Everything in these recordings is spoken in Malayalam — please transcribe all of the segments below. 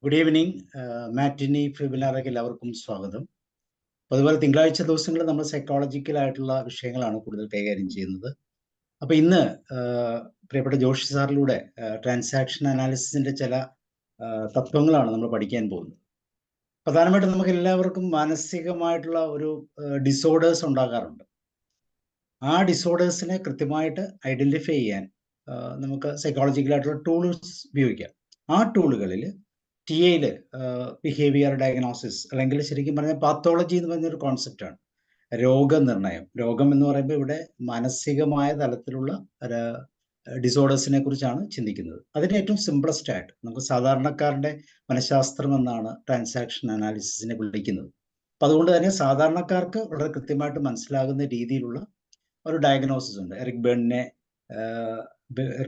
Good evening. മാറ്റിനി വെബിനാറിലേക്ക് എല്ലാവർക്കും സ്വാഗതം. അതുപോലെ തിങ്കളാഴ്ച ദിവസങ്ങളിൽ നമ്മൾ സൈക്കോളജിക്കലായിട്ടുള്ള വിഷയങ്ങളാണ് കൂടുതൽ കൈകാര്യം ചെയ്യുന്നത്. അപ്പോൾ ഇന്ന് പ്രിയപ്പെട്ട ജോഷി സാറിലൂടെ ട്രാൻസാക്ഷൻ അനാലിസിസിൻ്റെ ചില തത്വങ്ങളാണ് നമ്മൾ പഠിക്കാൻ പോകുന്നത്. പ്രധാനമായിട്ടും നമുക്ക് എല്ലാവർക്കും മാനസികമായിട്ടുള്ള ഒരു ഡിസോർഡേഴ്സ് ഉണ്ടാകാറുണ്ട്. ആ ഡിസോർഡേഴ്സിനെ കൃത്യമായിട്ട് ഐഡൻറ്റിഫൈ ചെയ്യാൻ നമുക്ക് സൈക്കോളജിക്കലായിട്ടുള്ള ടൂൾസ് ഉപയോഗിക്കാം. ആ ടൂളുകളിൽ ടിഎയിൽ ബിഹേവിയർ ഡയഗ്നോസിസ് അല്ലെങ്കിൽ ശരിക്കും പറഞ്ഞാൽ പാത്തോളജി എന്ന് പറഞ്ഞൊരു കോൺസെപ്റ്റാണ്. രോഗനിർണയം. രോഗം എന്ന് പറയുമ്പോൾ ഇവിടെ മാനസികമായ തലത്തിലുള്ള ഡിസോർഡേഴ്സിനെ കുറിച്ചാണ് ചിന്തിക്കുന്നത്. അതിന് ഏറ്റവും സിംപ്ലസ്റ്റ് ആയിട്ട് നമുക്ക് സാധാരണക്കാരൻ്റെ മനഃശാസ്ത്രം എന്നാണ് ട്രാൻസാക്ഷൻ അനാലിസിസിനെ വിളിക്കുന്നത്. അപ്പം അതുകൊണ്ട് തന്നെ സാധാരണക്കാർക്ക് വളരെ കൃത്യമായിട്ട് മനസ്സിലാകുന്ന രീതിയിലുള്ള ഒരു ഡയഗ്നോസിസ് ഉണ്ട്. എറിക്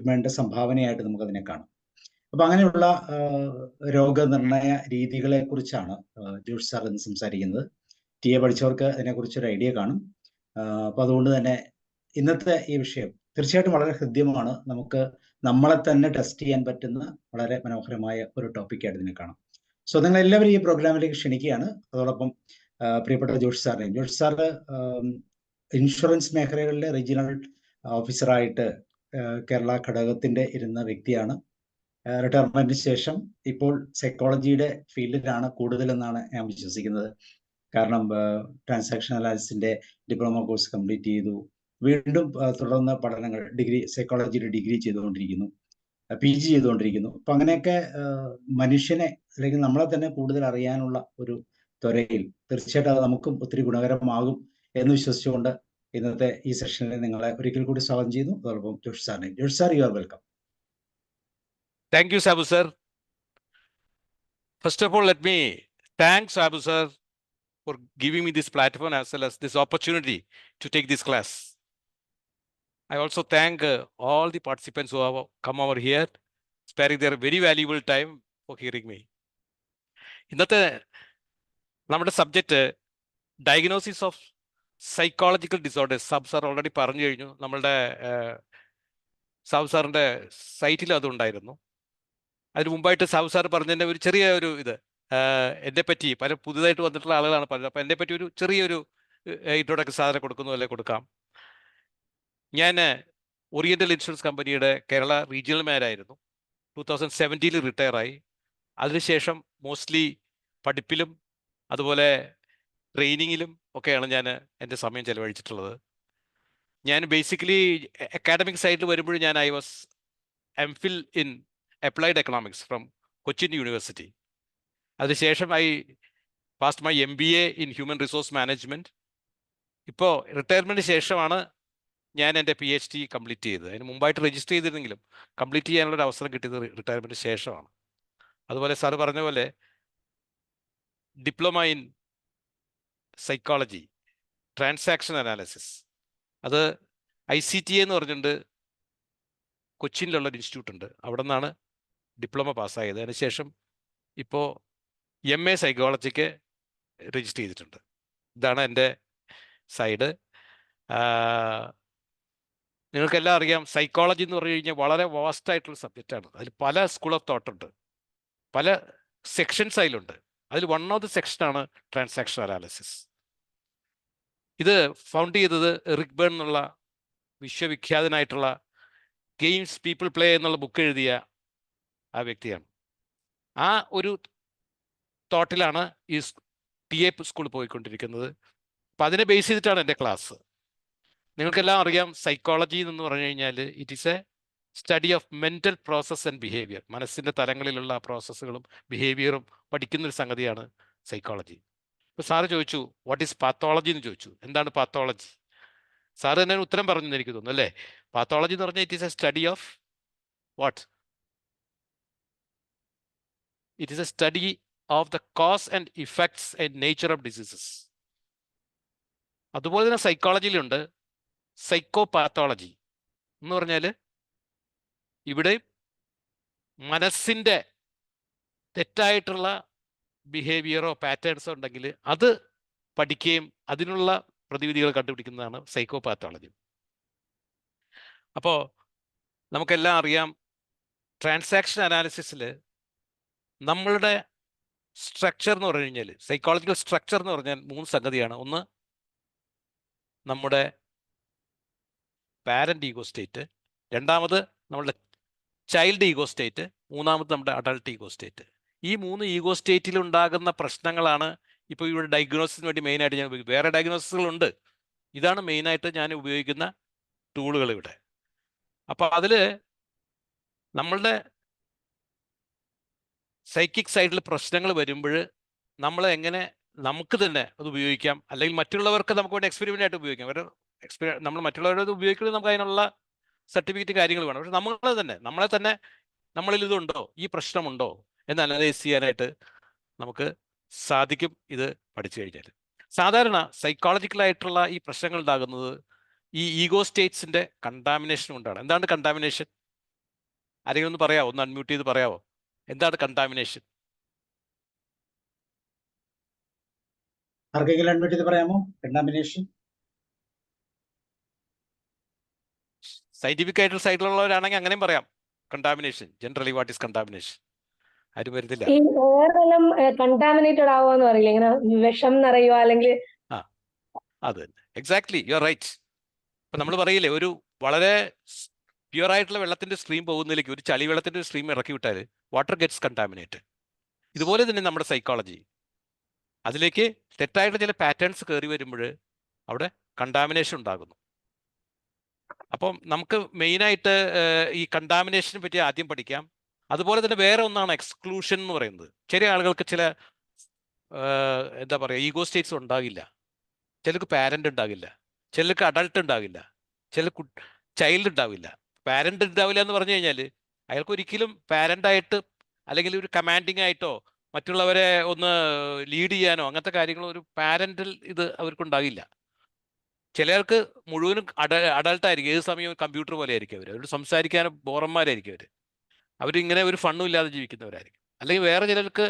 ബേണിന്റെ സംഭാവനയായിട്ട് നമുക്കതിനെ കാണാം. അപ്പം അങ്ങനെയുള്ള രോഗനിർണയ രീതികളെ കുറിച്ചാണ് ജോഷ് സാർ ഇന്ന് സംസാരിക്കുന്നത്. ടി എ പഠിച്ചവർക്ക് അതിനെക്കുറിച്ചൊരു ഐഡിയ കാണും. അപ്പം അതുകൊണ്ട് തന്നെ ഇന്നത്തെ ഈ വിഷയം തീർച്ചയായിട്ടും വളരെ ഹൃദ്യമാണ്. നമുക്ക് നമ്മളെ തന്നെ ടെസ്റ്റ് ചെയ്യാൻ പറ്റുന്ന വളരെ മനോഹരമായ ഒരു ടോപ്പിക്കായിട്ട് ഇതിനെ കാണാം. സോ നിങ്ങൾ എല്ലാവരും ഈ പ്രോഗ്രാമിലേക്ക് ക്ഷണിക്കുകയാണ്. അതോടൊപ്പം പ്രിയപ്പെട്ട ജോഷ് സാറിനെയും. ജോഷ് സാറ് ഇൻഷുറൻസ് മേഖലകളിലെ റീജിയണൽ ഓഫീസറായിട്ട് കേരള ഘടകത്തിൻ്റെ ഇരുന്ന വ്യക്തിയാണ്. റിട്ടയർമെന്റിന് ശേഷം ഇപ്പോൾ സൈക്കോളജിയുടെ ഫീൽഡിലാണ് കൂടുതലെന്നാണ് ഞാൻ വിശ്വസിക്കുന്നത്. കാരണം ട്രാൻസാക്ഷൻ അനാലിസിന്റെ ഡിപ്ലോമ കോഴ്സ് കംപ്ലീറ്റ് ചെയ്തു. വീണ്ടും തുടർന്ന് പഠനങ്ങൾ സൈക്കോളജിയുടെ ഡിഗ്രി ചെയ്തുകൊണ്ടിരിക്കുന്നു, PG ചെയ്തുകൊണ്ടിരിക്കുന്നു. അപ്പം അങ്ങനെയൊക്കെ മനുഷ്യനെ അല്ലെങ്കിൽ നമ്മളെ തന്നെ കൂടുതൽ അറിയാനുള്ള ഒരു ത്വരയിൽ തീർച്ചയായിട്ടും അത് നമുക്കും ഒത്തിരി ഗുണകരമാകും എന്ന് വിശ്വസിച്ചുകൊണ്ട് ഇന്നത്തെ ഈ സെഷനിൽ നിങ്ങളെ ഒരിക്കൽ കൂടി സ്വാഗതം ചെയ്യുന്നു. അതോടൊപ്പം ജോഷ് സാറിനെ. Josh sir, you are welcome. Thank you, Sabu sir. First of all, let me thank Sabu sir for giving me this platform as well as this opportunity to take this class. I also thank all the participants who have come over here, sparing their very valuable time for hearing me. ഇന്നത്തെ നമ്മുടെ subject diagnosis of psychological disorders. സാബ് സാർ ഓൾറെഡി പറഞ്ഞു കഴിഞ്ഞു. നമ്മളുടെ സാബ് സാറിൻ്റെ സൈറ്റിൽ അതുണ്ടായിരുന്നു. അതിന് മുമ്പായിട്ട് സാബു സാർ പറഞ്ഞതിൻ്റെ ഒരു ചെറിയ ഒരു ഇത് എന്നെ പറ്റി പല പുതുതായിട്ട് വന്നിട്ടുള്ള ആളുകളാണ് പറഞ്ഞത്. അപ്പോൾ എന്നെ പറ്റി ഒരു ചെറിയൊരു ഇൻട്രോഡക്ഷൻ സാധനം കൊടുക്കുന്നു അല്ലെ കൊടുക്കാം. ഞാൻ ഓറിയൻ്റൽ ഇൻഷുറൻസ് കമ്പനിയുടെ കേരള റീജിയണൽ മാനേജറായിരുന്നു. 2017 റിട്ടയറായി. അതിനുശേഷം മോസ്റ്റ്ലി പഠിപ്പിലും അതുപോലെ ട്രെയിനിങ്ങിലും ഒക്കെയാണ് ഞാൻ എൻ്റെ സമയം ചെലവഴിച്ചിട്ടുള്ളത്. ഞാൻ ബേസിക്കലി അക്കാഡമിക് സൈഡിൽ വരുമ്പോഴും ഞാൻ I was MPhil in Applied Economics from Cochin University. അതിനുശേഷം I passed my MBA in Human Resource Management. ഇപ്പോൾ റിട്ടയർമെൻറ്റിന് ശേഷമാണ് ഞാൻ എൻ്റെ PhD കംപ്ലീറ്റ് ചെയ്തത്. അതിന് മുമ്പായിട്ട് രജിസ്റ്റർ ചെയ്തിരുന്നെങ്കിലും കംപ്ലീറ്റ് ചെയ്യാനുള്ളൊരു അവസരം കിട്ടിയത് റിട്ടയർമെൻറ്റിന് ശേഷമാണ്. അതുപോലെ സാറ് പറഞ്ഞ പോലെ diploma in psychology transaction analysis, അത് ICTA എന്ന് പറഞ്ഞിട്ടുണ്ട്, കൊച്ചിയിലുള്ളൊരു ഇൻസ്റ്റിറ്റ്യൂട്ട് ഉണ്ട്. അവിടെ നിന്നാണ് ഡിപ്ലോമ പാസ്സായത്. അതിനുശേഷം ഇപ്പോൾ MA സൈക്കോളജിക്ക് രജിസ്റ്റർ ചെയ്തിട്ടുണ്ട്. ഇതാണ് എൻ്റെ സൈഡ്. നിങ്ങൾക്കെല്ലാം അറിയാം, സൈക്കോളജി എന്ന് പറഞ്ഞു കഴിഞ്ഞാൽ വളരെ വാസ്റ്റ് ആയിട്ടുള്ള സബ്ജക്റ്റാണ്. അതിൽ പല സ്കൂൾ ഓഫ് തോട്ട് ഉണ്ട്, പല സെക്ഷൻസ് അതിലുണ്ട്. അതിൽ വൺ ഓഫ് ദി സെക്ഷനാണ് ട്രാൻസാക്ഷൻ അനാലിസിസ്. ഇത് ഫൗണ്ട് ചെയ്തത് എറിക് ബേൺ എന്നുള്ള വിശ്വവിഖ്യാതനായിട്ടുള്ള ഗെയിംസ് പീപ്പിൾ പ്ലേ എന്നുള്ള ബുക്ക് എഴുതിയ ആ വ്യക്തിയാണ്. ആ ഒരു തോട്ടിലാണ് ഈ TA സ്കൂൾ പോയിക്കൊണ്ടിരിക്കുന്നത്. അപ്പം അതിനെ ബേസ് ചെയ്തിട്ടാണ് എൻ്റെ ക്ലാസ്. നിങ്ങൾക്കെല്ലാം അറിയാം, സൈക്കോളജി എന്ന് പറഞ്ഞു കഴിഞ്ഞാൽ it is A study of mental process and behaviour. മനസ്സിൻ്റെ തലങ്ങളിലുള്ള പ്രോസസ്സുകളും ബിഹേവിയറും പഠിക്കുന്നൊരു സംഗതിയാണ് സൈക്കോളജി. ഇപ്പോൾ സാറ് ചോദിച്ചു വാട്ട് ഈസ് പാത്തോളജി എന്ന് ചോദിച്ചു. എന്താണ് പാത്തോളജി? സാറ് തന്നെ ഉത്തരം പറഞ്ഞു എനിക്ക് തോന്നുന്നു അല്ലേ? പാത്തോളജി എന്ന് പറഞ്ഞാൽ it is A study of what? It is A study of the cause and effects and nature of diseases. അതുപോലെ തന്നെ സൈക്കോളജിയിലുണ്ട് സൈക്കോ പാത്തോളജി എന്ന് പറഞ്ഞാൽ ഇവിടെ മനസ്സിൻ്റെ തെറ്റായിട്ടുള്ള ബിഹേവിയറോ പാറ്റേൺസോ ഉണ്ടെങ്കിൽ അത് പഠിക്കുകയും അതിനുള്ള പ്രതിവിധികൾ കണ്ടുപിടിക്കുന്നതാണ് സൈക്കോ പാത്തോളജി. അപ്പോൾ നമുക്കെല്ലാം അറിയാം, ട്രാൻസാക്ഷൻ അനാലിസിസിൽ നമ്മളുടെ സ്ട്രക്ചർ എന്ന് പറഞ്ഞു കഴിഞ്ഞാൽ, സൈക്കോളജിക്കൽ സ്ട്രക്ചർ എന്ന് പറഞ്ഞാൽ 3 സംഗതിയാണ്. ഒന്ന് നമ്മുടെ പാരന്റ് ഈഗോ സ്റ്റേറ്റ്, രണ്ടാമത് നമ്മുടെ ചൈൽഡ് ഈഗോ സ്റ്റേറ്റ്, മൂന്നാമത് നമ്മുടെ അഡൾട്ട് ഈഗോ സ്റ്റേറ്റ്. ഈ 3 ഈഗോ സ്റ്റേറ്റിൽ ഉണ്ടാകുന്ന പ്രശ്നങ്ങളാണ് ഇപ്പോൾ ഇവിടെ ഡയഗ്നോസിന് വേണ്ടി മെയിനായിട്ട് ഞാൻ ഉപയോഗിക്കും. വേറെ ഡയഗ്നോസിസുകളുണ്ട്, ഇതാണ് മെയിനായിട്ട് ഞാൻ ഉപയോഗിക്കുന്ന ടൂളുകൾ ഇവിടെ. അപ്പോൾ അതിൽ നമ്മളുടെ സൈക്കിക് സൈഡിൽ പ്രശ്നങ്ങൾ വരുമ്പോൾ നമ്മൾ എങ്ങനെ നമുക്ക് തന്നെ അത് ഉപയോഗിക്കാം, അല്ലെങ്കിൽ മറ്റുള്ളവർക്ക് നമുക്ക് വേണ്ടി എക്സ്പെരിമെൻ്റ് ആയിട്ട് ഉപയോഗിക്കാം. നമ്മൾ മറ്റുള്ളവരത് ഉപയോഗിക്കുന്നത് നമുക്ക് അതിനുള്ള സർട്ടിഫിക്കറ്റ് കാര്യങ്ങൾ വേണം. പക്ഷെ നമ്മളെ തന്നെ നമ്മളിൽ ഇതുണ്ടോ, ഈ പ്രശ്നമുണ്ടോ എന്ന് അനലൈസ് ചെയ്യാനായിട്ട് നമുക്ക് സാധിക്കും ഇത് പഠിച്ചു കഴിഞ്ഞാൽ. സാധാരണ സൈക്കോളജിക്കലായിട്ടുള്ള ഈ പ്രശ്നങ്ങൾ ഉണ്ടാകുന്നത് ഈ ഈഗോ സ്റ്റേറ്റ്സിന്റെ കണ്ടാമിനേഷൻ കൊണ്ടാണ്. എന്താണ് കണ്ടാമിനേഷൻ? ആരെങ്കിലും ഒന്ന് പറയാമോ? ഒന്ന് അൺമ്യൂട്ട് ചെയ്ത് പറയാമോ എന്താണ് കണ്ടാമിനേഷൻ? ആർക്കെങ്കിലും അൺമ്യൂട്ട് ചെയ്ത് പറയാമോ കണ്ടാമിനേഷൻ? സയന്റിഫിക് ആയിട്ടുള്ള സൈഡിലുള്ളവരാണെങ്കിൽ അങ്ങനെയും പറയാം. Contamination, generally what is contamination? ആരും വരുന്നില്ല. ഈ എയറെല്ലാം കണ്ടാമിനേറ്റഡ് ആവുകയെന്ന് പറയില്ല, ഇങ്ങനെ വിഷം നിറയുക അല്ലെങ്കിൽ. അത് തന്നെ, എക്സാക്ട്ലി, യു ആർ റൈറ്റ്. ഇപ്പൊ നമ്മൾ പറയില്ലേ, ഒരു വളരെ പ്യുവർ ആയിട്ടുള്ള വെള്ളത്തിന്റെ സ്ട്രീം പോകുന്നതിലേക്ക് ഒരു ചളി വെള്ളത്തിന്റെ സ്ട്രീം ഇറക്കി വിട്ടാൽ വാട്ടർ ഗെറ്റ്സ് കണ്ടാമിനേറ്റഡ്. ഇതുപോലെ തന്നെ നമ്മുടെ സൈക്കോളജി, അതിലേക്ക് തെറ്റായിട്ടുള്ള ചില പാറ്റേൺസ് കയറി വരുമ്പോൾ അവിടെ കണ്ടാമിനേഷൻ ഉണ്ടാകുന്നു. അപ്പം നമുക്ക് മെയിനായിട്ട് ഈ കണ്ടാമിനേഷനെ പറ്റി ആദ്യം പഠിക്കാം. അതുപോലെ തന്നെ വേറെ ഒന്നാണ് എക്സ്ക്ലൂഷൻ എന്ന് പറയുന്നത്. ചില ആളുകൾക്ക് ചില എന്താ പറയുക, ഈഗോ സ്റ്റേറ്റ്സ് ഉണ്ടാകില്ല. ചിലർക്ക് പാരന്റ് ഉണ്ടാകില്ല, ചിലർക്ക് അഡൾട്ട് ഉണ്ടാകില്ല, ചിലർക്ക് ചൈൽഡ് ഉണ്ടാവില്ല. പാരന്റ് ഉണ്ടാവില്ല എന്ന് പറഞ്ഞു കഴിഞ്ഞാൽ അയാൾക്ക് ഒരിക്കലും പാരൻ്റായിട്ട് അല്ലെങ്കിൽ ഒരു കമാൻഡിങ് ആയിട്ടോ മറ്റുള്ളവരെ ഒന്ന് ലീഡ് ചെയ്യാനോ അങ്ങനത്തെ കാര്യങ്ങളോ ഒരു പാരന്റൽ ഇത് അവർക്കുണ്ടാകില്ല. ചിലർക്ക് മുഴുവനും അഡൾട്ടായിരിക്കും, ഏത് സമയവും കമ്പ്യൂട്ടർ പോലെ ആയിരിക്കും അവരോട് സംസാരിക്കാനും ബോറന്മാരായിരിക്കും അവരിങ്ങനെ ഒരു ഫണ്ണും ഇല്ലാതെ ജീവിക്കുന്നവരായിരിക്കും. അല്ലെങ്കിൽ വേറെ ചിലർക്ക്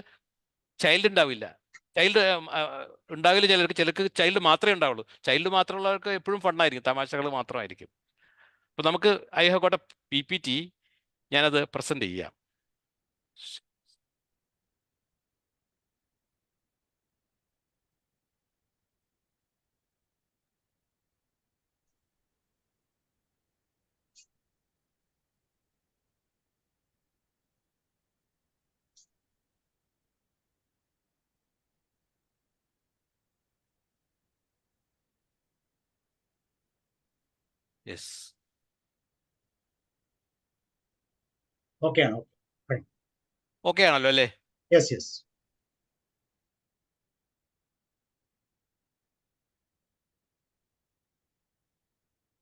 ചൈൽഡ് ഉണ്ടാവില്ല, ചൈൽഡ് ഉണ്ടാവില്ല ചിലർക്ക് ചൈൽഡ് മാത്രമേ ഉണ്ടാവുള്ളൂ. ചൈൽഡ് മാത്രമുള്ളവർക്ക് എപ്പോഴും ഫണ്ണായിരിക്കും, തമാശകൾ മാത്രമായിരിക്കും. അപ്പോൾ നമുക്ക് I have got A PPT, ഞാനത് പ്രസന്റ് ചെയ്യാം. യെസ്, ഓക്കെ ആണോ? ഓക്കെ ആണല്ലോ അല്ലേ? Yes yes.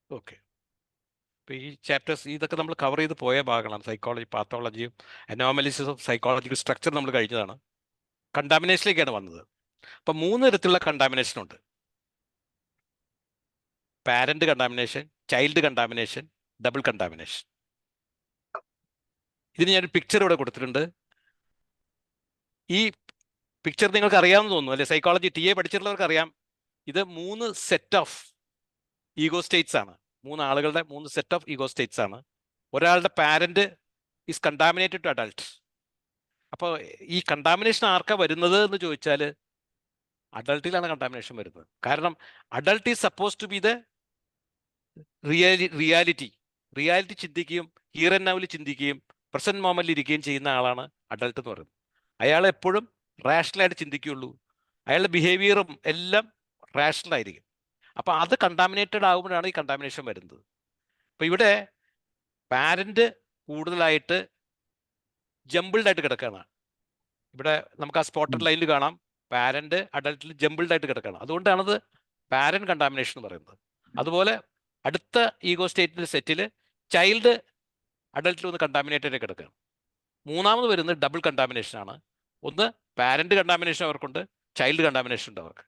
ഓക്കെ. അപ്പോൾ ഈ ചാപ്റ്റേഴ്സ് ഇതൊക്കെ നമ്മൾ കവർ ചെയ്ത് പോയ ഭാഗങ്ങളാണ്. സൈക്കോളജി, പാത്തോളജിയും അനോമലിസിസ് ഓഫ് സൈക്കോളജിക്കൽ സ്ട്രക്ചർ നമ്മൾ കഴിഞ്ഞതാണ്. കണ്ടാമിനേഷനിലേക്കാണ് വന്നത്. അപ്പം 3 തരത്തിലുള്ള കണ്ടാമിനേഷൻ ഉണ്ട്. Parent contamination, child contamination, double contamination. ഇതിന് ഞാനൊരു പിക്ചർ ഇവിടെ കൊടുത്തിട്ടുണ്ട്. ഈ പിക്ചർ നിങ്ങൾക്ക് അറിയാമെന്ന് തോന്നുന്നു അല്ലേ? സൈക്കോളജി TA പഠിച്ചിട്ടുള്ളവർക്ക് അറിയാം. ഇത് 3 സെറ്റ് ഓഫ് ഈഗോ സ്റ്റേറ്റ്സ് ആണ്. 3 ആളുകളുടെ 3 സെറ്റ് ഓഫ് ഈഗോ സ്റ്റേറ്റ്സ് ആണ്. ഒരാളുടെ parent is contaminated to adult. അപ്പോൾ ഈ കണ്ടാമിനേഷൻ ആർക്കാ വരുന്നത് എന്ന് ചോദിച്ചാൽ അഡൾട്ടിലാണ് കണ്ടാമിനേഷൻ വരുന്നത്. കാരണം adult is suppose to be the reality ചിന്തിക്കുകയും ഹിയർ ആൻഡ് നൗവിൽ ചിന്തിക്കുകയും പ്രസന്റ് മൊമെന്റിൽ ഇരിക്കുകയും ചെയ്യുന്ന ആളാണ് അഡൾട്ട് എന്ന് പറയുന്നത്. അയാൾ എപ്പോഴും റാഷണലായിട്ട് ചിന്തിക്കുകയുള്ളൂ. അയാളുടെ ബിഹേവിയറും എല്ലാം റാഷണൽ ആയിരിക്കും. അപ്പോൾ അത് കണ്ടാമിനേറ്റഡ് ആകുമ്പോഴാണ് ഈ കണ്ടാമിനേഷൻ വരുന്നത്. അപ്പോൾ ഇവിടെ പാരന്റ് കൂടുതലായിട്ട് ജംബിൾഡ് ആയിട്ട് കിടക്കുകയാണ്. ഇവിടെ നമുക്ക് ആ സ്പോട്ടഡ് ലൈനിൽ കാണാം, പാരന്റ് അഡൾട്ടിൽ ജംബിൾഡ് ആയിട്ട് കിടക്കുകയാണ്. അതുകൊണ്ടാണത് പാരന്റ് കണ്ടാമിനേഷൻ എന്ന് പറയുന്നത്. അതുപോലെ അടുത്ത ഈഗോ സ്റ്റേറ്റിന്റെ സെറ്റിൽ ചൈൽഡ് അഡൾട്ടിൽ ഒന്ന് കണ്ടാമിനേറ്റഡ് കിടക്കുകയാണ്. മൂന്നാമത് വരുന്നത് ഡബിൾ കണ്ടാമിനേഷൻ ആണ്. ഒന്ന് പാരന്റ് കണ്ടാമിനേഷൻ അവർക്കുണ്ട്, ചൈൽഡ് കണ്ടാമിനേഷൻ ഉണ്ട് അവർക്ക്.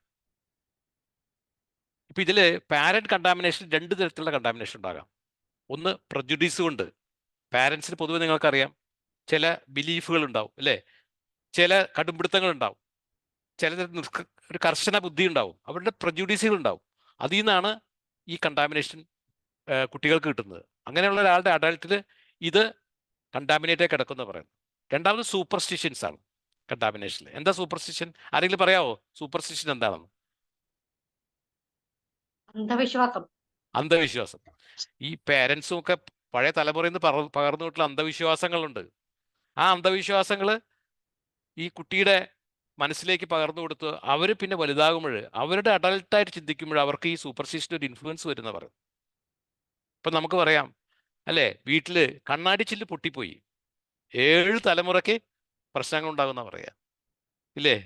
ഇപ്പം ഇതിൽ പാരന്റ് കണ്ടാമിനേഷൻ 2 തരത്തിലുള്ള കണ്ടാമിനേഷൻ ഉണ്ടാകാം. ഒന്ന് പ്രജുഡീസ് കൊണ്ട്. പാരൻസിന് പൊതുവെ നിങ്ങൾക്കറിയാം ചില ബിലീഫുകൾ ഉണ്ടാവും അല്ലേ, ചില കടുംപിടുത്തങ്ങൾ ഉണ്ടാവും, ചില ഒരു കർശന ബുദ്ധി ഉണ്ടാവും, അവരുടെ പ്രജുഡീസുകൾ ഉണ്ടാവും. അതിൽ നിന്നാണ് ഈ കണ്ടാമിനേഷൻ കുട്ടികൾക്ക് കിട്ടുന്നത്. അങ്ങനെയുള്ള ഒരാളുടെ അഡൾട്ടിൽ ഇത് കണ്ടാമിനേറ്റ് കിടക്കുന്ന പറയുന്നത്. രണ്ടാമത് സൂപ്പർസ്റ്റിഷ്യൻസ് ആണ്. കണ്ടാമിനേഷനിൽ. എന്താ സൂപ്പർസ്റ്റിഷൻ? ആരെങ്കിലും പറയാവോ സൂപ്പർസ്റ്റിഷൻ എന്താണെന്ന്? അന്ധവിശ്വാസം. അന്ധവിശ്വാസം. ഈ പേരൻസും ഒക്കെ പഴയ തലമുറയിൽ നിന്ന് പകർന്നു വിട്ടുള്ള അന്ധവിശ്വാസങ്ങളുണ്ട്. ആ അന്ധവിശ്വാസങ്ങൾ ഈ കുട്ടിയുടെ മനസ്സിലേക്ക് പകർന്നു കൊടുത്ത് അവർ പിന്നെ വലുതാകുമ്പോൾ അവരുടെ അഡൾട്ടായിട്ട് ചിന്തിക്കുമ്പോൾ അവർക്ക് ഈ സൂപ്പർസ്റ്റിഷൻ ഒരു ഇൻഫ്ലുവൻസ് വരുന്ന പറയും. ഇപ്പം നമുക്ക് പറയാം അല്ലേ, വീട്ടിൽ കണ്ണാടി ചില്ല് പൊട്ടിപ്പോയി, 7 തലമുറയ്ക്ക് പ്രശ്നങ്ങൾ ഉണ്ടാകുന്ന പറയാം ഇല്ലേ?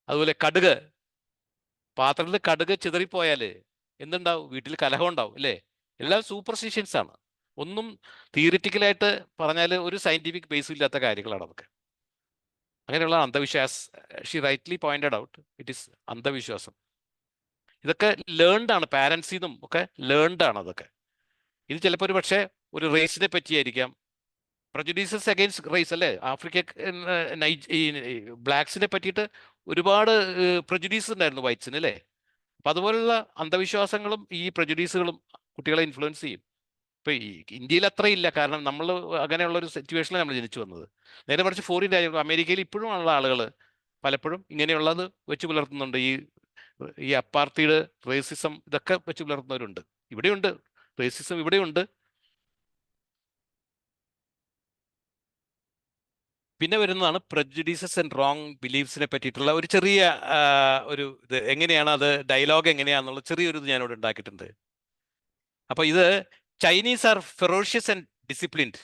അതുപോലെ പാത്രത്തിൽ കടുക് ചിതറിപ്പോയാൽ എന്തുണ്ടാവും? വീട്ടിൽ കലഹം ഉണ്ടാവും അല്ലേ? എല്ലാം സൂപ്പർസ്റ്റിഷ്യൻസ് ആണ്. ഒന്നും തിയറിറ്റിക്കലായിട്ട് പറഞ്ഞാൽ ഒരു സയന്റിഫിക് ബേസും ഇല്ലാത്ത കാര്യങ്ങളാണ് അതൊക്കെ. അങ്ങനെയുള്ള she rightly pointed out, it is അന്ധവിശ്വാസം. ഇതൊക്കെ ലേൺഡ് ആണ്, പാരൻസിൽ നിന്നും ഒക്കെ ലേൺഡ് ആണ് അതൊക്കെ. ഇത് ചിലപ്പോൾ ഒരു പക്ഷേ ഒരു റേസിനെ പറ്റിയായിരിക്കാം, പ്രജുഡീസസ് അഗെയിൻസ്റ്റ് റേസ് അല്ലേ? ആഫ്രിക്ക ഈ ബ്ലാക്സിനെ പറ്റിയിട്ട് ഒരുപാട് പ്രജുഡീസ് ഉണ്ടായിരുന്നു വൈറ്റ്സിന് അല്ലേ? അപ്പം അതുപോലുള്ള അന്ധവിശ്വാസങ്ങളും ഈ പ്രജുഡീസുകളും കുട്ടികളെ ഇൻഫ്ലുവൻസ് ചെയ്യും. ഇപ്പം ഈ ഇന്ത്യയിൽ അത്രയില്ല, കാരണം നമ്മൾ അങ്ങനെയുള്ള ഒരു സിറ്റുവേഷനിൽ നമ്മൾ ജനിച്ചു വന്നത്. നേരെ മറിച്ച് ഫോറിൻ രാജ്യങ്ങൾ, അമേരിക്കയിൽ ഇപ്പോഴും ഉള്ള ആളുകൾ പലപ്പോഴും ഇങ്ങനെയുള്ളത് വെച്ച് പുലർത്തുന്നുണ്ട്. ഈ അപ്പാർത്തൈഡ്, റേസിസം ഇതൊക്കെ വെച്ച് പുലർത്തുന്നവരുണ്ട്. ഇവിടെയുണ്ട് റേസിസം, ഇവിടെയുണ്ട്. പിന്നെ വരുന്നതാണ് പ്രജുഡീസസ് ആൻഡ് റോങ് ബിലീഫ്സിനെ പറ്റിയിട്ടുള്ള ഒരു ചെറിയ ഒരു ഇത്, എങ്ങനെയാണ് അത് ഡയലോഗ് എങ്ങനെയാണെന്നുള്ള ചെറിയൊരു ഇത് ഞാനിവിടെ ഉണ്ടാക്കിയിട്ടുണ്ട്. അപ്പൊ ഇത് Chinese are ferocious and disciplined.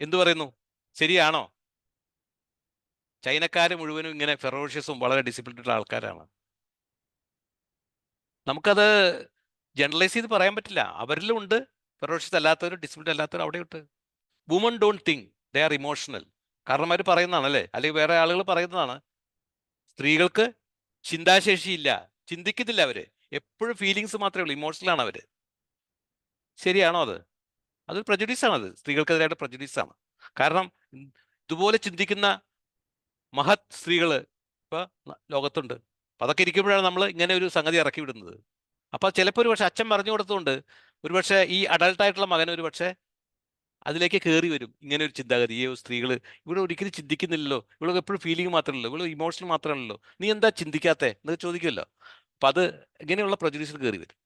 എന്തു പറയുന്നു? ശരിയാണോ? ചൈനക്കാർ മുഴുവനും ഇങ്ങനെ ഫെറോഷ്യസും വളരെ ഡിസിപ്ലിൻഡ് ആൾക്കാരാണ്. നമുക്കത് ജനറലൈസ് ചെയ്ത് പറയാൻ പറ്റില്ല. അവരിലും ഉണ്ട് ഫെറോഷ്യസ് അല്ലാത്തവരും ഡിസിപ്ലിൻഡ് അല്ലാത്തവരും അവിടെയുണ്ട്. Woman don't think, they are emotional. കാരണം അവർ പറയുന്നതാണ് അല്ലേ, അല്ലെങ്കിൽ വേറെ ആളുകൾ പറയുന്നതാണ്, സ്ത്രീകൾക്ക് ചിന്താശേഷിയില്ല, ചിന്തിക്കുന്നില്ല അവര്, എപ്പോഴും ഫീലിങ്സ് മാത്രമേ ഉള്ളൂ, ഇമോഷണലാണ് അവര്. ശരിയാണോ അത്? അതൊരു പ്രജുഡീസാണത്, സ്ത്രീകൾക്കെതിരായിട്ട് പ്രജുഡീസാണ്. കാരണം ഇതുപോലെ ചിന്തിക്കുന്ന മഹത് സ്ത്രീകൾ ഇപ്പോൾ ലോകത്തുണ്ട്. അപ്പം അതൊക്കെ ഇരിക്കുമ്പോഴാണ് നമ്മൾ ഇങ്ങനെ ഒരു സംഗതി ഇറക്കി വിടുന്നത്. അപ്പോൾ ചിലപ്പോൾ ഒരു പക്ഷേ അച്ഛൻ പറഞ്ഞു കൊടുത്തുകൊണ്ട് ഒരുപക്ഷെ ഈ അഡൾട്ടായിട്ടുള്ള മകൻ ഒരു പക്ഷേ അതിലേക്ക് കയറി വരും ഇങ്ങനെ ഒരു ചിന്താഗതി. സ്ത്രീകൾ ഇവിടെ ഒരിക്കലും ചിന്തിക്കുന്നില്ലല്ലോ, ഇവിടെ എപ്പോഴും ഫീലിംഗ് മാത്രമല്ലോ, ഇവിടെ ഇമോഷണൽ മാത്രമല്ലല്ലോ, നീ എന്താ ചിന്തിക്കാത്തേ എന്നൊക്കെ ചോദിക്കുമല്ലോ. അപ്പം അത് ഇങ്ങനെയുള്ള പ്രജുഡീസിൽ കയറി വരും.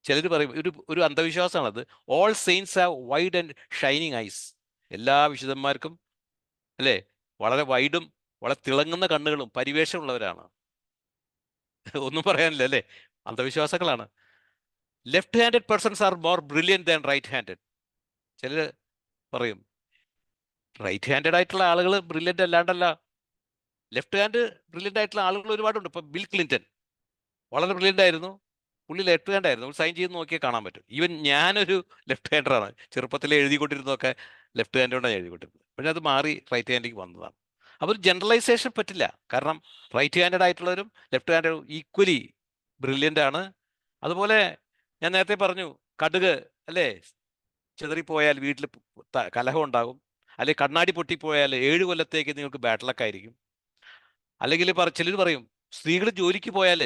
ചിലർ പറയും ഒരു അന്ധവിശ്വാസമാണത്. All saints have wide and shining eyes. എല്ലാ വിശുദ്ധന്മാർക്കും അല്ലേ വളരെ വൈഡും വളരെ തിളങ്ങുന്ന കണ്ണുകളും പരിവേഷമുള്ളവരാണ്. ഒന്നും പറയാനില്ല അല്ലേ, അന്ധവിശ്വാസങ്ങളാണ്. Left handed persons are more brilliant than right handed. ചിലർ പറയും റൈറ്റ് ഹാൻഡഡ് ആയിട്ടുള്ള ആളുകൾ ബ്രില്യൻ്റ് അല്ലാണ്ടല്ല. ലെഫ്റ്റ് ഹാൻഡ് ബ്രില്യൻ്റ് ആയിട്ടുള്ള ആളുകൾ ഒരുപാടുണ്ട്. ഇപ്പം ബിൽ ക്ലിൻറ്റൺ വളരെ ബ്രില്യൻ്റ് ആയിരുന്നു, പുള്ളി ലെഫ്റ്റ് ഹാൻഡ് ആയിരുന്നു. സൈൻ ചെയ്ത് നോക്കിയാൽ കാണാൻ പറ്റും. ഈവൻ ഞാനൊരു ലെഫ്റ്റ് ഹാൻഡറാണ്, ചെറുപ്പത്തിൽ എഴുതിക്കൊണ്ടിരുന്നതൊക്കെ ലെഫ്റ്റ് ഹാൻഡ് കൊണ്ടാണ് എഴുതിക്കൊണ്ടിരുന്നത്. പക്ഷേ അത് മാറി റൈറ്റ് ഹാൻഡിലേക്ക് വന്നതാണ്. അപ്പോൾ ജനറലൈസേഷൻ പറ്റില്ല, കാരണം റൈറ്റ് ഹാൻഡഡ് ആയിട്ടുള്ളവരും ലെഫ്റ്റ് ഹാൻഡ് ഈക്വലി ബ്രില്യൻ്റ് ആണ്. അതുപോലെ ഞാൻ നേരത്തെ പറഞ്ഞു, കടുക് അല്ലേ ചിതറിപ്പോയാൽ വീട്ടിൽ കലഹം ഉണ്ടാകും, അല്ലെങ്കിൽ കണ്ണാടി പൊട്ടിപ്പോയാൽ 7 കൊല്ലത്തേക്ക് നിങ്ങൾക്ക് ബാഡ് ലക്ക് ആയിരിക്കും. അല്ലെങ്കിൽ ചിലർ പറയും സ്ത്രീകൾ ജോലിക്ക് പോയാൽ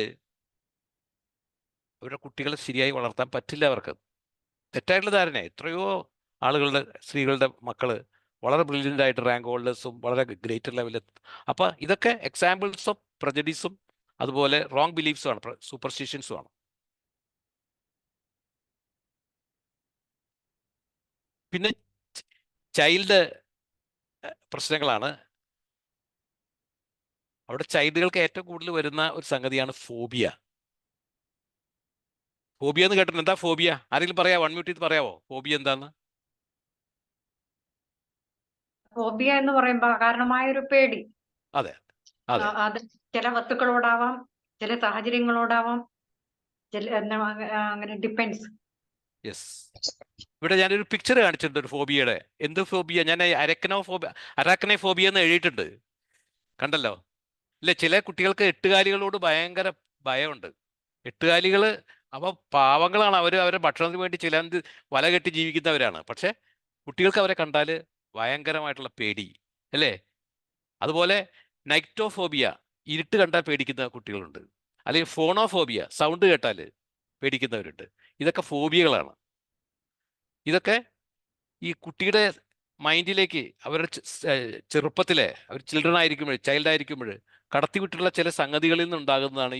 അവരുടെ കുട്ടികളെ ശരിയായി വളർത്താൻ പറ്റില്ല അവർക്ക്. തെറ്റായിട്ടുള്ള ധാരണ. എത്രയോ ആളുകളുടെ സ്ത്രീകളുടെ മക്കൾ വളരെ ബ്രില്യൻ്റ് ആയിട്ട് റാങ്ക് ഹോൾഡേഴ്സും വളരെ ഗ്രേറ്റർ ലെവലിൽ. അപ്പം ഇതൊക്കെ എക്സാമ്പിൾസ് ഓഫ് പ്രജഡീസും അതുപോലെ റോങ് ബിലീഫ്സും ആണ്, സൂപ്പർസ്റ്റിഷ്യൻസും ആണ്. പിന്നെ ചൈൽഡ് പ്രശ്നങ്ങളാണ്. അവിടെ ചൈൽഡുകൾക്ക് ഏറ്റവും കൂടുതൽ വരുന്ന ഒരു സംഗതിയാണ് ഫോബിയ. ഫോബിയ എന്ന് കേട്ടിട്ടുണ്ട്. എന്താ ഫോബിയ? ആരെങ്കിലും പറയാമോ? അൺമ്യൂട്ട് ചെയ്ത് പറയാമോ ഫോബിയ എന്താന്ന്? ഫോബിയ എന്ന് പറയുമ്പോൾ അകാരണമായ ഒരു പേടി. അതെ അതെ, അത് ചില വസ്തുക്കളോടാവാം, ചില സാഹചര്യങ്ങളോടാവാം, അങ്ങനെ ഡിപ്പെൻസ്. യെസ്. ഇവിടെ ഞാനൊരു പിക്ചർ കാണിച്ചിട്ടുണ്ട് ഒരു ഫോബിയയുടെ. എന്ത് ഫോബിയ? ഞാൻ അരാക്കനെ ഫോബിയ എന്ന് എഴുതിയിട്ടുണ്ട്, കണ്ടല്ലോ ഇല്ലേ? ചില കുട്ടികൾക്ക് എട്ടുകാലികളോട് ഭയങ്കര ഭയമുണ്ട്. എട്ടുകാലികൾ അപ്പോൾ പാവങ്ങളാണ്, അവരുടെ ഭക്ഷണത്തിന് വേണ്ടി ചിലന്ത് വല കെട്ടി ജീവിക്കുന്നവരാണ്. പക്ഷെ കുട്ടികൾക്ക് അവരെ കണ്ടാൽ ഭയങ്കരമായിട്ടുള്ള പേടി അല്ലേ? അതുപോലെ നൈക്ടോഫോബിയ, ഇരുട്ട് കണ്ടാൽ പേടിക്കുന്ന കുട്ടികളുണ്ട്. അല്ലെങ്കിൽ ഫോണോഫോബിയ, സൗണ്ട് കേട്ടാൽ പേടിക്കുന്നവരുണ്ട്. ഇതൊക്കെ ഫോബിയകളാണ്. ഇതൊക്കെ ഈ കുട്ടിയുടെ മൈൻഡിലേക്ക് അവരുടെ ചെറുപ്പത്തിലെ അവർ ചിൽഡ്രൻ ആയിരിക്കുമ്പോൾ, ചൈൽഡ് ആയിരിക്കുമ്പോൾ കടത്തിവിട്ടുള്ള ചില സംഗതികളിൽ നിന്നുണ്ടാകുന്നതാണ്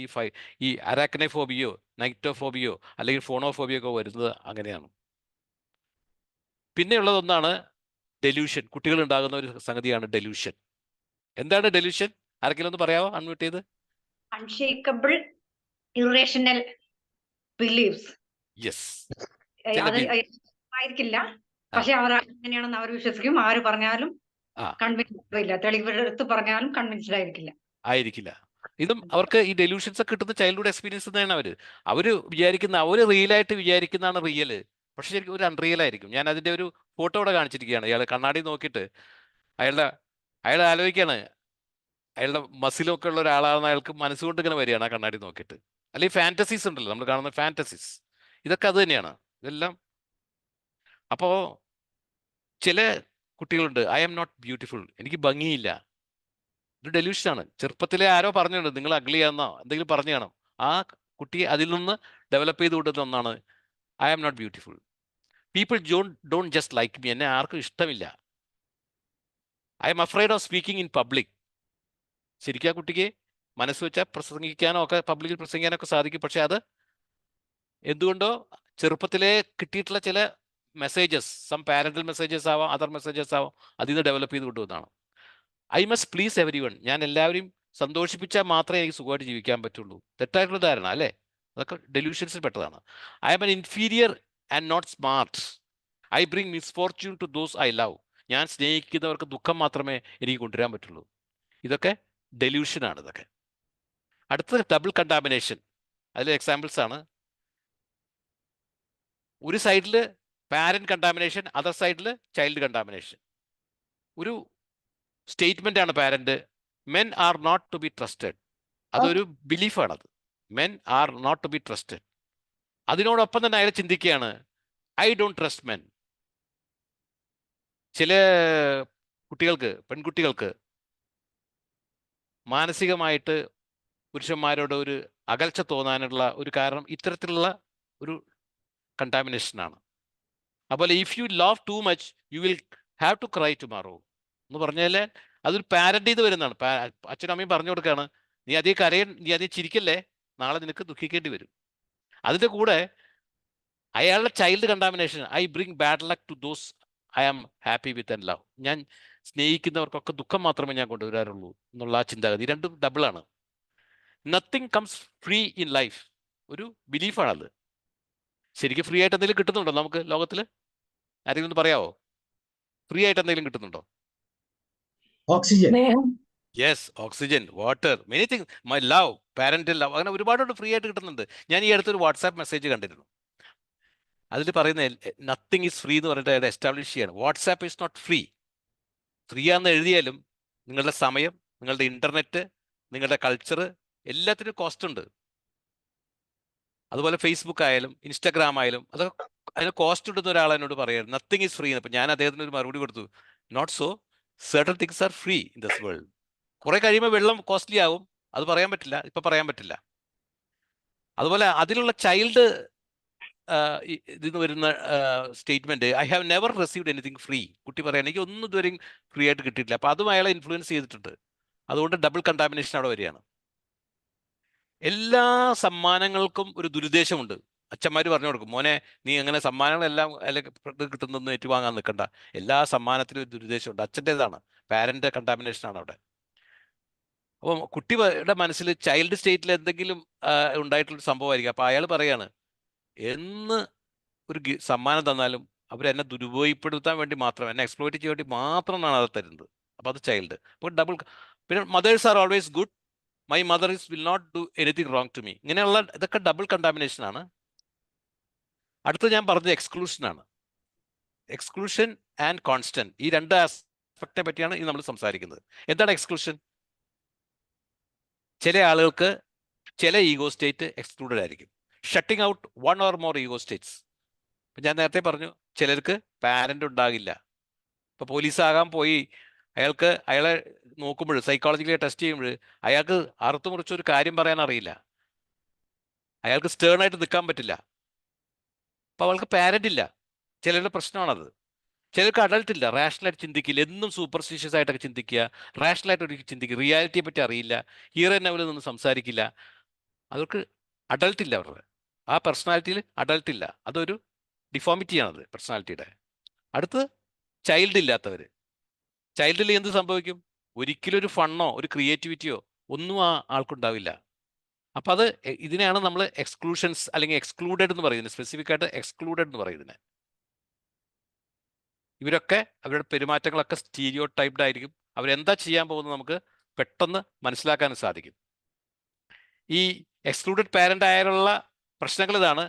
ഈ അരാക്കനോഫോബിയോ നൈക്ടോഫോബിയോ അല്ലെങ്കിൽ ഫോണോഫോബിയോ ഒക്കെ വരുന്നത് അങ്ങനെയാണ്. പിന്നെയുള്ളതൊന്നാണ് ഡെലൂഷൻ. കുട്ടികൾ ഉണ്ടാകുന്ന ഒരു സംഗതിയാണ് ഡെലൂഷൻ. എന്താണ് ഡെലൂഷൻ? ആരെങ്കിലും ഒന്ന് പറയാമോ അൺമ്യൂട്ട് ചെയ്ത്? Unshakable irrational believes. യെസ്. അത് ആയിരിക്കില്ല, പക്ഷെ അവർ അങ്ങനെയാണെന്ന് അവർ വിശ്വസിക്കും. ആര് പറഞ്ഞാലും കൺവിൻസ്ഡ് ഇല്ല, തെളിവെടുത്ത് പറഞ്ഞാലും കൺവിൻസ്ഡ് ആയിരിക്കില്ല. ഇതും അവർക്ക് ഈ ഡെലൂഷൻസ് ഒക്കെ കിട്ടുന്ന ചൈൽഡ്ഹുഡ് എക്സ്പീരിയൻസ് തന്നെയാണ്. അവര് വിചാരിക്കുന്ന, അവര് റിയലായിട്ട് വിചാരിക്കുന്നതാണ് റിയല്, പക്ഷെ ശരിക്കും ഒരു അൺറിയൽ ആയിരിക്കും. ഞാൻ അതിന്റെ ഒരു ഫോട്ടോ ഇവിടെ കാണിച്ചിരിക്കുകയാണ്. ഇയാൾ കണ്ണാടി നോക്കിയിട്ട് അയാൾ ആലോചിക്കാണ് അയാളുടെ മസിലൊക്കെ ഉള്ള ഒരാളാണെന്ന് അയാൾക്ക് മനസ്സുകൊണ്ട് ഇങ്ങനെ വരികയാണ് ആ കണ്ണാടി നോക്കിയിട്ട്. അല്ലെങ്കിൽ ഫാന്റസീസ് ഉണ്ടല്ലോ, നമ്മൾ കാണുന്ന ഫാന്റസീസ്, ഇതൊക്കെ അത് തന്നെയാണ് ഇതെല്ലാം. അപ്പോ ചില കുട്ടികളുണ്ട്, ഐ ആം നോട്ട് ബ്യൂട്ടിഫുൾ, എനിക്ക് ഭംഗിയില്ല. ഒരു ഡെലൂഷനാണ്. ചെറുപ്പത്തിലെ ആരോ പറഞ്ഞിട്ടുണ്ട് നിങ്ങൾ അഗ്ലിയാന്നോ എന്തെങ്കിലും പറഞ്ഞു കാണും. ആ കുട്ടി അതിൽ നിന്ന് ഡെവലപ്പ് ചെയ്ത് കൊണ്ടുവന്ന ഒന്നാണ് I am not beautiful. People don't just like me, എന്നെ ആർക്കും ഇഷ്ടമില്ല. I am afraid of speaking in public. ശരിക്കും ആ കുട്ടിക്ക് മനസ്സ് വെച്ചാൽ പ്രസംഗിക്കാനോ ഒക്കെ, പബ്ലിക്കിൽ പ്രസംഗിക്കാനോ ഒക്കെ സാധിക്കും. പക്ഷെ അത് എന്തുകൊണ്ടോ ചെറുപ്പത്തിലെ കിട്ടിയിട്ടുള്ള ചില മെസ്സേജസ്, സം പാരന്റൽ മെസ്സേജസ് ആവാം, അതർ മെസ്സേജസ് ആവാം, അതിൽ നിന്ന് ഡെവലപ്പ് ചെയ്ത് കൊണ്ടുവന്നതാണ്. I must please every one, ഞാൻ എല്ലാവരെയും സന്തോഷിപ്പിച്ചാൽ മാത്രമേ എനിക്ക് സുഖമായിട്ട് ജീവിക്കാൻ പറ്റുള്ളൂ. തെറ്റായിട്ടുള്ള ധാരണ അല്ലേ? അതൊക്കെ ഡെലൂഷൻസിൽ പെട്ടതാണ്. I am an inferior and not smart. I bring misfortune to those I love. ഞാൻ സ്നേഹിക്കുന്നവർക്ക് ദുഃഖം മാത്രമേ എനിക്ക് കൊണ്ടുവരാൻ പറ്റുള്ളൂ. ഇതൊക്കെ ഡെലൂഷനാണ്. ഇതൊക്കെ അടുത്തത് ഡബിൾ കണ്ടാമിനേഷൻ. അതിലെ എക്സാമ്പിൾസ് ആണ്. ഒരു സൈഡിൽ പാരന്റ് കണ്ടാമിനേഷൻ, അതർ സൈഡിൽ ചൈൽഡ് കണ്ടാമിനേഷൻ. ഒരു സ്റ്റേറ്റ്മെന്റ് ആണ് parent, men are not to be trusted. അതൊരു ബിലീഫാണത്. Men are not to be trusted. അതിനോടൊപ്പം തന്നെ അയാൾ ചിന്തിക്കുകയാണ് ഐ ഡോണ്ട് ട്രസ്റ്റ് മെൻ. ചില കുട്ടികൾക്ക്, പെൺകുട്ടികൾക്ക് മാനസികമായിട്ട് പുരുഷന്മാരോട് ഒരു അകൽച്ച തോന്നാനുള്ള ഒരു കാരണം ഇത്തരത്തിലുള്ള ഒരു കണ്ടാമിനേഷനാണ്. അതുപോലെ if you love too much you will have to cry tomorrow എന്ന് പറഞ്ഞാൽ അതൊരു പാരന്റ് ചെയ്ത് വരുന്നതാണ്. അച്ഛനും അമ്മയും പറഞ്ഞു കൊടുക്കുകയാണ്, നീ അധികം ചിരിക്കല്ലേ, നാളെ നിനക്ക് ദുഃഖിക്കേണ്ടി വരും. അതിൻ്റെ കൂടെ അയാളുടെ child contamination, I bring bad luck to those I am happy with and love. ഞാൻ സ്നേഹിക്കുന്നവർക്കൊക്കെ ദുഃഖം മാത്രമേ ഞാൻ കൊണ്ടുവരാറുള്ളൂ എന്നുള്ള ആ ചിന്താഗതി. രണ്ടും ഡബിളാണ്. Nothing comes free in life. ഒരു ബിലീഫാണത്. ശരിക്കും ഫ്രീ ആയിട്ട് എന്തെങ്കിലും കിട്ടുന്നുണ്ടോ നമുക്ക് ലോകത്തിൽ? ആരെങ്കിലും ഒന്ന് പറയാവോ? ഫ്രീ ആയിട്ട് എന്തെങ്കിലും കിട്ടുന്നുണ്ടോ? Oxygen. Yes, oxygen, water, many things, my love, parental love, അങ്ങനെ ഒരുപാട് ഫ്രീ ആയിട്ട് കിട്ടുന്നുണ്ട്. ഞാൻ ഈ അടുത്തൊരു വാട്സാപ്പ് മെസ്സേജ് കണ്ടിരുന്നു. അതിൽ പറയുന്നത് നത്തിങ് ഈസ് ഫ്രീ എന്ന് പറഞ്ഞിട്ട് അയാൾ എസ്റ്റാബ്ലിഷ് ചെയ്യാണ്. WhatsApp is not free. Free ആണെന്ന് എഴുതിയാലും നിങ്ങളുടെ സമയം, നിങ്ങളുടെ ഇന്റർനെറ്റ്, നിങ്ങളുടെ കൾച്ചർ, എല്ലാത്തിനും കോസ്റ്റ് ഉണ്ട്. അതുപോലെ ഫേസ്ബുക്ക് ആയാലും ഇൻസ്റ്റാഗ്രാം ആയാലും അതൊക്കെ അതിന് കോസ്റ്റ് ഉണ്ടെന്ന് ഒരാൾ എന്നോട് പറയാറ്. Nothing is free. അപ്പം ഞാൻ അദ്ദേഹത്തിന് ഒരു മറുപടി കൊടുത്തു, not so, certain things are free in this world. കുറെ കഴിയുമ്പോൾ വെള്ളം കോസ്റ്റ്ലി ആവും, അത് പറയാൻ പറ്റില്ല, ഇപ്പം പറയാൻ പറ്റില്ല. അതുപോലെ അതിലുള്ള ചൈൽഡ് ഇതിന്ന് വരുന്ന statement, I have never received anything free. കുട്ടി പറയാൻ എനിക്ക് ഒന്നും ഇതുവരെയും ഫ്രീ ആയിട്ട് കിട്ടിയിട്ടില്ല. അപ്പം അതും അയാളെ ഇൻഫ്ലുവൻസ് ചെയ്തിട്ടുണ്ട്. അതുകൊണ്ട് ഡബിൾ കണ്ടാമിനേഷൻ അവിടെ വരികയാണ്. എല്ലാ സമ്മാനങ്ങൾക്കും ഒരു ദുരുദ്ദേശമുണ്ട്. അച്ഛന്മാർ പറഞ്ഞു കൊടുക്കും, മോനെ നീ അങ്ങനെ സമ്മാനങ്ങളെല്ലാം അല്ലെങ്കിൽ കിട്ടുന്നൊന്നും ഏറ്റുവാങ്ങാൻ നിൽക്കണ്ട, എല്ലാ സമ്മാനത്തിനും ഒരു ദുരുദ്ദേശമുണ്ട്. അച്ഛൻ്റെതാണ്, പാരന്റ് കണ്ടാമിനേഷനാണ് അവിടെ. അപ്പം കുട്ടിയുടെ മനസ്സിൽ ചൈൽഡ് സ്റ്റേറ്റിൽ എന്തെങ്കിലും ഉണ്ടായിട്ടുള്ള സംഭവമായിരിക്കും. അപ്പം അയാൾ പറയാണ്, എന്ന് ഒരു സമ്മാനം തന്നാലും അവരെന്നെ ദുരുപയോഗപ്പെടുത്താൻ വേണ്ടി മാത്രം, എന്നെ എക്സ്പ്ലോയിറ്റ് ചെയ്യാൻ വേണ്ടി മാത്രമാണ് അത് തരുന്നത്. അപ്പം അത് ചൈൽഡ്. അപ്പോൾ ഡബിൾ. പിന്നെ mothers are always good, my mother will not do anything wrong to me. ഇങ്ങനെയുള്ള ഇതൊക്കെ ഡബിൾ കണ്ടാമിനേഷൻ ആണ്. അടുത്ത് ഞാൻ പറഞ്ഞത് എക്സ്ക്ലൂഷനാണ്. എക്സ്ക്ലൂഷൻ ആൻഡ് കോൺസ്റ്റന്റ്, ഈ രണ്ട് ആസ്പെക്റ്റിനെ പറ്റിയാണ് ഇനി നമ്മൾ സംസാരിക്കുന്നത്. എന്താണ് എക്സ്ക്ലൂഷൻ? ചില ആളുകൾക്ക് ചില ഈഗോ സ്റ്റേറ്റ് എക്സ്ക്ലൂഡഡ് ആയിരിക്കും. Shutting out one or more ego States. ഇപ്പം ഞാൻ നേരത്തെ പറഞ്ഞു, ചിലർക്ക് പാരന്റ് ഉണ്ടാകില്ല. ഇപ്പോൾ പോലീസാകാൻ പോയി അയാളെ നോക്കുമ്പോൾ, സൈക്കോളജിക്കലി ടെസ്റ്റ് ചെയ്യുമ്പോൾ അയാൾക്ക് അറുത്തു മുറിച്ചൊരു കാര്യം പറയാൻ അറിയില്ല, അയാൾക്ക് സ്റ്റേണായിട്ട് നിൽക്കാൻ പറ്റില്ല. അപ്പോൾ അവൾക്ക് പാരന്റ് ഇല്ല. ചിലരുടെ പ്രശ്നമാണത്. ചിലർക്ക് അഡൾട്ട് ഇല്ല, റാഷണലായിട്ട് ചിന്തിക്കില്ല, എന്നും സൂപ്പർസ്റ്റിഷ്യസ് ആയിട്ടൊക്കെ ചിന്തിക്കുക, റാഷണലായിട്ട് ഒരു ചിന്തിക്കുക, റിയാലിറ്റിയെ പറ്റി അറിയില്ല, ഹീറോ നോവലിൽ നിന്ന് സംസാരിക്കില്ല. അവർക്ക് അഡൾട്ട് ഇല്ല, അവരുടെ ആ പേഴ്സണാലിറ്റിയിൽ അഡൾട്ട് ഇല്ല. അതൊരു ഡിഫോമിറ്റിയാണത് പേഴ്സണാലിറ്റിയുടെ. അടുത്ത് ചൈൽഡ് ഇല്ലാത്തവർ. ചൈൽഡിൽ എന്ത് സംഭവിക്കും? ഒരിക്കലും ഒരു ഫണ്ണോ ഒരു ക്രിയേറ്റിവിറ്റിയോ ഒന്നും ആ ആൾക്കുണ്ടാവില്ല. അപ്പം അത് ഇതിനെയാണ് നമ്മൾ എക്സ്ക്ലൂഷൻസ് അല്ലെങ്കിൽ എക്സ്ക്ലൂഡഡ് എന്ന് പറയുന്നത്. സ്പെസിഫിക് ആയിട്ട് എക്സ്ക്ലൂഡഡ് എന്ന് പറയുന്നത്. ഇവരൊക്കെ അവരുടെ പെരുമാറ്റങ്ങളൊക്കെ സ്റ്റീരിയോ ടൈപ്ഡ് ആയിരിക്കും. അവരെന്താ ചെയ്യാൻ പോകുന്നത് നമുക്ക് പെട്ടെന്ന് മനസ്സിലാക്കാൻ സാധിക്കും. ഈ എക്സ്ക്ലൂഡഡ് പാരന്റ് ആയാലുള്ള പ്രശ്നങ്ങൾ ഇതാണ്.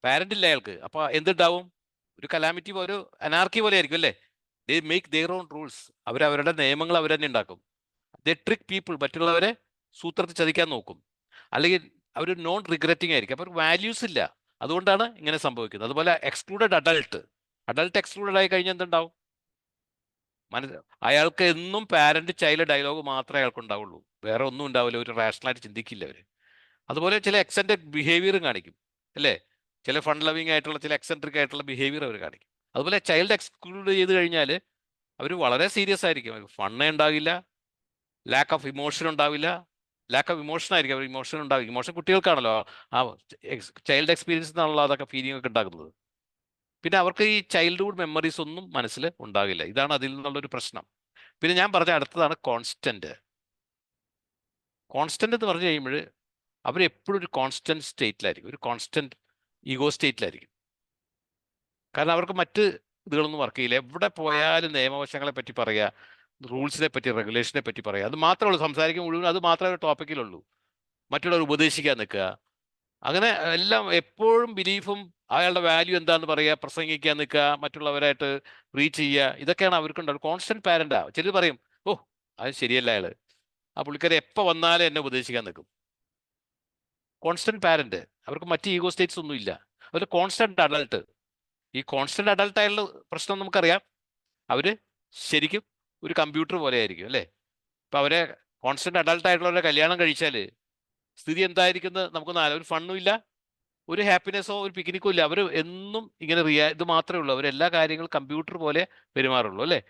പാരന്റ് ഇല്ല അയാൾക്ക്, അപ്പോൾ എന്തുണ്ടാവും? ഒരു കലാമിറ്റി, ഒരു അനാർക്കി പോലെ ആയിരിക്കും അല്ലേ? They make their own rules. അവരവരുടെ നിയമങ്ങൾ അവർ തന്നെ ഉണ്ടാക്കും. ദേ ട്രിക്ക് പീപ്പിൾ. മറ്റുള്ളവരെ സൂത്രത്തിൽ ചതിക്കാൻ നോക്കും. അല്ലെങ്കിൽ അവർ നോൺ റിഗ്രറ്റിംഗ് ആയിരിക്കും. അപ്പോൾ വാല്യൂസ് ഇല്ല. അതുകൊണ്ടാണ് ഇങ്ങനെ സംഭവിക്കുന്നത്. അതുപോലെ എക്സ്ക്ലൂഡഡ് അഡൾട്ട് എക്സ്ക്ലൂഡഡ് ആയി കഴിഞ്ഞാൽ എന്തുണ്ടാവും? അയാൾക്ക് എന്നും പാരന്റ് ചൈൽഡ് ഡയലോഗ് മാത്രമേ അയാൾക്ക് ഉണ്ടാവുള്ളൂ. വേറെ ഒന്നും ഉണ്ടാവില്ല. ഒരു റാഷണലായിട്ട് ചിന്തിക്കില്ല അവർ. അതുപോലെ ചില എക്സെൻട്രിക് ബിഹേവിയറും കാണിക്കും അല്ലേ? ചില ഫൺ ലവിങ് ആയിട്ടുള്ള ചില എക്സെൻട്രിക് ആയിട്ടുള്ള ബിഹേവിയർ അവർ കാണിക്കും. അതുപോലെ ചൈൽഡ് എക്സ്ക്ലൂഡ് ചെയ്ത് കഴിഞ്ഞാൽ അവർ വളരെ സീരിയസ് ആയിരിക്കും. ഫണ്ണേ ഉണ്ടാകില്ല, ലാക്ക് ഓഫ് ഇമോഷൻ ഉണ്ടാവില്ല. ലാക്ക് ഓഫ് ഇമോഷൻ ആയിരിക്കും. അവർ ഇമോഷൻ ഉണ്ടാവില്ല. ഇമോഷൻ കുട്ടികൾക്കാണല്ലോ ആ ചൈൽഡ് എക്സ്പീരിയൻസ് എന്നാണല്ലോ അതൊക്കെ ഫീലിംഗ് ഒക്കെ ഉണ്ടാക്കുന്നത്. പിന്നെ അവർക്ക് ഈ ചൈൽഡ്ഹുഡ് മെമ്മറീസ് ഒന്നും മനസ്സിൽ ഉണ്ടാകില്ല. ഇതാണ് അതിൽ നിന്നുള്ളൊരു പ്രശ്നം. പിന്നെ ഞാൻ പറഞ്ഞ അടുത്തതാണ് കോൺസ്റ്റന്റ്. കോൺസ്റ്റന്റ് എന്ന് പറഞ്ഞു കഴിയുമ്പോൾ അവരെപ്പോഴും ഒരു കോൺസ്റ്റന്റ് സ്റ്റേറ്റിലായിരിക്കും, ഒരു കോൺസ്റ്റന്റ് ഈഗോ സ്റ്റേറ്റിലായിരിക്കും. കാരണം അവർക്ക് മറ്റ് ഇതുകളൊന്നും വർക്ക് ചെയ്യില്ല. എവിടെ പോയാലും നിയമവശങ്ങളെ പറ്റി പറയുക, റൂൾസിനെ പറ്റി, റെഗുലേഷനെ പറ്റി പറയുക, അത് മാത്രമേ ഉള്ളൂ. സംസാരിക്കാൻ മുഴുവൻ അത് മാത്രമേ ഒരു ടോപ്പിക്കിലുള്ളൂ. മറ്റുള്ളവർ ഉപദേശിക്കാൻ നിൽക്കുക, അങ്ങനെ എല്ലാം എപ്പോഴും ബിലീഫും അയാളുടെ വാല്യൂ എന്താന്ന് പറയുക, പ്രസംഗിക്കാൻ നിൽക്കുക, മറ്റുള്ളവരായിട്ട് റീച്ച് ചെയ്യുക, ഇതൊക്കെയാണ് അവർക്കുണ്ടാവും. കോൺസ്റ്റന്റ് പാരന്റാ. ചിലർ പറയും, ഓ അത് ശരിയല്ല അയാൾ, ആ പുള്ളിക്കാരെ എപ്പോൾ വന്നാലും എന്നെ ഉപദേശിക്കാൻ നിൽക്കും. Constant parent. അവർക്ക് മറ്റ് ഈഗോ സ്റ്റേറ്റ്സ് ഒന്നും ഇല്ല. അതുപോലെ കോൺസ്റ്റന്റ് അഡൾട്ട്. ഈ കോൺസ്റ്റന്റ് അഡൾട്ട് ആയുള്ള പ്രശ്നം നമുക്കറിയാം. അവർ ശരിക്കും ഒരു കമ്പ്യൂട്ടർ പോലെ ആയിരിക്കും അല്ലേ? ഇപ്പം അവരെ കോൺസ്റ്റന്റ് അഡൾട്ട് ആയിട്ടുള്ളവരെ കല്യാണം കഴിച്ചാൽ സ്ഥിതി എന്തായിരിക്കുന്നത് നമുക്കൊന്നും ഒരു ഫണ്ണും ഇല്ല, ഒരു ഹാപ്പിനെസ്സോ ഒരു പിക്നിക്കോ ഇല്ല. അവർ എന്നും ഇങ്ങനെ ഇത് മാത്രമേ ഉള്ളൂ. അവരെല്ലാ കാര്യങ്ങളും കമ്പ്യൂട്ടർ പോലെ പെരുമാറുള്ളൂ അല്ലേ?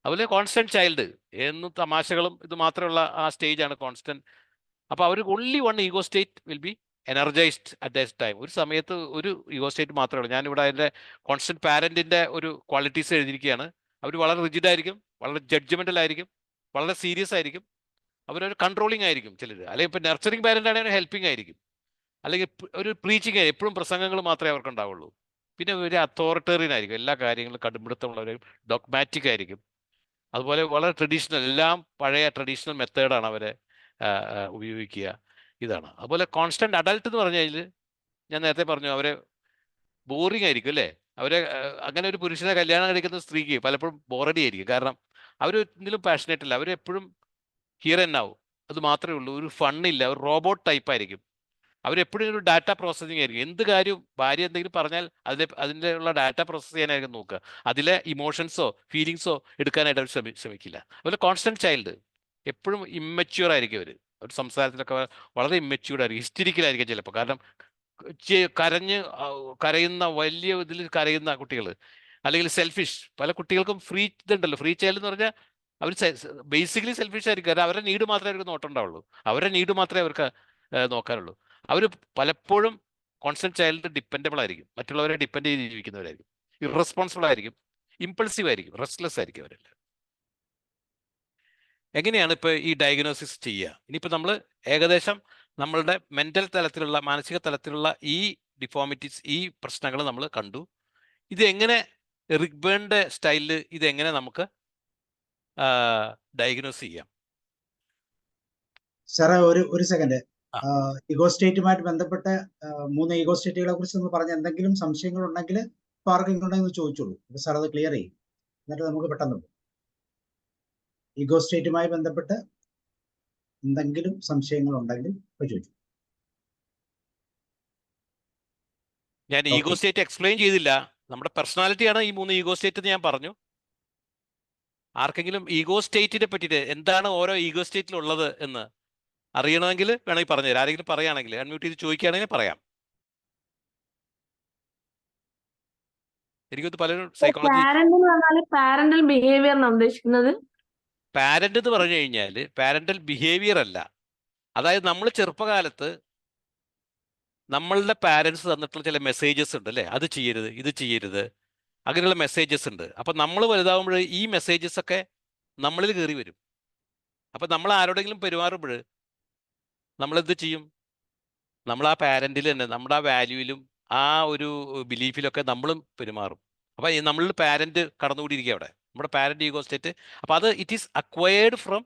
അതുപോലെ കോൺസ്റ്റന്റ് ചൈൽഡ്, എന്നും തമാശകളും ഇത് മാത്രമുള്ള ആ സ്റ്റേജാണ് കോൺസ്റ്റന്റ്. അപ്പോൾ our only one ego state will be energized at the time. ഒരു സമയത്ത് ഒരു ഈഗോ സ്റ്റേറ്റ് മാത്രമേ ഉള്ളൂ. ഞാനിവിടെ അതിൻ്റെ കോൺസ്റ്റന്റ് പാരന്റിൻ്റെ ഒരു ക്വാളിറ്റീസ് എഴുതിയിരിക്കുകയാണ്. അവർ വളരെ റിജിഡ് ആയിരിക്കും, വളരെ ജഡ്ജ്മെന്റൽ ആയിരിക്കും, വളരെ സീരിയസ് ആയിരിക്കും, അവരൊരു കൺട്രോളിങ് ആയിരിക്കും ചിലർ. അല്ലെങ്കിൽ ഇപ്പോൾ നർച്ചറിങ് പാരന്റ് ആണെങ്കിൽ ഹെൽപ്പിംഗ് ആയിരിക്കും, അല്ലെങ്കിൽ ഒരു പ്രീച്ചിങ് ആയിരിക്കും. എപ്പോഴും പ്രസംഗങ്ങൾ മാത്രമേ അവർക്ക് ഉണ്ടാവുള്ളൂ. പിന്നെ ഒരു അതോറിറ്റേറിയൻ ആയിരിക്കും, എല്ലാ കാര്യങ്ങളും കടുംപിടുത്തമുള്ളവരും, ഡോഗ്മാറ്റിക് ആയിരിക്കും. അതുപോലെ വളരെ ട്രഡീഷണൽ, എല്ലാം പഴയ ട്രഡീഷണൽ മെത്തേഡാണ് അവരെ ഉപയോഗിക്കുക. ഇതാണ്. അതുപോലെ കോൺസ്റ്റന്റ് അഡൾട്ട് എന്ന് പറഞ്ഞു കഴിഞ്ഞാൽ ഞാൻ നേരത്തെ പറഞ്ഞു, അവരെ ബോറിംഗ് ആയിരിക്കും അല്ലേ? അവരെ അങ്ങനെ ഒരു പുരുഷനെ കല്യാണം കഴിക്കുന്ന സ്ത്രീക്ക് പലപ്പോഴും ബോറടി ആയിരിക്കും. കാരണം അവർ എന്തിലും പാഷനേറ്റ് അല്ല, അവരെപ്പോഴും ഹീറോനാവും, അത് മാത്രമേ ഉള്ളൂ. ഒരു ഫണ്ണില്ല, ഒരു റോബോട്ട് ടൈപ്പ് ആയിരിക്കും. അവരെപ്പോഴും ഒരു ഡാറ്റ പ്രോസസ്സിങ് ആയിരിക്കും. എന്ത് കാര്യം ഭാര്യ എന്തെങ്കിലും പറഞ്ഞാൽ അതിൻ്റെ ഉള്ള ഡാറ്റ പ്രോസസ്സ് ചെയ്യാനായിരിക്കും നോക്കുക. അതിലെ ഇമോഷൻസോ ഫീലിങ്സോ എടുക്കാനായിട്ട് അവർ ശ്രമിക്കില്ല. അതുപോലെ കോൺസ്റ്റന്റ് ചൈൽഡ് എപ്പോഴും ഇമ്മച്യൂർ ആയിരിക്കും. അവർ സംസാരത്തിലൊക്കെ വളരെ ഇമ്മച്യൂർഡ് ആയിരിക്കും, ഹിസ്റ്ററിക്കലായിരിക്കും ചിലപ്പോൾ. കാരണം കരയുന്ന വലിയ ഇതിൽ കരയുന്ന കുട്ടികൾ, അല്ലെങ്കിൽ സെൽഫിഷ്. പല കുട്ടികൾക്കും ഫ്രീ ഇതുണ്ടല്ലോ, ഫ്രീ ചൈൽഡ് എന്ന് പറഞ്ഞാൽ അവർ ബേസിക്കലി സെൽഫിഷ് ആയിരിക്കും. കാരണം അവരുടെ നീഡ് മാത്രമേ അവർക്ക് നോട്ടുണ്ടാവുള്ളൂ, അവരുടെ നീഡ് മാത്രമേ അവർക്ക് നോക്കാനുള്ളൂ. അവർ പലപ്പോഴും കോൺസ്റ്റന്റ് ചൈൽഡ് ഡിപ്പെൻഡബിൾ ആയിരിക്കും, മറ്റുള്ളവരെ ഡിപ്പെൻഡ് ചെയ്ത് ജീവിക്കുന്നവരായിരിക്കും, ഇറസ്പോൺസിബിൾ ആയിരിക്കും, ഇമ്പൾസീവ് ആയിരിക്കും, റെസ്റ്റ്ലെസ് ആയിരിക്കും അവരെല്ലാം. എങ്ങനെയാണ് ഇപ്പോൾ ഈ ഡയഗ്നോസിസ് ചെയ്യുക? ഇനിയിപ്പോൾ നമ്മൾ ഏകദേശം നമ്മളുടെ മെൻ്റൽ തലത്തിലുള്ള, മാനസിക തലത്തിലുള്ള ഈ ഡിഫോമിറ്റീസ്, ഈ പ്രശ്നങ്ങൾ നമ്മൾ കണ്ടു. ഇതെങ്ങനെ റിഗ്ബേണിൻ്റെ സ്റ്റൈലിൽ ഇതെങ്ങനെ നമുക്ക് ഡയഗ്നോസ് ചെയ്യാം? സാറേ ഒരു സെക്കൻഡ്. ഈഗോ സ്റ്റേറ്റുമായിട്ട് ബന്ധപ്പെട്ട 3 ഈഗോ സ്റ്റേറ്റുകളെ കുറിച്ച് നമ്മൾ പറഞ്ഞ എന്തെങ്കിലും സംശയങ്ങൾ ഉണ്ടെങ്കിൽ ആർക്കെങ്കിലും ഉണ്ടെങ്കിൽ ചോദിച്ചോളൂ. അപ്പൊ സാർ അത് ക്ലിയർ ചെയ്യും, എന്നിട്ട് നമുക്ക് പെട്ടെന്ന് ഈഗോ സ്റ്റേറ്റുമായി ബന്ധപ്പെട്ട് എന്തെങ്കിലും സംശയങ്ങൾ ഉണ്ടെങ്കിൽ ചോദിച്ചു. ഞാൻ ഈഗോ സ്റ്റേറ്റ് എക്സ്പ്ലെയിൻ ചെയ്തില്ല. നമ്മുടെ പേഴ്സണാലിറ്റിയാണ് ഈ 3 ഈഗോ സ്റ്റേറ്റ് എന്ന് ഞാൻ പറഞ്ഞു. ആർക്കെങ്കിലും ഈഗോ സ്റ്റേറ്റിനെ പറ്റിയിട്ട് എന്താണ് ഓരോ ഈഗോ സ്റ്റേറ്റിലുള്ളത് എന്ന് അറിയണമെങ്കിൽ വേണമെങ്കിൽ പറഞ്ഞുതരാം. ആരെങ്കിലും പറയുകയാണെങ്കിൽ, അൺമ്യൂട്ട് ചെയ്ത് ചോദിക്കുകയാണെങ്കിൽ പറയാം. എനിക്കൊന്ന് പലരും സൈക്കോളജി പാരന്റ് എന്ന് പറഞ്ഞാല് പാരന്റൽ ബിഹേവിയർ എന്നാണ് ഉദ്ദേശിക്കുന്നത്. പാരന്റ് എന്ന് പറഞ്ഞു കഴിഞ്ഞാൽ പാരന്റൽ ബിഹേവിയർ അല്ല. അതായത് നമ്മൾ ചെറുപ്പകാലത്ത് നമ്മളുടെ പാരൻസ് തന്നിട്ടുള്ള ചില മെസ്സേജസ് ഉണ്ട് അല്ലേ, അത് ചെയ്യരുത് ഇത് ചെയ്യരുത്, അങ്ങനെയുള്ള മെസ്സേജസ് ഉണ്ട്. അപ്പം നമ്മൾ വലുതാവുമ്പോൾ ഈ മെസ്സേജസ് ഒക്കെ നമ്മളിൽ കയറി വരും. അപ്പം നമ്മൾ ആരോടെങ്കിലും പെരുമാറുമ്പോൾ നമ്മളെന്ത് ചെയ്യും? നമ്മൾ ആ പാരന്റിൽ തന്നെ നമ്മുടെ ആ വാല്യൂവിലും ആ ഒരു ബിലീഫിലൊക്കെ നമ്മളും പെരുമാറും. അപ്പം നമ്മളിൽ പാരന്റ് കടന്നുകൂടിയിരിക്കുക അവിടെ, നമ്മുടെ പാരന്റ് ഈഗോ സ്റ്റേറ്റ്. അപ്പം അത് it is acquired from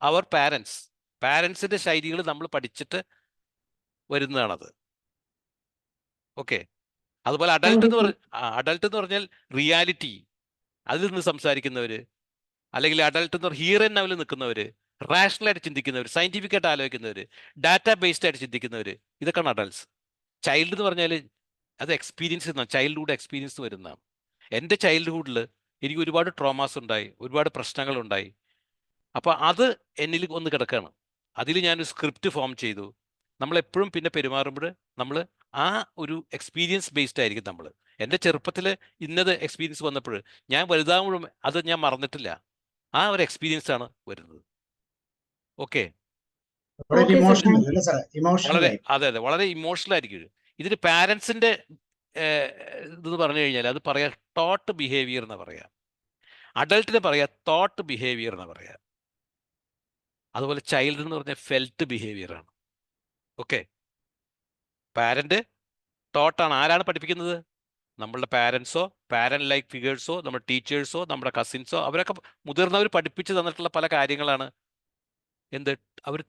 our parents. പാരൻസിന്റെ ശൈലികൾ നമ്മൾ പഠിച്ചിട്ട് വരുന്നതാണത്. ഓക്കെ. അതുപോലെ അഡൽട്ട് എന്ന് പറഞ്ഞാൽ റിയാലിറ്റി, അതിൽ നിന്ന് സംസാരിക്കുന്നവർ, അല്ലെങ്കിൽ അഡൽട്ട് എന്ന് പറഞ്ഞാൽ ഹിയർ ആൻഡ് നൗവിൽ നിൽക്കുന്നവർ, റാഷണലായിട്ട് ചിന്തിക്കുന്നവർ, സയന്റിഫിക് ആയിട്ട് ആലോചിക്കുന്നവർ, ഡാറ്റാ ബേസ്ഡ് ആയിട്ട് ചിന്തിക്കുന്നവർ, ഇതൊക്കെയാണ് അഡൽട്ട്സ്. ചൈൽഡ് എന്ന് പറഞ്ഞാൽ അത് എക്സ്പീരിയൻസ് ചൈൽഡ്ഹുഡ് എക്സ്പീരിയൻസ് വരുന്നതാണ്. എൻ്റെ ചൈൽഡ്ഹുഡിൽ എനിക്ക് ഒരുപാട് ട്രോമാസ് ഉണ്ടായി, ഒരുപാട് പ്രശ്നങ്ങളുണ്ടായി. അപ്പോൾ അത് എന്നിൽ ഒന്ന് കിടക്കുകയാണ്. അതിൽ ഞാനൊരു സ്ക്രിപ്റ്റ് ഫോം ചെയ്തു. നമ്മളെപ്പോഴും പിന്നെ പെരുമാറുമ്പോൾ നമ്മൾ ആ ഒരു എക്സ്പീരിയൻസ് ബേസ്ഡ് ആയിരിക്കും. നമ്മൾ എൻ്റെ ചെറുപ്പത്തിൽ ഇന്നത് എക്സ്പീരിയൻസ് വന്നപ്പോൾ ഞാൻ വലുതാകുമ്പോഴും അത് ഞാൻ മറന്നിട്ടില്ല. ആ ഒരു എക്സ്പീരിയൻസ് ആണ് വരുന്നത്. ഓക്കെ. വളരെ അതെ അതെ വളരെ ഇമോഷണൽ ആയിരിക്കും. ഇതിന് പാരൻസിൻ്റെ ഇതെന്ന് പറഞ്ഞു കഴിഞ്ഞാൽ അത് പറയാ ടോട്ട് ബിഹേവിയർ എന്ന് പറയാം. അഡൾട്ടിനെ പറയാ തോട്ട് ബിഹേവിയർ എന്ന് പറയാം. അതുപോലെ ചൈൽഡ് എന്ന് പറഞ്ഞാൽ ഫെൽറ്റ് ബിഹേവിയർ ആണ്. ഓക്കെ. പാരന്റ് തോട്ടാണ്. ആരാണ് പഠിപ്പിക്കുന്നത്? നമ്മളുടെ പാരൻസോ പാരന്റ് ലൈക്ക് ഫിഗേഴ്സോ നമ്മുടെ ടീച്ചേഴ്സോ നമ്മുടെ കസിൻസോ അവരൊക്കെ മുതിർന്നവർ പഠിപ്പിച്ച് തന്നിട്ടുള്ള പല കാര്യങ്ങളാണ് എന്ത് അവർ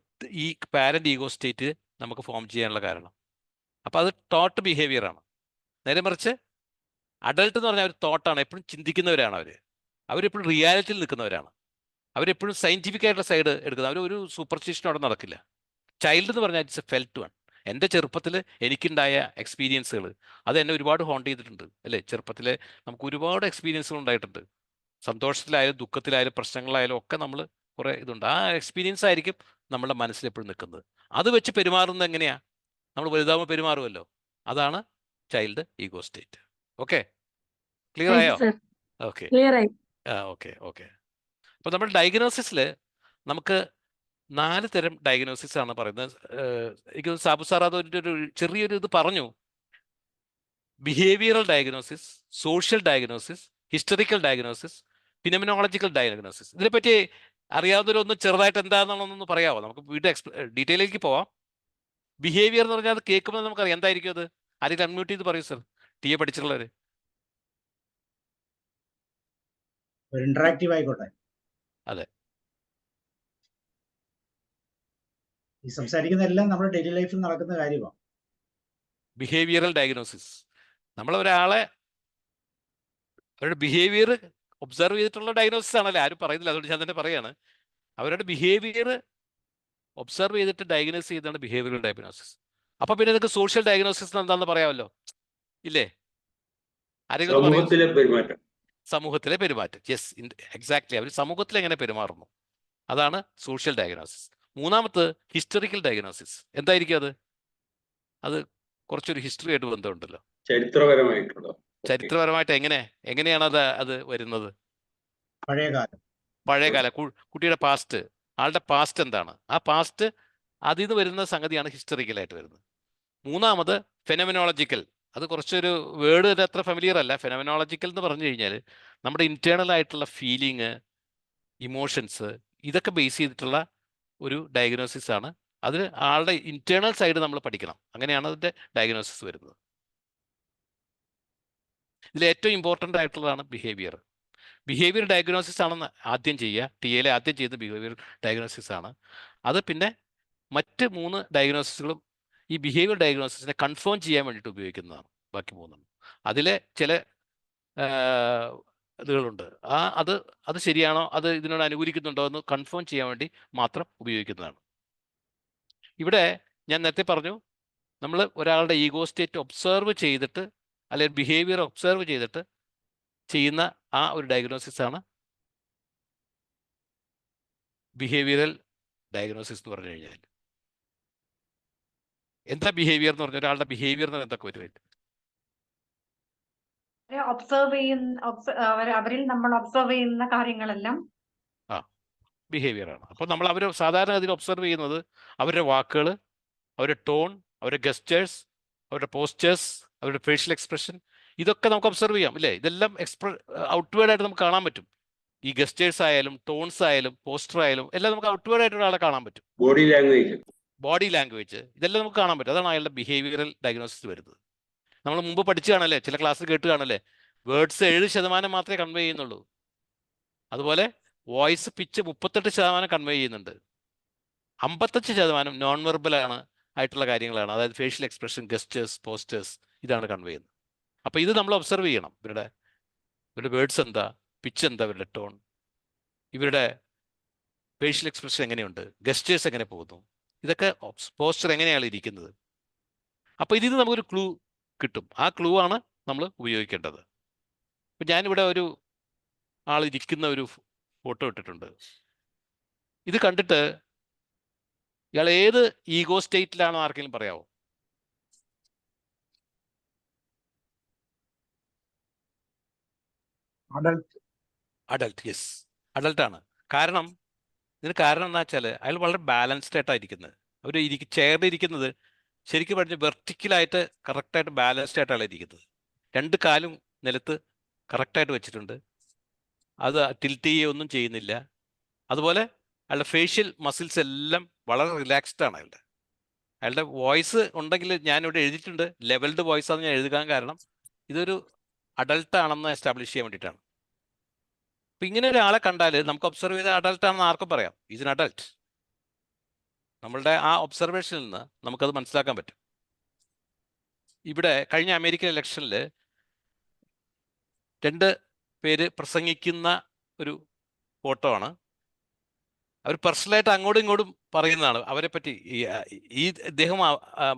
ഈ പാരന്റ് ഈഗോ സ്റ്റേറ്റ് നമുക്ക് ഫോം ചെയ്യാനുള്ള കാരണം. അപ്പം അത് തോട്ട് ബിഹേവിയർ ആണ്. നേരെ മറിച്ച് അഡൾട്ട് എന്ന് പറഞ്ഞാൽ അവർ തോട്ടാണ്, എപ്പോഴും ചിന്തിക്കുന്നവരാണ്. അവരെപ്പോഴും റിയാലിറ്റിയിൽ നിൽക്കുന്നവരാണ്. അവരെപ്പോഴും സയന്റിഫിക് ആയിട്ടുള്ള സൈഡ് എടുക്കുന്നത്. അവർ ഒരു സൂപ്പർസ്റ്റിഷൻ അവിടെ നടക്കില്ല. ചൈൽഡ് എന്ന് പറഞ്ഞാൽ ഇറ്റ്സ് എ ഫെൽറ്റ് വൺ. എൻ്റെ ചെറുപ്പത്തിൽ എനിക്കുണ്ടായ എക്സ്പീരിയൻസുകൾ അത് എന്നെ ഒരുപാട് ഹോണ്ട് ചെയ്തിട്ടുണ്ട് അല്ലേ. ചെറുപ്പത്തിൽ നമുക്ക് ഒരുപാട് എക്സ്പീരിയൻസുകൾ ഉണ്ടായിട്ടുണ്ട്. സന്തോഷത്തിലായാലും ദുഃഖത്തിലായാലും പ്രശ്നങ്ങളായാലും ഒക്കെ നമ്മൾ കുറേ ഇതുണ്ട്. ആ എക്സ്പീരിയൻസ് ആയിരിക്കും നമ്മുടെ മനസ്സിൽ എപ്പോഴും നിൽക്കുന്നത്. അത് വെച്ച് പെരുമാറുന്നത് എങ്ങനെയാണ്? നമ്മൾ വലുതാവുമ്പോൾ പെരുമാറുമല്ലോ. അതാണ് child ego state. Okay, clear ആയോ? Okay okay okay. അപ്പോൾ നമ്മുടെ ഡയഗ്നോസിസിൽ നമുക്ക് 4 തരം ഡയഗ്നോസിസ് ആണ് പറയുന്നത്. എനിക്ക് സാബു സാർ അതിൻ്റെ ഒരു ചെറിയൊരു ഇത് പറഞ്ഞു. Behavioural diagnosis, social diagnosis, historical diagnosis, phenomenological diagnosis. ഇതിനെപ്പറ്റി അറിയാവുന്നവരൊന്ന് ചെറുതായിട്ട് എന്താണെന്നുള്ളതൊന്ന് പറയാമോ? നമുക്ക് ഡീറ്റെയിലേക്ക് പോവാം. ബിഹേവിയർ എന്ന് പറഞ്ഞാൽ അത് കേൾക്കുമ്പോൾ നമുക്കറിയാം എന്തായിരിക്കും അത്. ആരെങ്കിലും അൺമ്യൂട്ട് ചെയ്ത് പറയൂ സർ, ടി എ പഠിച്ചിട്ടുള്ളവർ. ഇന്ററാക്റ്റീവ് ആയിക്കോട്ടെ. അതെ, ഈ സംസാരിക്കുന്ന എല്ലാം നമ്മുടെ ഡെയിലി ലൈഫിൽ നടക്കുന്ന കാര്യമാണ്. ബിഹേവിയറൽ ഡയഗ്നോസിസ് നമ്മൾ ഒരാളെ അവരുടെ ബിഹേവിയർ ഒബ്സർവ് ചെയ്തിട്ടുള്ള ഡയഗ്നോസിസ് ആണല്ലേ. ആരും പറയുന്നില്ല, അതുകൊണ്ട് ഞാൻ തന്നെ പറയാണ്. അവരുടെ ബിഹേവിയർ ഒബ്സർവ് ചെയ്തിട്ട് ഡയഗ്നോസ് ചെയ്താണ് ബിഹേവിയറൽ ഡയഗ്നോസിസ്. അപ്പോൾ പിന്നെ നിങ്ങൾക്ക് സോഷ്യൽ ഡയഗ്നോസിസ് എന്താണെന്ന് പറയാമല്ലോ ഇല്ലേ? ആരെങ്കിലും സമൂഹത്തിലെ പെരുമാറ്റം. Yes, exactly. അവർ സമൂഹത്തിൽ എങ്ങനെ പെരുമാറുന്നു, അതാണ് സോഷ്യൽ ഡയഗ്നോസിസ്. മൂന്നാമത് ഹിസ്റ്ററിക്കൽ ഡയഗ്നോസിസ്. എന്തായിരിക്കും അത്? അത് കുറച്ചൊരു ഹിസ്റ്ററി ആയിട്ട് ബന്ധമുണ്ടല്ലോ, ചരിത്രപരമായിട്ട്. എങ്ങനെയാണ് അത് വരുന്നത്? പഴയകാല കുട്ടിയുടെ പാസ്റ്റ്, ആളുടെ പാസ്റ്റ് എന്താണ്, ആ പാസ്റ്റ് അതിൽ നിന്ന് വരുന്ന സംഗതിയാണ് ഹിസ്റ്ററിക്കലായിട്ട് വരുന്നത്. മൂന്നാമത് ഫെനോമിനോളജിക്കൽ. അത് കുറച്ചൊരു വേർഡ് അത്ര ഫെമിലിയർ അല്ല. ഫെനോമിനോളജിക്കൽ എന്ന് പറഞ്ഞു കഴിഞ്ഞാൽ നമ്മുടെ ഇന്റേണൽ ആയിട്ടുള്ള ഫീലിംഗ്, ഇമോഷൻസ്, ഇതൊക്കെ ബേസ് ചെയ്തിട്ടുള്ള ഒരു ഡയഗ്നോസിസ് ആണ്. അതിന് ആളുടെ ഇന്റേണൽ സൈഡ് നമ്മൾ പഠിക്കണം. അങ്ങനെയാണ് അതിൻ്റെ ഡയഗ്നോസിസ് വരുന്നത്. ഇതിൽ ഏറ്റവും ഇമ്പോർട്ടൻ്റ് ആയിട്ടുള്ളതാണ് ബിഹേവിയർ. ബിഹേവിയർ ഡയഗ്നോസിസ് ആണെന്ന് ആദ്യം ചെയ്യുക. ടി എയിൽ ആദ്യം ചെയ്യുന്ന ബിഹേവിയർ ഡയഗ്നോസിസ് ആണ്. അത് പിന്നെ മറ്റ് 3 ഡയഗ്നോസിസുകളും ഈ ബിഹേവിയർ ഡയഗ്നോസിസിനെ കൺഫേം ചെയ്യാൻ വേണ്ടിയിട്ട് ഉപയോഗിക്കുന്നതാണ്. ബാക്കി 3 അതിലെ ചില ഇതുകളുണ്ട്. അത് ശരിയാണോ, അത് ഇതിനോട് അനുകൂലിക്കുന്നുണ്ടോ എന്ന് കൺഫേം ചെയ്യാൻ വേണ്ടി മാത്രം ഉപയോഗിക്കുന്നതാണ്. ഇവിടെ ഞാൻ നേരത്തെ പറഞ്ഞു, നമ്മൾ ഒരാളുടെ ഈഗോ സ്റ്റേറ്റ് ഒബ്സർവ് ചെയ്തിട്ട് അല്ലെങ്കിൽ ബിഹേവിയർ ഒബ്സർവ് ചെയ്തിട്ട് ചെയ്യുന്ന ആ ഒരു ഡയഗ്നോസിസ് ആണ് ബിഹേവിയറൽ ഡയഗ്നോസിസ് എന്ന് പറഞ്ഞു കഴിഞ്ഞാൽ. എന്താ ബിഹേവിയർ എന്ന് പറഞ്ഞാൽ? ഒരാളുടെ ബിഹേവിയർ എന്ന് എന്തൊക്കെ വരും? അവരിൽ നമ്മൾ ഒബ്സർവ് ചെയ്യുന്ന കാര്യങ്ങളെല്ലാം ബിഹേവിയർ ആണ്. അപ്പോൾ നമ്മൾ അവർ സാധാരണ അതിൽ ഒബ്സർവ് ചെയ്യുന്നത് അവരുടെ വാക്കുകൾ, അവരുടെ ടോൺ, അവരുടെ ഗസ്റ്റേഴ്സ്, അവരുടെ പോസ്റ്റേഴ്സ്, അവരുടെ ഫേഷ്യൽ എക്സ്പ്രഷൻ, ഇതൊക്കെ നമുക്ക് ഒബ്സർവ് ചെയ്യാം അല്ലേ? ഇതെല്ലാം ഔട്ട്വേർഡ് ആയിട്ട് നമുക്ക് കാണാൻ പറ്റും. ഈ ഗസ്റ്റേഴ്സ് ആയാലും ടോൺസ് ആയാലും പോസ്റ്റർ ആയാലും എല്ലാം നമുക്ക് ഔട്ട്വേർഡ് ആയിട്ട് ഒരാളെ കാണാൻ പറ്റും. ബോഡി ലാംഗ്വേജ് ഇതെല്ലാം നമുക്ക് കാണാൻ പറ്റും. അതാണ് അയാളുടെ ബിഹേവിയറൽ ഡയഗ്നോസിസ് വരുന്നത്. നമ്മൾ മുമ്പ് പഠിച്ചു കാണല്ലേ, ചില ക്ലാസ്സിൽ കേട്ട് കാണല്ലേ, വേർഡ്സ് 7% മാത്രമേ കൺവേ ചെയ്യുന്നുള്ളൂ. അതുപോലെ വോയിസ് പിച്ച് 38% കൺവേ ചെയ്യുന്നുണ്ട്. 55% നോൺ വെർബലാണ് ആയിട്ടുള്ള കാര്യങ്ങളാണ്. അതായത് ഫേഷ്യൽ എക്സ്പ്രഷൻ, ഗസ്റ്റേഴ്സ്, പോസ്റ്റേഴ്സ്, ഇതാണ് കൺവേ ചെയ്യുന്നത്. അപ്പോൾ ഇത് നമ്മൾ ഒബ്സർവ് ചെയ്യണം. ഇവരുടെ വേർഡ്സ് എന്താ, പിച്ച് എന്താ, ഇവരുടെ ടോൺ, ഇവരുടെ ഫേഷ്യൽ എക്സ്പ്രഷൻ എങ്ങനെയുണ്ട്, ഗസ്റ്റേഴ്സ് എങ്ങനെ പോകുന്നു, ഇതൊക്കെ പോസ്റ്റർ എങ്ങനെയാണ് ഇരിക്കുന്നത്. അപ്പോൾ ഇതിൽ നിന്ന് നമുക്കൊരു ക്ലൂ കിട്ടും. ആ ക്ലൂ ആണ് നമ്മൾ ഉപയോഗിക്കേണ്ടത്. ഇപ്പം ഞാനിവിടെ ഒരു ആൾ ഇരിക്കുന്ന ഒരു ഫോട്ടോ ഇട്ടിട്ടുണ്ട്. ഇത് കണ്ടിട്ട് ഇയാൾ ഏത് ഈഗോ സ്റ്റേറ്റിലാണോ ആർക്കെങ്കിലും പറയാമോ? അഡൽട്ട്, യെസ്, അഡൽട്ടാണ്. കാരണം ഇതിന് കാരണം എന്താ വെച്ചാൽ അയാൾ വളരെ ബാലൻസ്ഡ് ആയിട്ടാണ് ഇരിക്കുന്നത്. അവർ ചെയറിൽ ഇരിക്കുന്നത് ശരിക്കും പറഞ്ഞ് വെർട്ടിക്കലായിട്ട് കറക്റ്റായിട്ട് ബാലൻസ്ഡ് ആയിട്ടാണ് ഇരിക്കുന്നത്. 2 കാലും നിലത്ത് കറക്റ്റായിട്ട് വെച്ചിട്ടുണ്ട്. അത് ടിൽറ്റ് ചെയ്യുകയൊന്നും ചെയ്യുന്നില്ല. അതുപോലെ അയാളുടെ ഫേഷ്യൽ മസിൽസ് എല്ലാം വളരെ റിലാക്സ്ഡ് ആണ്. അയാളുടെ വോയിസ് ഉണ്ടെങ്കിൽ ഞാനിവിടെ എഴുതിയിട്ടുണ്ട്, ലെവൽഡ് വോയിസ് ആണ് ഞാൻ എഴുതാൻ കാരണം ഇതൊരു അഡൽട്ട് ആണെന്ന് എസ്റ്റാബ്ലിഷ് ചെയ്യാൻ വേണ്ടിയിട്ടാണ്. അപ്പം ഇങ്ങനെ ഒരാളെ കണ്ടാൽ നമുക്ക് ഒബ്സർവ് ചെയ്ത അഡൽട്ട് ആണെന്ന് ആർക്കും പറയാം, ഈസ് എൻ അഡൽട്ട്. നമ്മളുടെ ആ ഒബ്സർവേഷനിൽ നിന്ന് നമുക്കത് മനസ്സിലാക്കാൻ പറ്റും. ഇവിടെ കഴിഞ്ഞ അമേരിക്കൻ ഇലക്ഷനിൽ 2 പേര് പ്രസംഗിക്കുന്ന ഒരു ഫോട്ടോ ആണ്. അവർ പേഴ്സണലായിട്ട് അങ്ങോട്ടും ഇങ്ങോട്ടും പറയുന്നതാണ് അവരെ പറ്റി. ഈ ഇദ്ദേഹം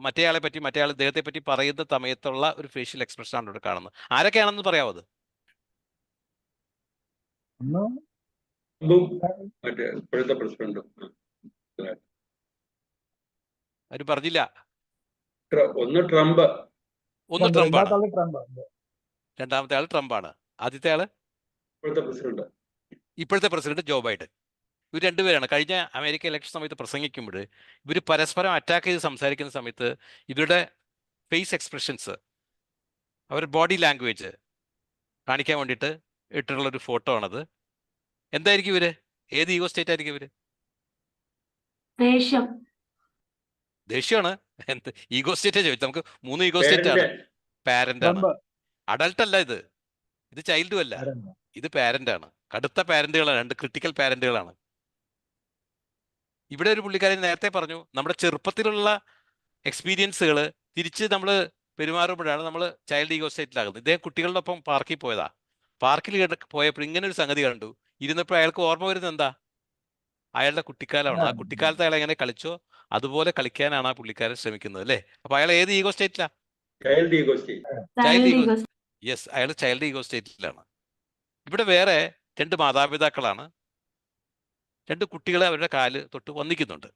മറ്റേയാളെ പറ്റി, മറ്റേയാൾ ഇദ്ദേഹത്തെ പറ്റി പറയുന്ന സമയത്തുള്ള ഒരു ഫേഷ്യൽ എക്സ്പ്രഷൻ ആണ് ഇവിടെ കാണുന്നത്. ആരൊക്കെയാണെന്ന് പറയാമോ? അത് അവര് പറഞ്ഞില്ല. ഒന്ന് ട്രംപ്, രണ്ടാമത്തെ ആൾ ട്രംപാണ്. ആദ്യത്തെ ആള് ഇപ്പോഴത്തെ പ്രസിഡന്റ് ജോ ബൈഡൻ. ഇവർ 2 പേരാണ് കഴിഞ്ഞ അമേരിക്ക ഇലക്ഷൻ സമയത്ത് പ്രസംഗിക്കുമ്പോൾ ഇവർ പരസ്പരം അറ്റാക്ക് ചെയ്ത് സംസാരിക്കുന്ന സമയത്ത് ഇവരുടെ ഫേസ് എക്സ്പ്രഷൻസ്, അവരുടെ ബോഡി ലാംഗ്വേജ് കാണിക്കാൻ വേണ്ടിയിട്ട് ഇട്ടിട്ടുള്ളൊരു ഫോട്ടോ ആണത്. എന്തായിരിക്കും ഇവര്? ഏത് ഈഗോ സ്റ്റേറ്റ് ആയിരിക്കും ഇവര്? ദേഷ്യമാണ്. എന്ത് ഈഗോ സ്റ്റേറ്റ് ചോദിച്ചു? നമുക്ക് 3 ഈഗോ സ്റ്റേറ്റ് ആണ്. പാരന്റ് ആണ്, അഡൽട്ട് അല്ല, ഇത് ചൈൽഡും അല്ല, ഇത് പാരന്റ് ആണ്. കടുത്ത പാരന്റുകളാണ്, 2 ക്രിട്ടിക്കൽ പാരന്റുകളാണ്. ഇവിടെ ഒരു പുള്ളിക്കാരൻ നേരത്തെ പറഞ്ഞു, നമ്മുടെ ചെറുപ്പത്തിലുള്ള എക്സ്പീരിയൻസുകൾ തിരിച്ച് നമ്മൾ പെരുമാറുമ്പോഴാണ് നമ്മൾ ചൈൽഡ് ഈഗോ സ്റ്റേറ്റിലാകുന്നത്. ഇദ്ദേഹം കുട്ടികളുടെ ഒപ്പം പാർക്കിൽ പോയതാ. പാർക്കിൽ പോയപ്പോൾ ഇങ്ങനെ ഒരു സംഗതി കണ്ടു. ഇരുന്നപ്പോൾ അയാൾക്ക് ഓർമ്മ വരുന്നത് എന്താ? അയാളുടെ കുട്ടിക്കാലമാണ്. ആ കുട്ടിക്കാലത്ത് അയാൾ എങ്ങനെ കളിച്ചോ അതുപോലെ കളിക്കാനാണ് ആ പുള്ളിക്കാരൻ ശ്രമിക്കുന്നത് അല്ലേ? അപ്പൊ അയാൾ ഏത് ഈഗോ സ്റ്റേറ്റിലാ? Child ego. യെസ്, അയാൾ ചൈൽഡ് ഈഗോ സ്റ്റേറ്റിലാണ്. ഇവിടെ വേറെ 2 മാതാപിതാക്കളാണ്. 2 കുട്ടികളെ അവരുടെ കാല് തൊട്ട് വന്ദിക്കുന്നുണ്ട്.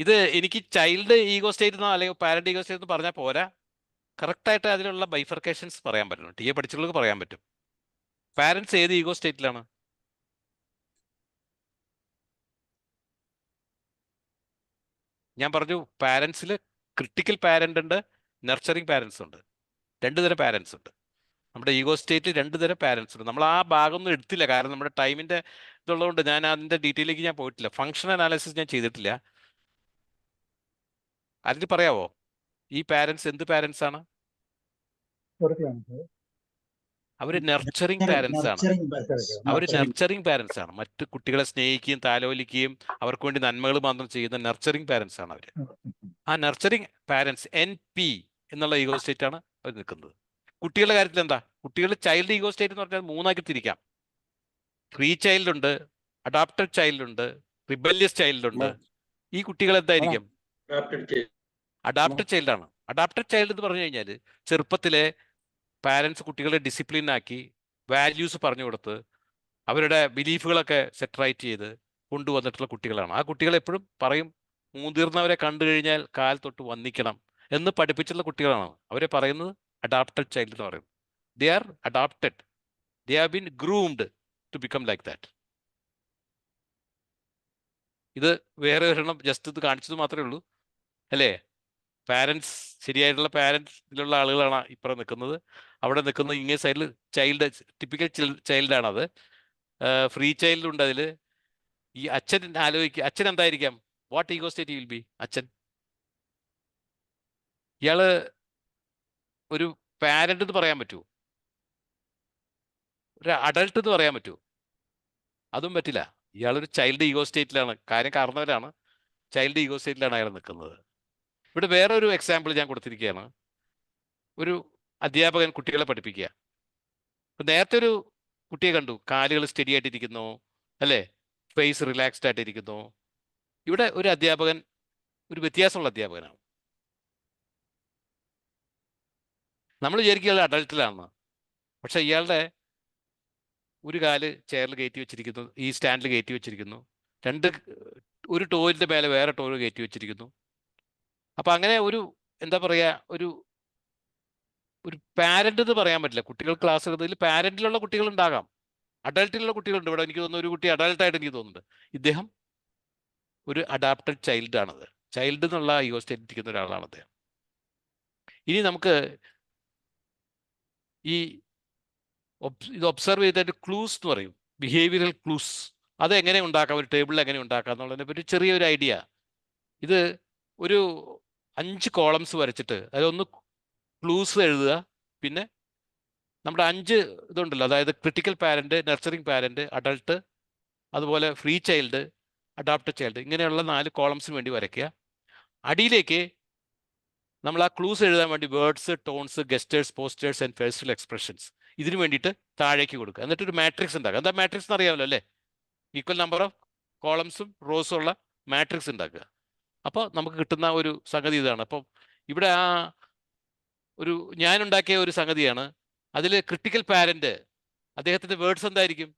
ഇത് എനിക്ക് ചൈൽഡ് ഈഗോ സ്റ്റേറ്റ് എന്നോ അല്ലെങ്കിൽ പാരന്റ് ഈഗോ സ്റ്റേറ്റ് എന്ന് പറഞ്ഞാൽ പോരാ, കറക്റ്റായിട്ട് അതിലുള്ള ബൈഫർക്കേഷൻസ് പറയാൻ പറ്റണം. ടി എ പഠിച്ചവർക്ക് പറയാൻ പറ്റും. പാരന്റ്സ് ഏത് ഈഗോ സ്റ്റേറ്റിലാണ്? ഞാൻ പറഞ്ഞു, പാരൻസിൽ ക്രിട്ടിക്കൽ പാരന്റ് ഉണ്ട്, നർച്ചറിങ് പാരൻസ് ഉണ്ട്. 2 തരം പാരൻസ് ഉണ്ട്. നമ്മുടെ ഈഗോ സ്റ്റേറ്റിൽ 2 തരം പാരൻസ് ഉണ്ട്. നമ്മൾ ആ ഭാഗമൊന്നും എടുത്തില്ല, കാരണം നമ്മുടെ ടൈമിൻ്റെ ഇതുള്ളതുകൊണ്ട് ഞാൻ അതിൻ്റെ ഡീറ്റെയിലേക്ക് ഞാൻ പോയിട്ടില്ല. ഫങ്ഷൻ അനാലിസിസ് ഞാൻ ചെയ്തിട്ടില്ല. അതിന് പറയാവോ ഈ പാരൻസ് എന്ത് പാരൻസ് ആണ്? അവർ നർച്ചറിങ് പാരൻസ് ആണ്. അവർ നർച്ചറിങ് പാരൻസ് ആണ്. മറ്റു കുട്ടികളെ സ്നേഹിക്കുകയും താലോലിക്കുകയും അവർക്ക് വേണ്ടി നന്മകൾ മാത്രം ചെയ്യുന്ന നർച്ചറിങ് പാരൻസ് ആണ് അവർ. ആ നർച്ചറിങ് പാരൻസ് NP എന്നുള്ള ഈഗോ സ്റ്റേറ്റ് ആണ് അവർ നിൽക്കുന്നത്. കുട്ടികളുടെ കാര്യത്തിൽ എന്താ? കുട്ടികൾ ചൈൽഡ് ഈഗോ സ്റ്റേറ്റ് എന്ന് പറഞ്ഞാൽ 3 ആക്കി തിരിക്കാം. ഫ്രീ ചൈൽഡ് ഉണ്ട്, അഡാപ്റ്റഡ് ചൈൽഡ് ഉണ്ട്, റിബല്യസ് ചൈൽഡ് ഉണ്ട്. ഈ കുട്ടികൾ എന്തായിരിക്കും? അഡാപ്റ്റഡ് ചൈൽഡ് ആണ്. അഡാപ്റ്റഡ് ചൈൽഡ് എന്ന് പറഞ്ഞു കഴിഞ്ഞാൽ ചെറുപ്പത്തിലെ പാരൻസ് കുട്ടികളെ ഡിസിപ്ലിൻ ആക്കി വാല്യൂസ് പറഞ്ഞു കൊടുത്ത് അവരുടെ ബിലീഫുകളൊക്കെ സെറ്ററൈറ്റ് ചെയ്ത് കൊണ്ടുവന്നിട്ടുള്ള കുട്ടികളാണ്. ആ കുട്ടികൾ എപ്പോഴും പറയും, മുതിർന്നവരെ കണ്ടു കഴിഞ്ഞാൽ കാൽ തൊട്ട് വന്ദിക്കണം എന്ന് പഠിപ്പിച്ചിട്ടുള്ള കുട്ടികളാണ്. അവരെ പറയുന്നത് അഡാപ്റ്റഡ് ചൈൽഡ് എന്ന് പറയുന്നത്. They are adapted, they have been groomed to become like that. ഇത് വേറെ ഒരെണ്ണം ജസ്റ്റ് ഇത് കാണിച്ചത് മാത്രമേ ഉള്ളൂ അല്ലേ. പാരൻസ്, ശരിയായിട്ടുള്ള പാരൻസിലുള്ള ആളുകളാണ് ഇപ്പുറം നിൽക്കുന്നത്. അവിടെ നിൽക്കുന്നത് ഇങ്ങേ സൈഡിൽ ചൈൽഡ്, ടിപ്പിക്കൽ ചൈൽഡാണത്. ഫ്രീ ചൈൽഡ് ഉണ്ട് അതിൽ. ഈ അച്ഛൻ ആലോചിക്കുക, അച്ഛൻ എന്തായിരിക്കാം? What ego state will B അച്ഛൻ? ഇയാള് ഒരു പാരന്റ് എന്ന് പറയാൻ പറ്റുമോ? ഒരു അഡൾട്ട് എന്ന് പറയാൻ പറ്റുമോ? അതും പറ്റില്ല. ഇയാളൊരു ചൈൽഡ് ഈഗോ സ്റ്റേറ്റിലാണ്, കാര്യം കാരണവരാണ്, ചൈൽഡ് ഈഗോ സ്റ്റേറ്റിലാണ് അയാൾ നിൽക്കുന്നത്. ഇവിടെ വേറെ ഒരു എക്സാമ്പിൾ ഞാൻ കൊടുത്തിരിക്കുകയാണ്. ഒരു അധ്യാപകൻ കുട്ടികളെ പഠിപ്പിക്കുക. ഇപ്പം നേരത്തെ ഒരു കുട്ടിയെ കണ്ടു, കാലുകൾ സ്റ്റഡി ആയിട്ടിരിക്കുന്നു അല്ലേ, ഫേസ് റിലാക്സ്ഡ് ആയിട്ടിരിക്കുന്നു. ഇവിടെ ഒരു അധ്യാപകൻ ഒരു വ്യത്യാസമുള്ള അധ്യാപകനാണ്. നമ്മൾ വിചാരിക്കുക അഡൾട്ടിലാണെന്ന്. പക്ഷെ ഇയാളുടെ ഒരു കാല് ചെയറിൽ കയറ്റി വെച്ചിരിക്കുന്നു, ഈ സ്റ്റാൻഡിൽ കയറ്റി വെച്ചിരിക്കുന്നു, ഒരു ടോയിലിൻ്റെ മേലെ വേറെ ടോയിൽ കയറ്റി വെച്ചിരിക്കുന്നു. അപ്പം അങ്ങനെ ഒരു എന്താ പറയുക, ഒരു പാരന്റ് എന്ന് പറയാൻ പറ്റില്ല. കുട്ടികൾ ക്ലാസ് എടുത്തതിൽ പാരന്റിലുള്ള കുട്ടികൾ ഉണ്ടാകാം, അഡൾട്ടിലുള്ള കുട്ടികളുണ്ട്. ഇവിടെ എനിക്ക് തോന്നുന്നു ഒരു കുട്ടി അഡൾട്ടായിട്ട് എനിക്ക് തോന്നുന്നുണ്ട്. ഇദ്ദേഹം ഒരു അഡാപ്റ്റഡ് ചൈൽഡാണത്. ചൈൽഡ് എന്നുള്ള ഈഗോ സ്റ്റേറ്റിൽ ഇരിക്കുന്ന ഒരാളാണ് അദ്ദേഹം. ഇനി നമുക്ക് ഇത് ഒബ്സർവ് ചെയ്തിട്ട് ക്ലൂസ് എന്ന് പറയും, ബിഹേവിയറൽ ക്ലൂസ്. അതെങ്ങനെ ഉണ്ടാക്കാം, ഒരു ടേബിളിൽ എങ്ങനെ ഉണ്ടാക്കാം എന്നുള്ളതിനെ പറ്റി ചെറിയൊരു ഐഡിയ. ഇത് ഒരു 5 കോളംസ് വരച്ചിട്ട് അതിലൊന്ന് ക്ലൂസ് എഴുതുക. പിന്നെ നമ്മുടെ 5 ഇതുണ്ടല്ലോ, അതായത് critical parent, nurturing parent, adult, അതുപോലെ ഫ്രീ ചൈൽഡ്, അഡാപ്റ്റഡ് ചൈൽഡ്, ഇങ്ങനെയുള്ള 4 കോളംസിന് വേണ്ടി വരയ്ക്കുക. അടിയിലേക്ക് നമ്മൾ ആ ക്ലൂസ് എഴുതാൻ വേണ്ടി words, tones, gestures, postures and facial expressions ഇതിനു വേണ്ടിയിട്ട് താഴേക്ക് കൊടുക്കുക. എന്നിട്ടൊരു മാട്രിക്സ് ഉണ്ടാക്കുക. എന്താ മാട്രിക്സ് എന്ന് അറിയാമല്ലോ അല്ലേ? ഈക്വൽ നമ്പർ ഓഫ് കോളംസും റോസും ഉള്ള മാട്രിക്സ് ഉണ്ടാക്കുക. അപ്പോൾ നമുക്ക് കിട്ടുന്ന ഒരു സംഗതി ഇതാണ്. അപ്പം ഇവിടെ ഞാൻ ഉണ്ടാക്കിയ ഒരു സംഗതിയാണ്. അതിൽ ക്രിട്ടിക്കൽ പാരന്റ്, അദ്ദേഹത്തിൻ്റെ വേർഡ്സ് എന്തായിരിക്കും?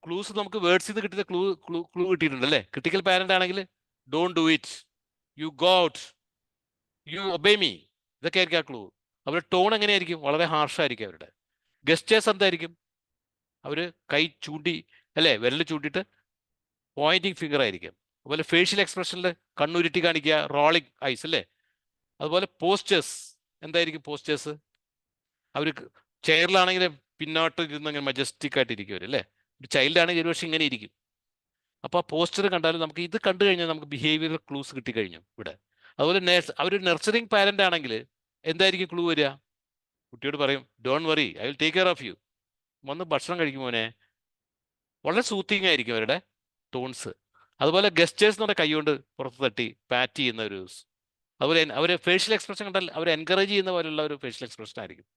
ക്ലൂസ് നമുക്ക് വേർഡ്സിൽ നിന്ന് കിട്ടിയ ക്ലൂ കിട്ടിയിട്ടുണ്ട് അല്ലേ? ക്രിട്ടിക്കൽ പാരന്റ് ആണെങ്കിൽ don't do it, you go out, U obey me, ഇതൊക്കെ ആയിരിക്കും ആ ക്ലൂ. അവരുടെ ടോൺ എങ്ങനെയായിരിക്കും? വളരെ ഹാർഷായിരിക്കും അവരുടെ. ഗസ്റ്റേഴ്സ് എന്തായിരിക്കും? അവർ കൈ ചൂണ്ടി അല്ലേ, വിരൽ ചൂണ്ടിയിട്ട് പോയിന്റിങ് ഫിംഗർ ആയിരിക്കും. അതുപോലെ ഫേഷ്യൽ എക്സ്പ്രഷനിൽ കണ്ണുരുട്ടി കാണിക്കുക, റോളിങ് ഐസ് അല്ലേ. അതുപോലെ പോസ്റ്റേഴ്സ് എന്തായിരിക്കും? പോസ്റ്റേഴ്സ് അവർ ചെയറിലാണെങ്കിൽ പിന്നോട്ട് ഇരുന്ന് അങ്ങനെ മജസ്റ്റിക് ആയിട്ട് ഇരിക്കും അവർ അല്ലേ. ഒരു ചൈൽഡാണെങ്കിൽ ഒരു പക്ഷേ ഇങ്ങനെ ഇരിക്കും. അപ്പോൾ ആ പോസ്റ്റർ കണ്ടാലും നമുക്ക് ഇത് കണ്ടു കഴിഞ്ഞാൽ നമുക്ക് ബിഹേവിയറൽ ക്ലൂസ് കിട്ടിക്കഴിഞ്ഞു ഇവിടെ. അതുപോലെ അവർ നർച്ചറിങ് പാരന്റ് ആണെങ്കിൽ എന്തായിരിക്കും ക്ലൂ വരിക? കുട്ടിയോട് പറയും don't worry, I will take care of you, വന്ന് ഭക്ഷണം കഴിക്കും മോനെ. വളരെ സൂത്തിങ് ആയിരിക്കും അവരുടെ ടോൺസ്. അതുപോലെ ഗസ്റ്റേഴ്സ് എന്ന് പറഞ്ഞാൽ കൈകൊണ്ട് പുറത്ത് തട്ടി പാറ്റ് ചെയ്യുന്ന ഒരു, അതുപോലെ അവർ ഫേഷ്യൽ എക്സ്പ്രഷൻ കണ്ടാൽ അവർ എൻകറേജ് ചെയ്യുന്ന പോലുള്ള ഒരു ഫേഷ്യൽ എക്സ്പ്രഷൻ ആയിരിക്കും.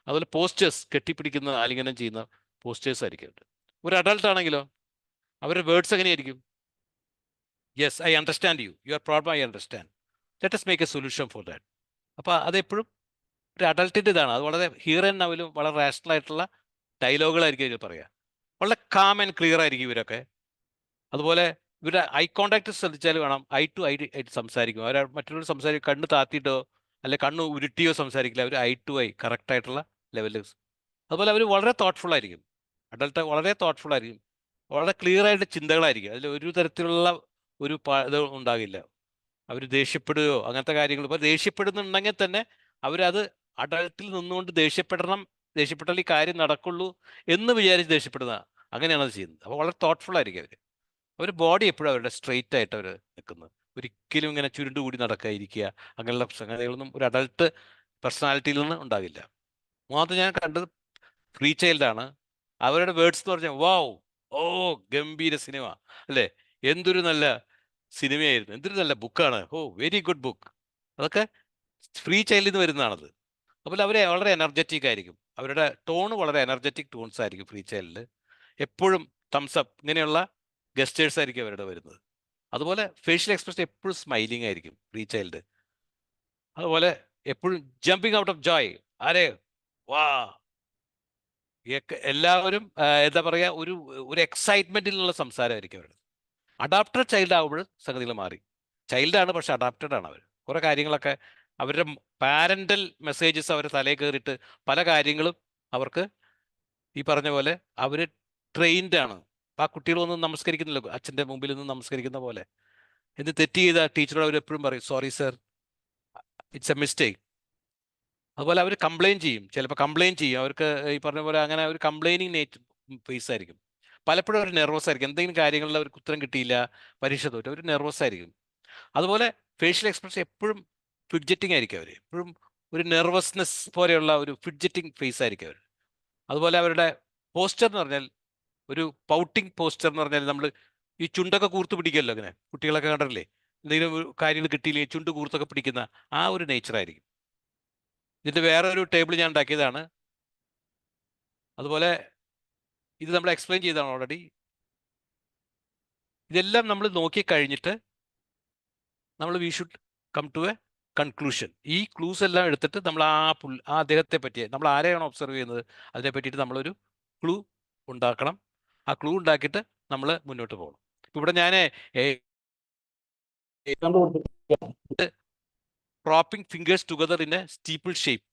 അതുപോലെ പോസ്റ്റേഴ്സ്, കെട്ടിപ്പിടിക്കുന്ന, ആലിംഗനം ചെയ്യുന്ന പോസ്റ്റേഴ്സ് ആയിരിക്കും അവർ. ഒരു അഡൾട്ട് ആണെങ്കിലോ അവരുടെ വേർഡ്സ് എങ്ങനെയായിരിക്കും? Yes, I understand you, your problem I understand, let us make A solution for that. അപ്പോൾ അതെപ്പോഴും ഒരു അഡൾട്ടിൻ്റെ ഇതാണ്. അത് വളരെ ഹിയർ ആൻഡ് നൗവിലും വളരെ റാഷണൽ ആയിട്ടുള്ള ഡയലോഗുകളായിരിക്കും ഇതിൽ പറയുക. വളരെ കാം ആൻഡ് ക്ലിയർ ആയിരിക്കും ഇവരൊക്കെ. അതുപോലെ ഇവരുടെ ഐ കോണ്ടാക്ട് ശ്രദ്ധിച്ചാൽ വേണം, ഐ ടു ഐ ആയിട്ട് സംസാരിക്കും. അവർ മറ്റുള്ളവർ സംസാരിക്കും, കണ്ണ് താത്തിയിട്ടോ അല്ലെ കണ്ണ് ഉരുട്ടിയോ സംസാരിക്കില്ല. അവർ ഐ ടു ഐ കറക്റ്റായിട്ടുള്ള ലെവലിൽ. അതുപോലെ അവർ വളരെ തോട്ട്ഫുൾ ആയിരിക്കും. അഡൾട്ട് വളരെ തോട്ട്ഫുൾ ആയിരിക്കും, വളരെ ക്ലിയർ ആയിട്ട് ചിന്തകളായിരിക്കും. അതിൽ ഒരു തരത്തിലുള്ള ഒരു ഇത് ഉണ്ടാകില്ല. അവർ ദേഷ്യപ്പെടുകയോ അങ്ങനത്തെ കാര്യങ്ങൾ. ഇപ്പോൾ ദേഷ്യപ്പെടുന്നുണ്ടെങ്കിൽ തന്നെ അവരത് അഡൾട്ടിൽ നിന്നുകൊണ്ട് ദേഷ്യപ്പെട്ടാൽ ഈ കാര്യം നടക്കുള്ളൂ എന്ന് വിചാരിച്ച് ദേഷ്യപ്പെടുന്ന, അങ്ങനെയാണ് അത് ചെയ്യുന്നത്. അപ്പോൾ വളരെ തോട്ട്ഫുൾ ആയിരിക്കും അവർ ബോഡി എപ്പോഴും അവരുടെ സ്ട്രെയിറ്റ് ആയിട്ട് അവർ നിൽക്കുന്നത്. ഒരിക്കലും ഇങ്ങനെ ചുരുണ്ടുകൂടി നടക്കാതിരിക്കുക, അങ്ങനെയുള്ള സംഗതികളൊന്നും ഒരു അഡൾട്ട് പേഴ്സണാലിറ്റിയിൽ നിന്ന് ഉണ്ടാകില്ല. മൂന്നാമത്തെ ഞാൻ കണ്ടത് ഫ്രീ ചൈൽഡാണ്. അവരുടെ വേർഡ്സ് എന്ന് പറഞ്ഞാൽ വാവ്, ഓ ഗംഭീര സിനിമ അല്ലേ, എന്തൊരു നല്ല സിനിമയായിരുന്നു, എന്തൊരു നല്ല ബുക്കാണ്, ഓ വെരി ഗുഡ് ബുക്ക്. അതൊക്കെ ഫ്രീ ചൈൽഡിൽ നിന്ന് വരുന്നതാണത്. അതുപോലെ അവർ വളരെ എനർജറ്റിക് ആയിരിക്കും. അവരുടെ ടോൺ വളരെ എനർജറ്റിക് ടോൺസ് ആയിരിക്കും ഫ്രീ ചൈൽഡിൽ. എപ്പോഴും തംസപ്പ് ഇങ്ങനെയുള്ള ഗസ്റ്റേഴ്സ് ആയിരിക്കും അവരുടെ വരുന്നത്. അതുപോലെ ഫേഷ്യൽ എക്സ്പ്രഷൻ എപ്പോഴും സ്മൈലിംഗ് ആയിരിക്കും ഫ്രീ ചൈൽഡ്. അതുപോലെ എപ്പോഴും ജമ്പിങ് ഔട്ട് ഓഫ് ജോയ്, ആരെ വാ, എല്ലാവരും എന്താ പറയുക, ഒരു എക്സൈറ്റ്മെൻറ്റിലുള്ള സംസാരമായിരിക്കും അവരുടെ. അഡാപ്റ്റഡ് ചൈൽഡ് ആകുമ്പോൾ സംഗതികൾ മാറി. ചൈൽഡാണ് പക്ഷെ അഡാപ്റ്റഡ് ആണ് അവർ. കുറേ കാര്യങ്ങളൊക്കെ അവരുടെ പാരൻ്റൽ മെസ്സേജസ് അവരുടെ തലയിൽ കയറിയിട്ട് പല കാര്യങ്ങളും അവർക്ക് ഈ പറഞ്ഞ പോലെ അവർ ട്രെയിൻഡ് ആണ്. ആ കുട്ടികളൊന്നും നമസ്കരിക്കുന്നില്ല, അച്ഛൻ്റെ മുമ്പിൽ നിന്ന് നമസ്കരിക്കുന്ന പോലെ. എന്ത് തെറ്റ് ചെയ്ത ടീച്ചറോട് അവർ എപ്പോഴും പറയും sorry sir, it's A mistake. അതുപോലെ അവർ കംപ്ലയിൻറ്റ് ചെയ്യും, ചിലപ്പോൾ കംപ്ലയിൻറ്റ് ചെയ്യും. അവർക്ക് ഈ പറഞ്ഞ പോലെ അങ്ങനെ ഒരു കംപ്ലയിനിങ് ഫേസ് ആയിരിക്കും. പലപ്പോഴും അവർ നെർവസ് ആയിരിക്കും, എന്തെങ്കിലും കാര്യങ്ങളിൽ അവർക്ക് ഉത്തരം കിട്ടിയില്ല, പരീക്ഷ തോറ്റു, അവർ നെർവസ് ആയിരിക്കും. അതുപോലെ ഫേഷ്യൽ എക്സ്പ്രഷൻ എപ്പോഴും ഫിഡ്ജറ്റിംഗ് ആയിരിക്കും, അവർ എപ്പോഴും ഒരു നെർവസ്നെസ് പോലെയുള്ള ഒരു ഫിഡ്ജറ്റിംഗ് ഫേസ് ആയിരിക്കും അവർ. അതുപോലെ അവരുടെ പോസ്റ്റർ എന്ന് പറഞ്ഞാൽ ഒരു പൗട്ടിങ് പോസ്റ്റർ എന്ന് പറഞ്ഞാൽ നമ്മൾ ഈ ചുണ്ടൊക്കെ കൂർത്ത് പിടിക്കുമല്ലോ, അങ്ങനെ കുട്ടികളൊക്കെ കണ്ടിട്ടില്ലേ, എന്തെങ്കിലും ഒരു കാര്യങ്ങൾ കിട്ടിയില്ലെങ്കിൽ ചുണ്ട് കൂർത്തൊക്കെ പിടിക്കുന്ന ആ ഒരു നേച്ചറായിരിക്കും. ഇതിൻ്റെ വേറെ ഒരു ടേബിൾ ഞാൻ ഉണ്ടാക്കിയതാണ്. അതുപോലെ ഇത് നമ്മൾ എക്സ്പ്ലെയിൻ ചെയ്തതാണ് ഓൾറെഡി. ഇതെല്ലാം നമ്മൾ നോക്കി കഴിഞ്ഞിട്ട് we should come to a conclusion. ഈ ക്ലൂസ് എല്ലാം എടുത്തിട്ട് നമ്മൾ ആ അദ്ദേഹത്തെ പറ്റി, നമ്മൾ ആരെയാണോ ഒബ്സർവ് ചെയ്യുന്നത് അതിനെ പറ്റിയിട്ട് നമ്മളൊരു ക്ലൂ ഉണ്ടാക്കണം. ആ ക്ലൂ ഉണ്ടാക്കിയിട്ട് നമ്മൾ മുന്നോട്ട് പോകണം. ഇവിടെ ഞാൻ propping fingers together in a steeple shape.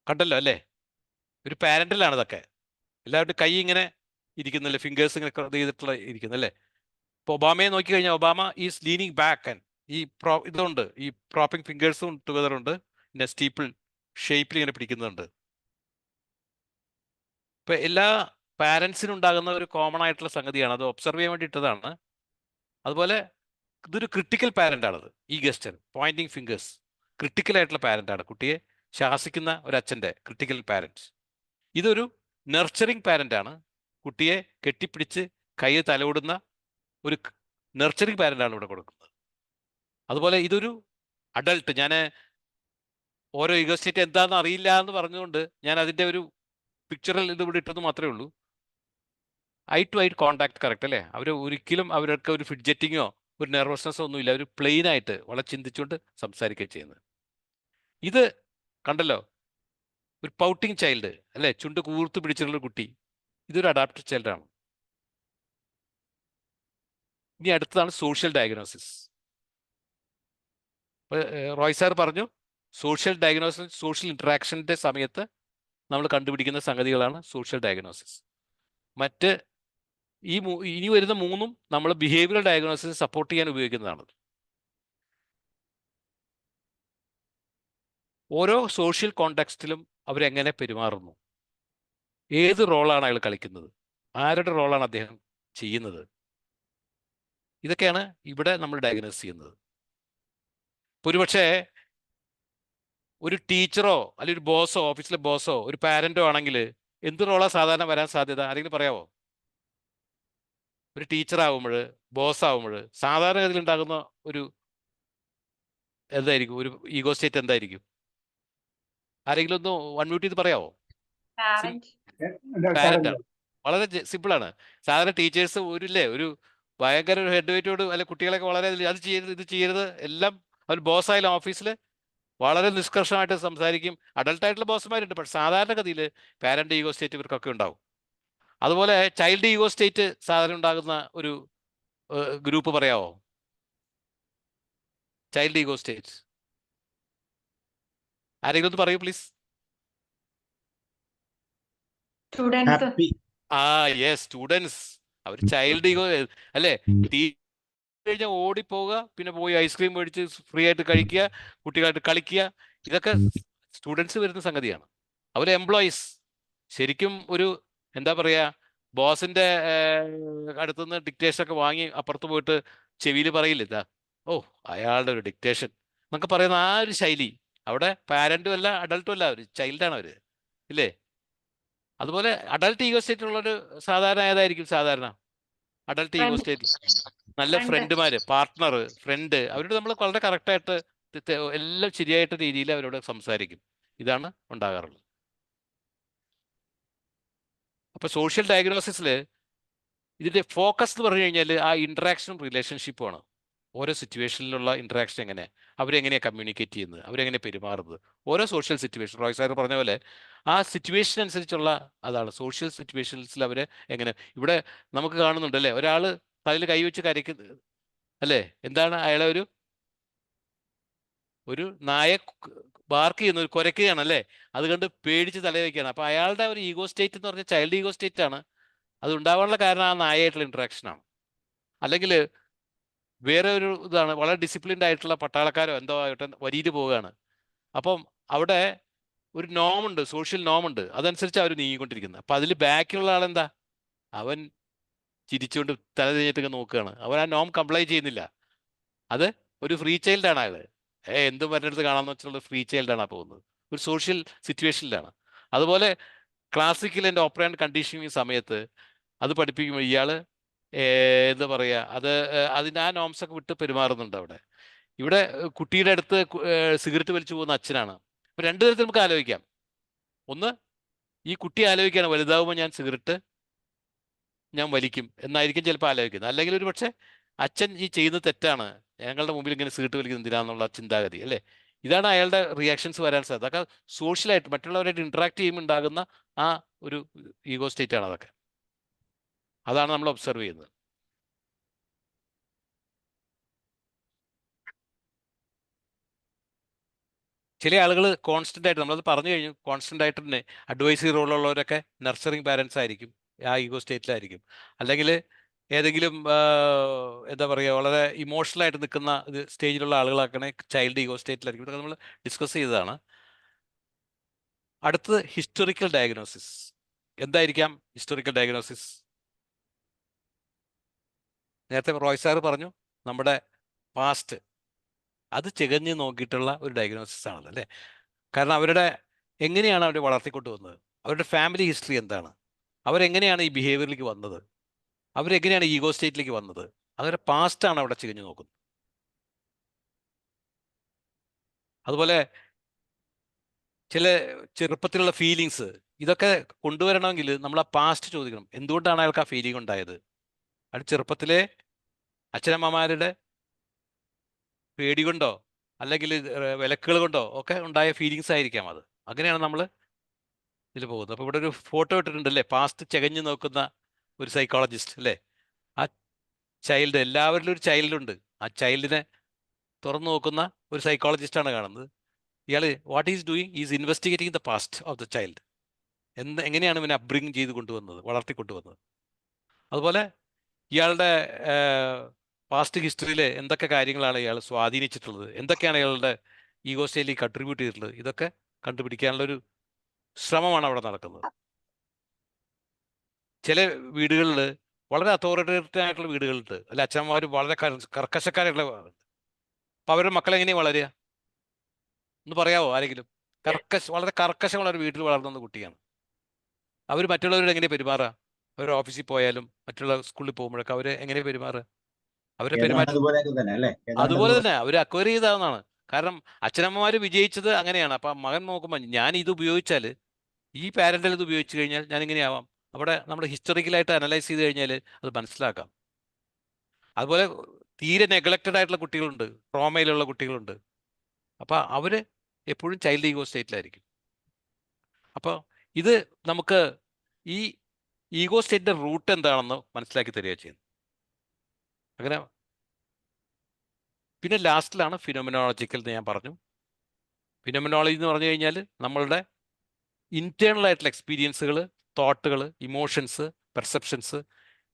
കണ്ടല്ലോ അല്ലേ, ഒരു പാരന്റലാണ് ഇതൊക്കെ. എല്ലാവരുടെയും കൈ ഇങ്ങനെ ഇരിക്കുന്നില്ലേ, ഫിംഗേഴ്സ് ഇങ്ങനെ ചെയ്തിട്ടുള്ള ഇരിക്കുന്നല്ലേ. ഇപ്പോൾ ഒബാമയെ നോക്കിക്കഴിഞ്ഞാൽ Obama is leaning back and ഈ ഇതുണ്ട്, ഈ പ്രോപ്പിംഗ് ഫിംഗേഴ്സും ടുഗദർ ഉണ്ട്, പിന്നെ സ്റ്റീപ്പിൾ ഷേപ്പിൽ ഇങ്ങനെ പിടിക്കുന്നുണ്ട്. ഇപ്പം എല്ലാ പാരൻസിനും ഉണ്ടാകുന്ന ഒരു കോമൺ ആയിട്ടുള്ള സംഗതിയാണ്, അത് ഒബ്സർവ് ചെയ്യാൻ വേണ്ടി ഇട്ടതാണ്. അതുപോലെ ഇതൊരു ക്രിട്ടിക്കൽ പാരൻ്റാണത്. ഈ ഗസ്റ്റൻ പോയിന്റിങ് ഫിംഗേഴ്സ് ക്രിട്ടിക്കൽ ആയിട്ടുള്ള പാരൻ്റാണ്, കുട്ടിയെ ശാസിക്കുന്ന ഒരു അച്ഛൻ്റെ ക്രിട്ടിക്കൽ പാരൻസ്. ഇതൊരു നെർച്ചറിങ് പാരൻ്റാണ്, കുട്ടിയെ കെട്ടിപ്പിടിച്ച് കൈ തലോടുന്ന ഒരു നെർച്ചറിങ് പാരൻ്റാണ് ഇവിടെ കൊടുക്കുന്നത്. അതുപോലെ ഇതൊരു അഡൾട്ട്, ഞാൻ ഓരോ ഈഗോസ്റ്റേറ്റ് എന്താണെന്ന് അറിയില്ല എന്ന് പറഞ്ഞുകൊണ്ട് ഞാൻ അതിൻ്റെ ഒരു പിക്ചറിൽ ഇത് ഇവിടെ ഇട്ടത് മാത്രമേ ഉള്ളൂ. Eye to eye contact correct അല്ലേ. അവർ ഒരിക്കലും അവർക്ക് ഒരു ഫിഡ്ജറ്റിങ്ങോ ഒരു നെർവസ്നെസ്സോ ഒന്നുമില്ല, അവർ പ്ലെയിനായിട്ട് വളരെ ചിന്തിച്ചുകൊണ്ട് സംസാരിക്കുകയും ചെയ്യുന്നത്. ഇത് കണ്ടല്ലോ, ഒരു പൗട്ടിങ് ചൈൽഡ് അല്ലേ, ചുണ്ട് കൂർത്ത് പിടിച്ചിട്ടുള്ള കുട്ടി, ഇതൊരു അഡാപ്റ്റഡ് ചൈൽഡാണ്. ഇനി അടുത്തതാണ് സോഷ്യൽ ഡയഗ്നോസിസ്. റോയ് സാർ പറഞ്ഞു സോഷ്യൽ ഡയഗ്നോസിസ് സോഷ്യൽ ഇൻട്രാക്ഷൻ്റെ സമയത്ത് നമ്മൾ കണ്ടുപിടിക്കുന്ന സംഗതികളാണ് സോഷ്യൽ ഡയഗ്നോസിസ്. മറ്റ് ഇനി വരുന്ന മൂന്നും നമ്മൾ ബിഹേവിയറൽ ഡയഗ്നോസിസ് സപ്പോർട്ട് ചെയ്യാൻ ഉപയോഗിക്കുന്നതാണ്. ഓരോ സോഷ്യൽ കോണ്ടെക്സ്റ്റിലും അവരെങ്ങനെ പെരുമാറുന്നു, ഏത് റോളാണ് അയാൾ കളിക്കുന്നത്, ആരുടെ റോളാണ് അദ്ദേഹം ചെയ്യുന്നത്, ഇതൊക്കെയാണ് ഇവിടെ നമ്മൾ ഡയഗ്നോസ് ചെയ്യുന്നത്. ഒരുപക്ഷെ ഒരു ടീച്ചറോ അല്ലെങ്കിൽ ഒരു ബോസോ, ഓഫീസിലെ ബോസോ ഒരു പാരന്റോ ആണെങ്കിൽ എന്ത് റോളാണ് സാധാരണ വരാൻ സാധ്യത, ആരെങ്കിലും പറയാമോ? ഒരു ടീച്ചറാവുമ്പോൾ, ബോസ് ആവുമ്പോൾ സാധാരണഗതിയിൽ ഉണ്ടാകുന്ന ഒരു എന്തായിരിക്കും, ഒരു ഈഗോ സ്റ്റേറ്റ് എന്തായിരിക്കും? ആരെങ്കിലും ഒന്ന് അൺമ്യൂട്ട് ചെയ്ത് പറയാമോ? പാരന്റാണ്. വളരെ സിമ്പിളാണ്. സാധാരണ ടീച്ചേഴ്സ് ഒരു ഭയങ്കര ഒരു ഹെഡ് വെയിറ്റോട് അല്ലെ കുട്ടികളൊക്കെ വളരെ അത് ചെയ്യരുത് ഇത് ചെയ്യരുത് എല്ലാം അവർ ബോസായാലും ഓഫീസിൽ വളരെ നിഷ്കർഷമായിട്ട് സംസാരിക്കും. അഡൾട്ടായിട്ടുള്ള ബോസ്മാരുണ്ട്, പക്ഷെ സാധാരണഗതിയിൽ പാരന്റ് ഈഗോ സ്റ്റേറ്റ് ഇവർക്കൊക്കെ ഉണ്ടാവും. അതുപോലെ ചൈൽഡ് ഈഗോ സ്റ്റേറ്റ് സാധാരണ ഉണ്ടാകുന്ന ഒരു ഗ്രൂപ്പ് പറയാമോ? ചൈൽഡ് ഈഗോ സ്റ്റേറ്റ് ആരെങ്കിലും ഒന്ന് പറയൂ പ്ലീസ്. Yes, students. അവർ ചൈൽഡ് ഈഗോ അല്ലേ, കഴിഞ്ഞാൽ ഓടിപ്പോവുക, പിന്നെ പോയി ഐസ്ക്രീം മേടിച്ച് ഫ്രീ ആയിട്ട് കഴിക്കുക, കുട്ടികളായിട്ട് കളിക്കുക, ഇതൊക്കെ സ്റ്റുഡൻസ് വരുന്ന സംഗതിയാണ്. അവർ എംപ്ലോയീസ് ശരിക്കും ഒരു എന്താ പറയുക, ബോസിന്റെ അടുത്തുനിന്ന് ഡിക്റ്റേഷൻ ഒക്കെ വാങ്ങി അപ്പുറത്ത് പോയിട്ട് ചെവിയിൽ പറയില്ല, ഇതാ ഓ അയാളുടെ ഒരു ഡിക്റ്റേഷൻ എന്നൊക്കെ പറയുന്ന ആ ഒരു ശൈലി. അവിടെ പാരന്റും അല്ല അഡൾട്ടും അല്ല, അവർ ചൈൽഡാണ് അവർ, ഇല്ലേ? അതുപോലെ അഡൾട്ട് ഈഗോ സ്റ്റേറ്റ് ഉള്ളൊരു സാധാരണ ഏതായിരിക്കും? സാധാരണ അഡൾട്ട് ഈഗോ സ്റ്റേറ്റ് നല്ല ഫ്രണ്ടുമാര്, പാർട്ട്ണർ, ഫ്രണ്ട്, അവരോട് നമ്മൾ വളരെ കറക്റ്റായിട്ട് എല്ലാം ശരിയായിട്ട് രീതിയിൽ അവരോട് സംസാരിക്കും. ഇതാണ് ഉണ്ടാകാറുള്ളത്. അപ്പോൾ സോഷ്യൽ ഡയഗ്നോസിസിൽ ഇതിൻ്റെ ഫോക്കസ് എന്ന് പറഞ്ഞു കഴിഞ്ഞാൽ ആ ഇൻട്രാക്ഷനും റിലേഷൻഷിപ്പുമാണ്. ഓരോ സിറ്റുവേഷനിലുള്ള ഇൻട്രാക്ഷൻ എങ്ങനെയാണ്, അവരെങ്ങനെയാണ് കമ്മ്യൂണിക്കേറ്റ് ചെയ്യുന്നത്, അവരെങ്ങനെ പെരുമാറുന്നത്, ഓരോ സോഷ്യൽ സിറ്റുവേഷൻ റോയ് സാർ പറഞ്ഞ പോലെ ആ സിറ്റുവേഷൻ അനുസരിച്ചുള്ള അതാണ് സോഷ്യൽ സിറ്റുവേഷൻസിൽ അവർ എങ്ങനെ. ഇവിടെ നമുക്ക് കാണുന്നുണ്ട് അല്ലേ, ഒരാൾ തലയിൽ കൈവച്ച് കരയ്ക്കുന്നത് അല്ലേ, എന്താണ് അയാളെ ഒരു നായ ബാർക്ക് ചെയ്യുന്ന ഒരു കുരയ്ക്കുകയാണ് അല്ലേ, അത് കണ്ട് പേടിച്ച് തല വയ്ക്കുകയാണ്. അപ്പോൾ അയാളുടെ ഒരു ഈഗോ സ്റ്റേറ്റ് എന്ന് പറഞ്ഞാൽ ചൈൽഡ് ഈഗോ സ്റ്റേറ്റ് ആണ്. അത് ഉണ്ടാവാനുള്ള കാരണം ആ നായയായിട്ടുള്ള ഇൻട്രാക്ഷനാണ്. അല്ലെങ്കിൽ വേറെ ഒരു ഇതാണ്, വളരെ ഡിസിപ്ലിൻഡ് ആയിട്ടുള്ള പട്ടാളക്കാരോ എന്തോ ആയിട്ട് വരിയിൽ പോവുകയാണ്. അപ്പം അവിടെ ഒരു നോമുണ്ട്, സോഷ്യൽ നോമുണ്ട്, അതനുസരിച്ച് അവർ നീങ്ങിക്കൊണ്ടിരിക്കുന്നത്. അപ്പം അതിൽ ബാക്കിലുള്ള ആളെന്താ, അവൻ ചിരിച്ചുകൊണ്ട് തല തിരിഞ്ഞിട്ടൊക്കെ നോക്കുകയാണ്, അവൻ ആ നോം കംപ്ലൈ ചെയ്യുന്നില്ല. അത് ഒരു ഫ്രീ ചൈൽഡാണ് അയാൾ. എന്തും മറ്റടുത്ത് കാണാമെന്ന് വെച്ചുള്ള ഫ്രീ ചൈൽഡാണ് ആ പോകുന്നത്, ഒരു സോഷ്യൽ സിറ്റുവേഷനിലാണ്. അതുപോലെ ക്ലാസിക്കൽ ആൻഡ് ഓപ്പറേറ്റ് കണ്ടീഷനിങ് സമയത്ത് അത് പഠിപ്പിക്കുമ്പോൾ ഇയാൾ എന്താ പറയുക, അതിൻ്റെ ആ നോംസൊക്കെ വിട്ട് പെരുമാറുന്നുണ്ട് അവിടെ. ഇവിടെ കുട്ടിയുടെ അടുത്ത് സിഗരറ്റ് വലിച്ചു പോകുന്ന അച്ഛനാണ്. ഇപ്പം രണ്ടു തരത്തിൽ നമുക്ക് ആലോചിക്കാം. ഒന്ന്, ഈ കുട്ടി ആലോചിക്കുകയാണ് വലുതാവുമ്പോൾ ഞാൻ വലിക്കും എന്നായിരിക്കും ചിലപ്പോൾ ആലോചിക്കുന്നത്. അല്ലെങ്കിൽ ഒരു പക്ഷേ അച്ഛൻ ഈ ചെയ്യുന്നത് തെറ്റാണ്, ഞങ്ങളുടെ മുമ്പിൽ ഇങ്ങനെ സിഗരറ്റ് വലിക്കുന്നത് എന്തിനാന്നുള്ള ചിന്താഗതി അല്ലേ. ഇതാണ് അയാളുടെ റിയാക്ഷൻസ് വരാൻ സാധ്യത. അതൊക്കെ സോഷ്യലായിട്ട് മറ്റുള്ളവരായിട്ട് ഇൻട്രാക്ട് ചെയ്യുമ്പോൾ ഉണ്ടാകുന്ന ആ ഒരു ഈഗോ സ്റ്റേറ്റ് ആണ് അതൊക്കെ. അതാണ് നമ്മൾ ഒബ്സർവ് ചെയ്യുന്നത്. ചില ആളുകൾ കോൺസ്റ്റന്റ് ആയിട്ട്, നമ്മളത് പറഞ്ഞു കഴിഞ്ഞു, കോൺസ്റ്റന്റ് ആയിട്ട് തന്നെ അഡ്വൈസറി റോളുള്ളവരൊക്കെ നർച്ചറിങ് പാരൻസ് ആയിരിക്കും, ആ ഈഗോ സ്റ്റേറ്റിലായിരിക്കും. അല്ലെങ്കിൽ ഏതെങ്കിലും എന്താ പറയുക, വളരെ ഇമോഷണൽ ആയിട്ട് നിൽക്കുന്ന സ്റ്റേജിലുള്ള ആളുകളാക്കണേ ചൈൽഡ് ഈഗോ സ്റ്റേറ്റിലായിരിക്കും. ഇതൊക്കെ നമ്മൾ ഡിസ്കസ് ചെയ്തതാണ്. അടുത്തത് ഹിസ്റ്റോറിക്കൽ ഡയഗ്നോസിസ്. എന്തായിരിക്കാം ഹിസ്റ്റോറിക്കൽ ഡയഗ്നോസിസ്? നേരത്തെ റോയ് സാർ പറഞ്ഞു, നമ്മുടെ പാസ്റ്റ് അത് ചികഞ്ഞ് നോക്കിയിട്ടുള്ള ഒരു ഡയഗ്നോസിസ് ആണല്ലോ അല്ലേ. കാരണം എങ്ങനെയാണ് അവരെ വളർത്തിക്കൊണ്ട് വന്നത്, അവരുടെ ഫാമിലി ഹിസ്റ്ററി എന്താണ്, അവരെങ്ങനെയാണ് ഈ ബിഹേവിയറിലേക്ക് വന്നത്, അവരെങ്ങനെയാണ് ഈഗോ സ്റ്റേറ്റിലേക്ക് വന്നത്, അവരുടെ പാസ്റ്റാണ് അവിടെ ചികഞ്ഞു നോക്കുന്നത്. അതുപോലെ ചില ചെറുപ്പത്തിലുള്ള ഫീലിങ്സ്, ഇതൊക്കെ കൊണ്ടുവരണമെങ്കിൽ നമ്മൾ ആ പാസ്റ്റ് ചോദിക്കണം. എന്തുകൊണ്ടാണ് അയാൾക്ക് ആ ഫീലിംഗ് ഉണ്ടായത്? അത് ചെറുപ്പത്തിലെ അച്ഛനമ്മമാരുടെ പേടി കൊണ്ടോ അല്ലെങ്കിൽ വിലക്കുകൾ കൊണ്ടോ ഒക്കെ ഉണ്ടായ ഫീലിങ്സ് ആയിരിക്കാം അത്. അങ്ങനെയാണ് നമ്മൾ ഇതിൽ പോകുന്നത്. അപ്പോൾ ഇവിടെ ഒരു ഫോട്ടോ ഇട്ടിട്ടുണ്ടല്ലേ, പാസ്റ്റ് ചകഞ്ഞു നോക്കുന്ന ഒരു സൈക്കോളജിസ്റ്റ് അല്ലേ. ആ ചൈൽഡ്, എല്ലാവരിലും ഒരു ചൈൽഡുണ്ട്, ആ ചൈൽഡിനെ തുറന്നു നോക്കുന്ന ഒരു സൈക്കോളജിസ്റ്റാണ് കാണുന്നത്. ഇയാൾ what is doing is investigating the past of the child. എങ്ങനെയാണ് ഇവനെ അപ്ബ്രിങ് ചെയ്ത് കൊണ്ടുവന്നത്, വളർത്തിക്കൊണ്ടുവന്നത്. അതുപോലെ ഇയാളുടെ പാസ്റ്റ് ഹിസ്റ്ററിയിൽ എന്തൊക്കെ കാര്യങ്ങളാണ് ഇയാൾ സ്വാധീനിച്ചിട്ടുള്ളത്, എന്തൊക്കെയാണ് ഇയാളുടെ ഈഗോ സ്റ്റേറ്റിലേക്ക് കൺട്രിബ്യൂട്ട് ചെയ്തിട്ടുള്ളത്, ഇതൊക്കെ കണ്ടുപിടിക്കാനുള്ളൊരു ശ്രമമാണ് അവിടെ നടക്കുന്നത്. ചില വീടുകളിൽ വളരെ അതോറിറ്റേറ്റീവ് ആയിട്ടുള്ള വീടുകളുണ്ട്, അല്ലെ, അച്ഛന്മാർ വളരെ കർക്കശക്കാരായിട്ടുള്ള. അപ്പം അവരുടെ മക്കളെങ്ങനെയാണ് വളരുക എന്ന് പറയാമോ ആരെങ്കിലും? വളരെ കർക്കശമുള്ള ഒരു വീട്ടിൽ വളർന്ന കുട്ടിയാണ്. അവർ മറ്റുള്ളവരോട് എങ്ങനെ പെരുമാറുക? അവർ ഓഫീസിൽ പോയാലും മറ്റുള്ള സ്കൂളിൽ പോകുമ്പോഴൊക്കെ അവർ എങ്ങനെ പെരുമാറുക? അവരുടെ പെരുമാറ്റം അതുപോലെ തന്നെ അവർ അക്വയർ ചെയ്താവുന്നതാണ്. കാരണം അച്ഛനമ്മമാർ വിജയിച്ചത് അങ്ങനെയാണ്. അപ്പം മകൻ നോക്കുമ്പോൾ ഞാൻ ഇത് ഉപയോഗിച്ചാൽ, ഈ പാരന്റൽ ഇത് ഉപയോഗിച്ച് കഴിഞ്ഞാൽ ഞാൻ ഇങ്ങനെയാവാം. അവിടെ നമ്മൾ ഹിസ്റ്റോറിക്കലായിട്ട് അനലൈസ് ചെയ്ത് കഴിഞ്ഞാൽ അത് മനസ്സിലാക്കാം. അതുപോലെ തീരെ നെഗ്ലക്റ്റഡ് ആയിട്ടുള്ള കുട്ടികളുണ്ട്, ട്രോമയിലുള്ള കുട്ടികളുണ്ട്. അപ്പോൾ അവർ എപ്പോഴും ചൈൽഡ് ഈഗോ സ്റ്റേറ്റിലായിരിക്കും. അപ്പോൾ ഇത് നമുക്ക് ഈ ഈഗോ സ്റ്റേറ്റിൻ്റെ റൂട്ട് എന്താണെന്ന് മനസ്സിലാക്കി തരിക ചെയ്യുന്നു. അങ്ങനെ പിന്നെ ലാസ്റ്റിലാണ് ഫിനോമിനോളജിക്കൽ എന്ന് ഞാൻ പറഞ്ഞു. ഫിനോമിനോളജി എന്ന് പറഞ്ഞു കഴിഞ്ഞാൽ നമ്മളുടെ ഇൻറ്റേർണൽ ആയിട്ടുള്ള എക്സ്പീരിയൻസുകൾ, തോട്ടുകൾ, ഇമോഷൻസ്, പെർസെപ്ഷൻസ്,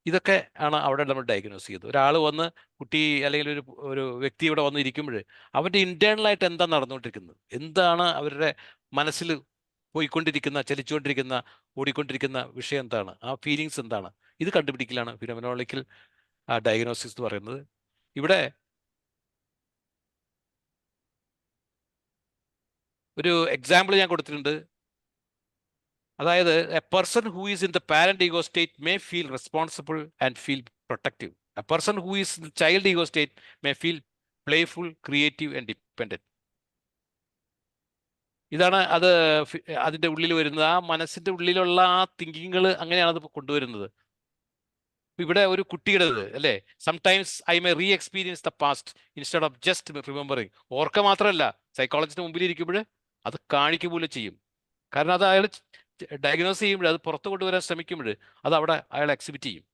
ഇതൊക്കെ ആണ് അവിടെ നമ്മൾ ഡയഗ്നോസ് ചെയ്തത്. ഒരാൾ വന്ന് കുട്ടി അല്ലെങ്കിൽ ഒരു വ്യക്തി ഇവിടെ വന്ന് ഇരിക്കുമ്പോൾ അവൻ്റെ ഇൻറ്റേർണലായിട്ട് എന്താ നടന്നുകൊണ്ടിരിക്കുന്നത്, എന്താണ് അവരുടെ മനസ്സിൽ പോയിക്കൊണ്ടിരിക്കുന്ന, ചലിച്ചുകൊണ്ടിരിക്കുന്ന, ഓടിക്കൊണ്ടിരിക്കുന്ന വിഷയം എന്താണ്, ആ ഫീലിങ്സ് എന്താണ്, ഇത് കണ്ടുപിടിക്കലാണ് ഫിനോമിനോളജിക്കൽ ഡയഗ്നോസിസ് എന്ന് പറയുന്നത്. ഇവിടെ ഒരു എക്സാമ്പിൾ ഞാൻ കൊടുത്തിട്ടുണ്ട്. അതായത് A person who is in the parent ego state may feel responsible and feel protective. A person who is in child ego state may feel playful, creative and dependent. ഇതാണ് അതിൻ്റെ ഉള്ളിൽ വരുന്നത്. ആ മനസ്സിൻ്റെ ഉള്ളിലുള്ള ആ തിങ്കിങ്ങുകൾ അങ്ങനെയാണ് അത് കൊണ്ടുവരുന്നത്. ഇവിടെ ഒരു കുട്ടിയുടേത് അല്ലേ, sometimes I may reexperience the past instead of just remembering. ഓർക്ക മാത്രമല്ല, സൈക്കോളജിസ്റ്റിന് മുമ്പിൽ ഇരിക്കുമ്പോൾ അത് കാണിക്കുക പോലും ചെയ്യും. കാരണം അത് അയാൾ ഡയഗ്നോസ് ചെയ്യുമ്പോൾ, അത് പുറത്തു കൊണ്ടുവരാൻ ശ്രമിക്കുമ്പോൾ അത് അവിടെ അയാൾ എക്സിബിറ്റ് ചെയ്യും.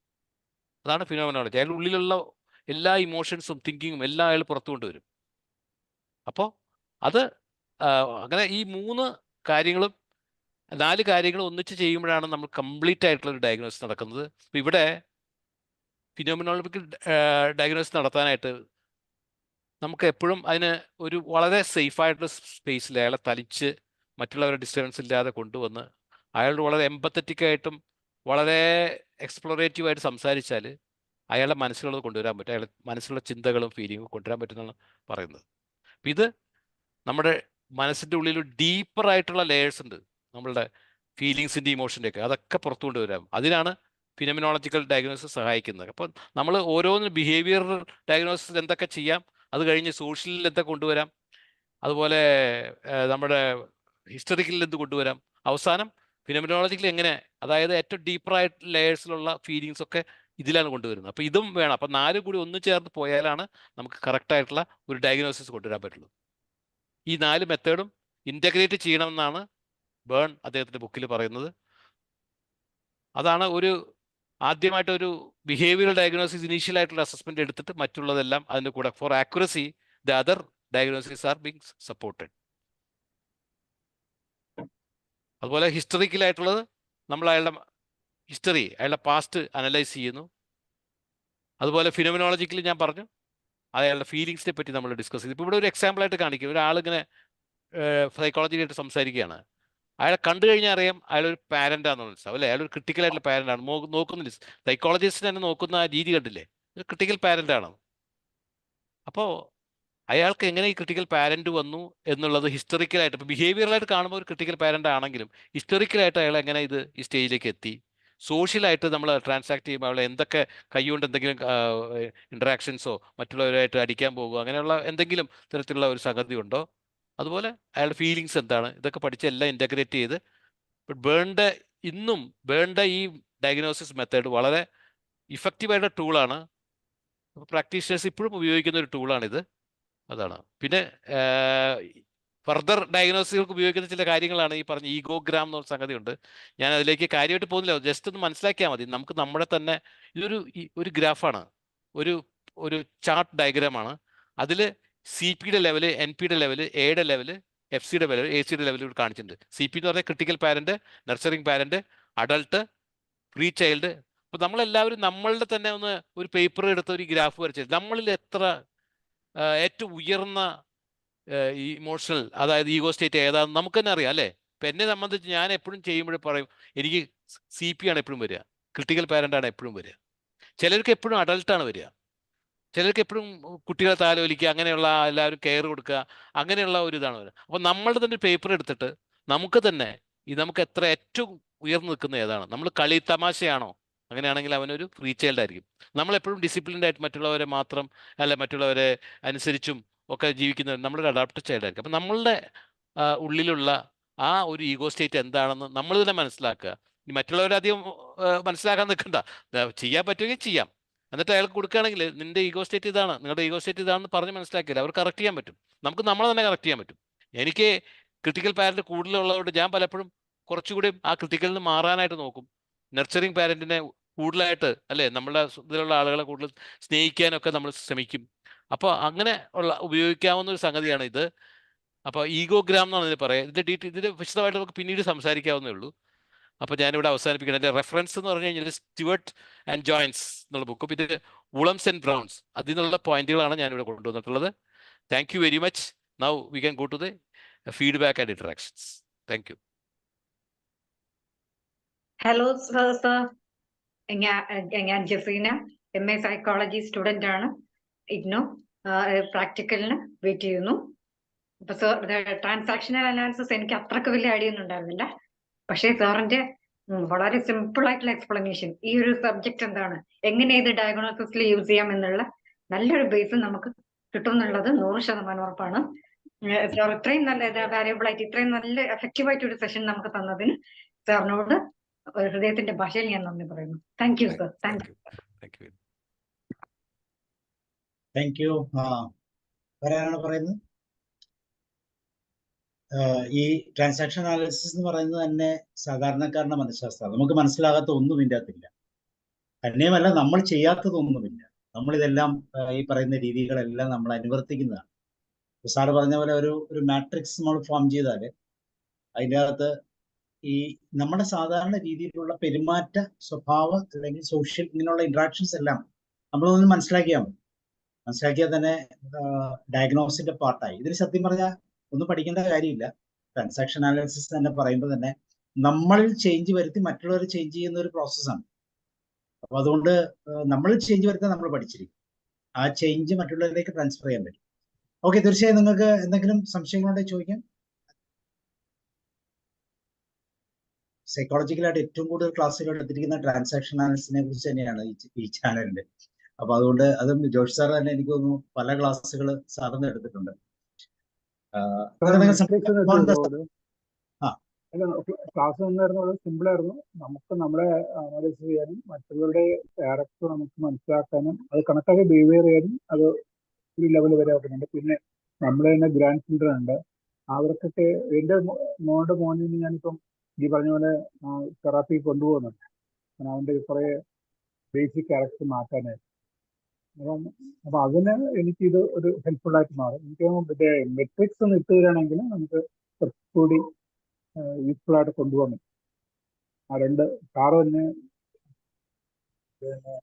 അതാണ് ഫിനോമിനോളജി. അയാളുടെ ഉള്ളിലുള്ള എല്ലാ ഇമോഷൻസും തിങ്കിങ്ങും എല്ലാം അയാൾ പുറത്തു കൊണ്ടുവരും. അപ്പോൾ അത് അങ്ങനെ ഈ 4 കാര്യങ്ങളും ഒന്നിച്ച് ചെയ്യുമ്പോഴാണ് നമ്മൾ കംപ്ലീറ്റ് ആയിട്ടുള്ള ഒരു ഡയഗ്നോസിസ് നടക്കുന്നത്. അപ്പോൾ ഇവിടെ ഫിനോമിനോളജിക്കൽ ഡയഗ്നോസിസ് നടത്താനായിട്ട് നമുക്ക് എപ്പോഴും അതിന് ഒരു വളരെ സേഫായിട്ടുള്ള സ്പേസിൽ അയാളെ തലിച്ച് മറ്റുള്ളവരുടെ ഡിസ്റ്റർബൻസ് ഇല്ലാതെ കൊണ്ടുവന്ന് അയാളോട് വളരെ എമ്പത്തറ്റിക് ആയിട്ടും വളരെ എക്സ്പ്ലോറേറ്റീവായിട്ട് സംസാരിച്ചാൽ അയാളുടെ മനസ്സിലുള്ളത് കൊണ്ടുവരാൻ പറ്റും. അയാളുടെ മനസ്സിലുള്ള ചിന്തകളും ഫീലിങ്ങും കൊണ്ടുവരാൻ പറ്റുമെന്നാണ് പറയുന്നത്. അപ്പം ഇത് നമ്മുടെ മനസ്സിൻ്റെ ഉള്ളിൽ ഡീപ്പറായിട്ടുള്ള ലെയേഴ്സ് ഉണ്ട്, നമ്മളുടെ ഫീലിങ്സിൻ്റെ ഇമോഷൻ്റെ ഒക്കെ, അതൊക്കെ പുറത്തു കൊണ്ടുവരാം. അതിനാണ് ഫിനോമിനോളജിക്കൽ ഡയഗ്നോസിസ് സഹായിക്കുന്നത്. അപ്പോൾ നമ്മൾ ഓരോന്ന് ബിഹേവിയറൽ ഡയഗ്നോസിസ് എന്തൊക്കെ ചെയ്യാം, അത് കഴിഞ്ഞ് സോഷ്യലിൽ എന്തൊക്കെ കൊണ്ടുവരാം, അതുപോലെ നമ്മുടെ ഹിസ്റ്ററിക്കലിൽ എന്ത് കൊണ്ടുവരാം, അവസാനം ഫിനോമിനോളജിക്കൽ എങ്ങനെ, അതായത് ഏറ്റവും ഡീപ്പറായിട്ട് ലെയേഴ്സിലുള്ള ഫീലിങ്സ് ഒക്കെ ഇതിലാണ് കൊണ്ടുവരുന്നത്. അപ്പോൾ ഇതും വേണം. അപ്പോൾ 4 കൂടി ഒന്ന് ചേർന്ന് പോയാലാണ് നമുക്ക് കറക്റ്റായിട്ടുള്ള ഒരു ഡയഗ്നോസിസ് കൊണ്ടുവരാൻ പറ്റുള്ളൂ. ഈ 4 മെത്തേഡും ഇൻ്റഗ്രേറ്റ് ചെയ്യണമെന്നാണ് ബേൺ അദ്ദേഹത്തിൻ്റെ ബുക്കിൽ പറയുന്നത്. അതാണ് ആദ്യമായിട്ടൊരു ബിഹേവിയറൽ ഡയഗ്നോസിസ് ഇനീഷ്യലായിട്ടുള്ള അസസ്മെന്റ് എടുത്തിട്ട് മറ്റുള്ളതെല്ലാം അതിൻ്റെ കൂടെ for accuracy the other diagnosis are being supported. അതുപോലെ ഹിസ്റ്ററിക്കലായിട്ടുള്ളത് നമ്മൾ അയാളുടെ ഹിസ്റ്ററി, അയാളുടെ പാസ്റ്റ് അനലൈസ് ചെയ്യുന്നു. അതുപോലെ ഫിനോമിനോളജിക്കലി ഞാൻ പറഞ്ഞു അയാളുടെ ഫീലിങ്സിനെ പറ്റി നമ്മൾ ഡിസ്കസ് ചെയ്തു. ഇപ്പോൾ ഇവിടെ ഒരു എക്സാമ്പിളായിട്ട് കാണിക്കും. ഒരാളിങ്ങനെ സൈക്കോളജിയായിട്ട് സംസാരിക്കുകയാണ്. അയാളെ കണ്ടു കഴിഞ്ഞാൽ അറിയാം അയാളൊരു പാരൻ്റാണെന്ന് മനസ്സിലാവും അല്ലേ, അയാളൊരു ക്രിട്ടിക്കലായിട്ടുള്ള പാരൻ്റാണ്. നോക്കുന്നില്ല, സൈക്കോളജിസ്റ്റിന് തന്നെ നോക്കുന്ന ആ രീതി കണ്ടില്ലേ, ഒരു ക്രിട്ടിക്കൽ പാരൻ്റാണ്. അപ്പോൾ അയാൾക്ക് എങ്ങനെ ഈ ക്രിട്ടിക്കൽ പാരൻ്റ് വന്നു എന്നുള്ളത് ഹിസ്റ്ററിക്കലായിട്ട്, ഇപ്പോൾ ബിഹേവിയറലായിട്ട് കാണുമ്പോൾ ഒരു ക്രിട്ടിക്കൽ പാരൻ്റ് ആണെങ്കിലും ഹിസ്റ്ററിക്കലായിട്ട് അയാൾ എങ്ങനെ ഈ സ്റ്റേജിലേക്ക് എത്തി, സോഷ്യലായിട്ട് നമ്മൾ ട്രാൻസാക്ട് ചെയ്യുമ്പോൾ അവളെ എന്തൊക്കെ കൈകൊണ്ട് എന്തെങ്കിലും ഇൻട്രാക്ഷൻസോ മറ്റുള്ളവരായിട്ട് അടിക്കാൻ പോകുക അങ്ങനെയുള്ള എന്തെങ്കിലും തരത്തിലുള്ള ഒരു സംഗതി ഉണ്ടോ, അതുപോലെ അയാളുടെ ഫീലിങ്സ് എന്താണ്, ഇതൊക്കെ പഠിച്ച് എല്ലാം ഇൻ്റഗ്രേറ്റ് ചെയ്ത് ബേണിൻ്റെ ഈ ഡയഗ്നോസിസ് മെത്തേഡ് വളരെ ഇഫക്റ്റീവായിട്ടുള്ള ടൂളാണ്. അപ്പോൾ പ്രാക്ടീഷണേഴ്സ് ഇപ്പോഴും ഉപയോഗിക്കുന്ന ഒരു ടൂളാണിത്. അതാണ്. പിന്നെ ഫർദർ ഡയഗ്നോസിസുകൾക്ക് ഉപയോഗിക്കുന്ന ചില കാര്യങ്ങളാണ് ഈ പറഞ്ഞ ഈഗോഗ്രാം എന്നൊരു സംഗതി ഉണ്ട്. ഞാൻ അതിലേക്ക് കാര്യമായിട്ട് പോകുന്നില്ല, ജസ്റ്റ് ഒന്ന് മനസ്സിലാക്കിയാൽ മതി. നമുക്ക് നമ്മുടെ തന്നെ ഒരു ഗ്രാഫാണ്, ഒരു ചാർട്ട് ഡയഗ്രാമാണ്. അതിൽ CP യുടെ ലെവല്, NP യുടെ ലെവല്, എയുടെ ലെവല്, FC യുടെ ലെവല്, AC യുടെ ലെവല് കാണിച്ചിട്ടുണ്ട്. CP എന്ന് പറഞ്ഞാൽ critical parent, nurturing parent, adult, pre child. അപ്പോൾ നമ്മളെല്ലാവരും നമ്മളുടെ തന്നെ ഒരു പേപ്പർ എടുത്ത് ഒരു ഗ്രാഫ് വരച്ചത് നമ്മളിൽ എത്ര ഏറ്റവും ഉയർന്ന ഇമോഷണൽ, അതായത് ഈഗോ സ്റ്റേറ്റ് ഏതാണെന്ന് നമുക്ക് തന്നെ അറിയാം അല്ലേ. ഇപ്പം എന്നെ സംബന്ധിച്ച് ഞാൻ എപ്പോഴും ചെയ്യുമ്പോഴും പറയും എനിക്ക് CP ആണ് എപ്പോഴും വരിക, ക്രിട്ടിക്കൽ പാരൻ്റാണ് എപ്പോഴും വരിക. ചിലർക്ക് എപ്പോഴും അഡൾട്ടാണ് വരിക, ചിലർക്ക് എപ്പോഴും കുട്ടികളെ താലോലിക്കുക, അങ്ങനെയുള്ള എല്ലാവരും കെയർ കൊടുക്കുക, അങ്ങനെയുള്ള ഒരു ഇതാണ് വരിക. അപ്പോൾ നമ്മളുടെ തന്നെ പേപ്പർ എടുത്തിട്ട് നമുക്ക് തന്നെ നമുക്ക് എത്ര ഏറ്റവും ഉയർന്നു നിൽക്കുന്ന ഏതാണ്, നമ്മൾ കളി തമാശയാണോ, അങ്ങനെയാണെങ്കിൽ അവനൊരു ഫ്രീ ചൈൽഡ് ആയിരിക്കും. നമ്മളെപ്പോഴും ഡിസിപ്ലിൻഡ് ആയിട്ട് മറ്റുള്ളവരെ മാത്രം മറ്റുള്ളവരെ അനുസരിച്ചും ഒക്കെ ജീവിക്കുന്ന നമ്മളൊരു അഡാപ്റ്റഡ് ചൈൽഡ് ആയിരിക്കും. അപ്പം നമ്മളുടെ ഉള്ളിലുള്ള ആ ഒരു ഈഗോ സ്റ്റേറ്റ് എന്താണെന്ന് നമ്മൾ തന്നെ മനസ്സിലാക്കുക. ഇനി മറ്റുള്ളവരധികം മനസ്സിലാക്കാൻ നിൽക്കണ്ട, ചെയ്യാൻ പറ്റുമെങ്കിൽ ചെയ്യാം. എന്നിട്ട് അയാൾക്ക് കൊടുക്കുകയാണെങ്കിൽ നിന്റെ ഈഗോ സ്റ്റേറ്റ് ഇതാണ്, നിങ്ങളുടെ ഈഗോ സ്റ്റേറ്റ് ഇതാണെന്ന് പറഞ്ഞ് മനസ്സിലാക്കിയില്ല അവർ കറക്റ്റ് ചെയ്യാൻ പറ്റും. നമുക്ക് നമ്മളെ തന്നെ കറക്റ്റ് ചെയ്യാൻ പറ്റും. എനിക്ക് ക്രിട്ടിക്കൽ പാരന്റ് കൂടുതലുള്ളതുകൊണ്ട് ഞാൻ പലപ്പോഴും കുറച്ചുകൂടി ആ ക്രിട്ടിക്കലിൽ നിന്ന് മാറാനായിട്ട് നോക്കും. നർച്ചറിങ് പാരന്റിനെ കൂടുതലായിട്ട് അല്ലേ, നമ്മുടെ ഇതിലുള്ള ആളുകളെ കൂടുതൽ സ്നേഹിക്കാനൊക്കെ നമ്മൾ ശ്രമിക്കും. അപ്പോൾ അങ്ങനെ ഉപയോഗിക്കാവുന്ന ഒരു സംഗതിയാണ് ഇത്. അപ്പോൾ ഈഗോഗ്രാം എന്നാണ് ഇതിന് പറയുക. ഇതിൻ്റെ വിശദമായിട്ട് നമുക്ക് പിന്നീട് സംസാരിക്കാവുന്നേ ഉള്ളൂ. അപ്പോൾ ഞാനിവിടെ അവസാനിപ്പിക്കണം. എൻ്റെ റെഫറൻസ് എന്ന് പറഞ്ഞു കഴിഞ്ഞാൽ സ്റ്റുവർട്ട് ആൻഡ് ജോയിൻസ് എന്നുള്ള ബുക്കും ഇത് വുളംസ് ആൻഡ് ബ്രൗൺസ്, അതിൽ നിന്നുള്ള പോയിന്റുകളാണ് ഞാനിവിടെ കൊണ്ടുവന്നിട്ടുള്ളത്. Thank you very much. Now we can go to the feedback and interactions. Thank you. Hello sir, ഞാൻ ജസീന, MA സൈക്കോളജി സ്റ്റുഡൻ്റ് ആണ്. ഇഗ്നോ പ്രാക്ടിക്കലിന് വെയിറ്റ് ചെയ്യുന്നു. അപ്പൊ സർ, ട്രാൻസാക്ഷണൽ അനാലിസിസ് എനിക്ക് അത്രക്ക് വലിയ ഐഡിയ ഒന്നും ഉണ്ടായിരുന്നില്ല. പക്ഷേ സാറിന്റെ വളരെ സിമ്പിൾ ആയിട്ടുള്ള എക്സ്പ്ലനേഷൻ, ഈ ഒരു സബ്ജക്ട് എന്താണ്, എങ്ങനെ ഇത് ഡയഗ്നോസിസിൽ യൂസ് ചെയ്യാം എന്നുള്ള നല്ലൊരു ബേസ് നമുക്ക് കിട്ടും എന്നുള്ളത് 100% ഉറപ്പാണ്. സാർ ഇത്രയും നല്ല വാല്യുബിൾ ആയിട്ട് ഇത്രയും നല്ല എഫക്റ്റീവ് ആയിട്ട് ഒരു സെഷൻ നമുക്ക് തന്നതിന് സാറിനോട് ഹൃദയത്തിന്റെ ഭാഷയിൽ ഞാൻ നന്ദി പറയുന്നു. Thank you sir. Thank you. Thank you. Thank you. ആരാണ് പറയുന്നത്? ഈ ട്രാൻസാക്ഷൻ അനാലിസിസ് എന്ന് പറയുന്നത് തന്നെ സാധാരണക്കാരന്റെ മനഃശാസ്ത്രമാണ്. നമുക്ക് മനസ്സിലാകാത്ത ഒന്നും ഇതിൻ്റെ അകത്തില്ല. തന്നെയുമല്ല, നമ്മൾ ചെയ്യാത്തതൊന്നുമില്ല. നമ്മളിതെല്ലാം ഈ പറയുന്ന രീതികളെല്ലാം നമ്മൾ അനുവർത്തിക്കുന്നതാണ്. സാറ് പറഞ്ഞ പോലെ ഒരു മാട്രിക്സ് നമ്മൾ ഫോം ചെയ്താൽ അതിൻ്റെ അകത്ത് ഈ നമ്മുടെ സാധാരണ രീതിയിലുള്ള പെരുമാറ്റ സ്വഭാവം അല്ലെങ്കിൽ സോഷ്യൽ ഇങ്ങനെയുള്ള ഇന്ററാക്ഷൻസ് എല്ലാം നമ്മളൊന്ന് മനസ്സിലാക്കിയാൽ മതി. മനസ്സിലാക്കിയാൽ തന്നെ ഡയഗ്നോസിന്റെ പാർട്ടായി. ഇതിന് സത്യം പറഞ്ഞാൽ ഒന്നും പഠിക്കേണ്ട കാര്യമില്ല. ട്രാൻസാക്ഷൻ അനാലിസിസ് തന്നെ പറയുമ്പോൾ തന്നെ നമ്മളിൽ ചേഞ്ച് വരുത്തി മറ്റുള്ളവർ ചേഞ്ച് ചെയ്യുന്ന ഒരു പ്രോസസ്സാണ്. അപ്പൊ അതുകൊണ്ട് നമ്മൾ ചേഞ്ച് വരുത്താൻ നമ്മൾ പഠിച്ചിരിക്കും. ആ ചേഞ്ച് മറ്റുള്ളവരിലേക്ക് ട്രാൻസ്ഫർ ചെയ്യാൻ പറ്റും. ഓക്കെ, തീർച്ചയായും നിങ്ങൾക്ക് എന്തെങ്കിലും സംശയങ്ങളുണ്ടെങ്കിൽ ചോദിക്കാം. സൈക്കോളജിക്കലായിട്ട് ഏറ്റവും കൂടുതൽ ക്ലാസ്സുകൾ എടുത്തിരിക്കുന്ന ട്രാൻസാക്ഷൻ അനാലിസിസിനെ കുറിച്ച് തന്നെയാണ് ഈ ചാനലിന്റെ. അപ്പൊ അതുകൊണ്ട് അതും ജോഷ് സാർ തന്നെ എനിക്ക് തോന്നുന്നു പല ക്ലാസ്സുകൾ സാറിന് എടുത്തിട്ടുണ്ട്. ക്ലാസ് തന്നായിരുന്നു, സിമ്പിൾ ആയിരുന്നു. നമുക്ക് നമ്മളെ അനാലിസിസ് ചെയ്യാനും മറ്റുള്ളവരുടെ ക്യാരക്ടർ നമുക്ക് മനസ്സിലാക്കാനും അത് കണക്കാക്കി ബിഹേവിയർ ചെയ്യാനും അത് ഒരു ലെവൽ വരെ ആക്കുന്നുണ്ട്. പിന്നെ നമ്മളെ തന്നെ ഗ്രാൻഡ് ചിൽഡ്രൻ ഉണ്ട്, അവർക്കൊക്കെ എൻ്റെ മോനിന് ഞാനിപ്പം ഈ പറഞ്ഞ പോലെ തെറാപ്പി കൊണ്ടുപോകുന്നുണ്ട്. അവൻ്റെ കുറെ ബേസിക് ക്യാരക്ടർ മാറ്റാനായിട്ട്. അപ്പൊ അതിന് എനിക്കിത് ഒരു ഹെൽപ്ഫുൾ ആയിട്ട് മാറും. എനിക്ക് മറ്റേ മെട്രിക്സ് ഒന്ന് ഇട്ട് തരികയാണെങ്കിൽ നമുക്ക് കുറച്ചുകൂടി യൂസ്ഫുൾ ആയിട്ട് കൊണ്ടുപോകാൻ പറ്റും. ആ രണ്ട് സാറ് തന്നെ പിന്നെ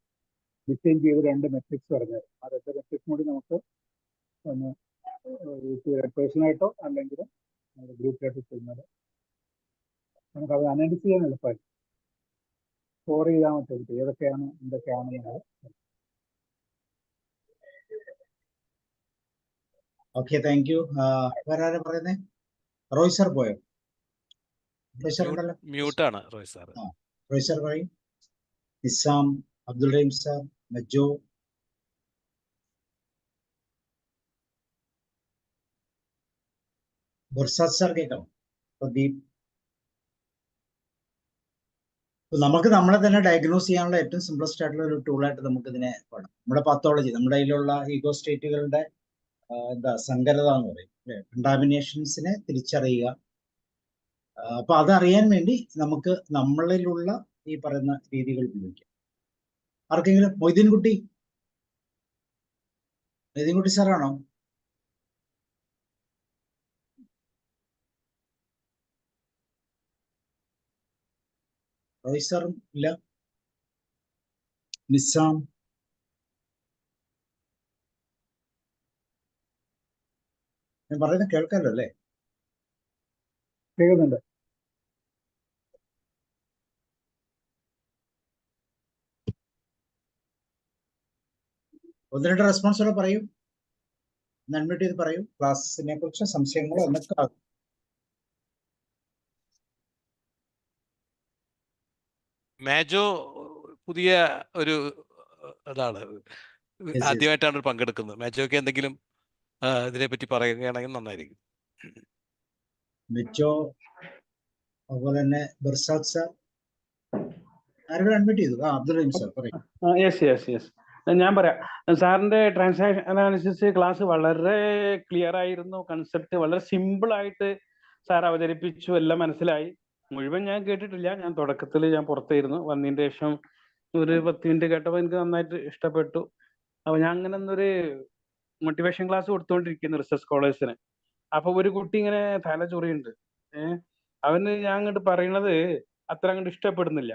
ഡിസൈൻ ചെയ്ത് 2 മെട്രിക്സ് പറഞ്ഞത്, ആ 2 മെട്രിക്സും കൂടി നമുക്ക് ഒന്ന് പേഴ്സണായിട്ടോ അല്ലെങ്കിൽ ഗ്രൂപ്പിലായിട്ടോ ചെയ്യുന്നത് നമുക്കത് അനലൈസ് ചെയ്യാൻ എളുപ്പമായി സ്കോർ ചെയ്യാൻ പറ്റും ഏതൊക്കെയാണ് എന്തൊക്കെയാണെന്നുള്ളത്. Okay, thank U. വേറെ പറയുന്നേ? റോയ് സാർ പോയോ? റോയ് സാർ ഉണ്ടല്ലോ. മ്യൂട്ടാണ് റോയ് സാർ. റോയ് സാർ പറയും. നിസാം, അബ്ദുൾ റഹീം സാർ, മജ്ജോ, ബുർസാദ് സാർ കേൾക്കാം, പ്രദീപ്. നമുക്ക് നമ്മളെ തന്നെ ഡയഗ്നോസ് ചെയ്യാനുള്ള ഏറ്റവും സിംപ്ലസ്റ്റ് ആയിട്ടുള്ള ഒരു ടൂളായിട്ട് നമുക്ക് ഇതിനെ വേണം. നമ്മുടെ പാത്തോളജി, നമ്മുടെ കയ്യിലുള്ള ഈഗോ സ്റ്റേറ്റുകളുടെ സങ്കരത എന്ന് പറയും അല്ലെ, കണ്ടാമിനേഷൻസിനെ തിരിച്ചറിയുക. അപ്പൊ അതറിയാൻ വേണ്ടി നമുക്ക് നമ്മളിലുള്ള ഈ പറയുന്ന രീതികൾ ഉപയോഗിക്കാം. ആർക്കെങ്കിലും? മൊയ്തീൻകുട്ടി സാറാണോ? റോയ് സാറും ഇല്ല. നിസാം, ഞാൻ പറയുന്നത് കേൾക്കാമല്ലോ അല്ലേ? കേൾക്കുന്നുണ്ട്. ഒന്ന് രണ്ട് റെസ്പോൺസുകൾ പറയൂ, അൺമ്യൂട്ട് ചെയ്ത് പറയൂ. ക്ലാസ്സിനെ കുറിച്ച് സംശയങ്ങളോ എന്നൊക്കെ ആകും. മാജോ പുതിയ ഒരു അതാണ്, ആദ്യമായിട്ടാണ് പങ്കെടുക്കുന്നത്. മാജോക്ക് എന്തെങ്കിലും ഇതിനെ പറ്റി പറയുകയാണെങ്കിൽ നന്നായിരിക്കും. മെജോ, അതുപോലെ തന്നെ ബർസാദ് സാർ, ആരെങ്കിലും അൺമ്യൂട്ട് ചെയ്തു? അബ്ദുൾ റഹീം സാർ പറയും. യെസ് ഞാൻ പറയാം. സാറിന്റെ ട്രാൻസാക്ഷൻ അനാലിസിസ് ക്ലാസ് വളരെ ക്ലിയർ ആയിരുന്നു. കൺസെപ്റ്റ് വളരെ സിമ്പിൾ ആയിട്ട് സാർ അവതരിപ്പിച്ചു, എല്ലാം മനസ്സിലായി. മുഴുവൻ ഞാൻ കേട്ടിട്ടില്ല, ഞാൻ തുടക്കത്തിൽ ഞാൻ പുറത്തായിരുന്നു. വന്നതിന് ശേഷം ഒരു 10 മിനിറ്റ് കേട്ടപ്പോൾ എനിക്ക് നന്നായിട്ട് ഇഷ്ടപ്പെട്ടു. അപ്പൊ ഞാൻ അങ്ങനെ ഒന്നൊരു മോട്ടിവേഷൻ ക്ലാസ് കൊടുത്തുകൊണ്ടിരിക്കുന്നു റിസർച്ച് സ്കോളേഴ്സിന്. അപ്പൊ ഒരു കുട്ടി ഇങ്ങനെ തല ചൊറിയുണ്ട്. അവന് ഞാൻ അങ്ങോട്ട് പറയണത് അത്ര അങ്ങോട്ട് ഇഷ്ടപ്പെടുന്നില്ല.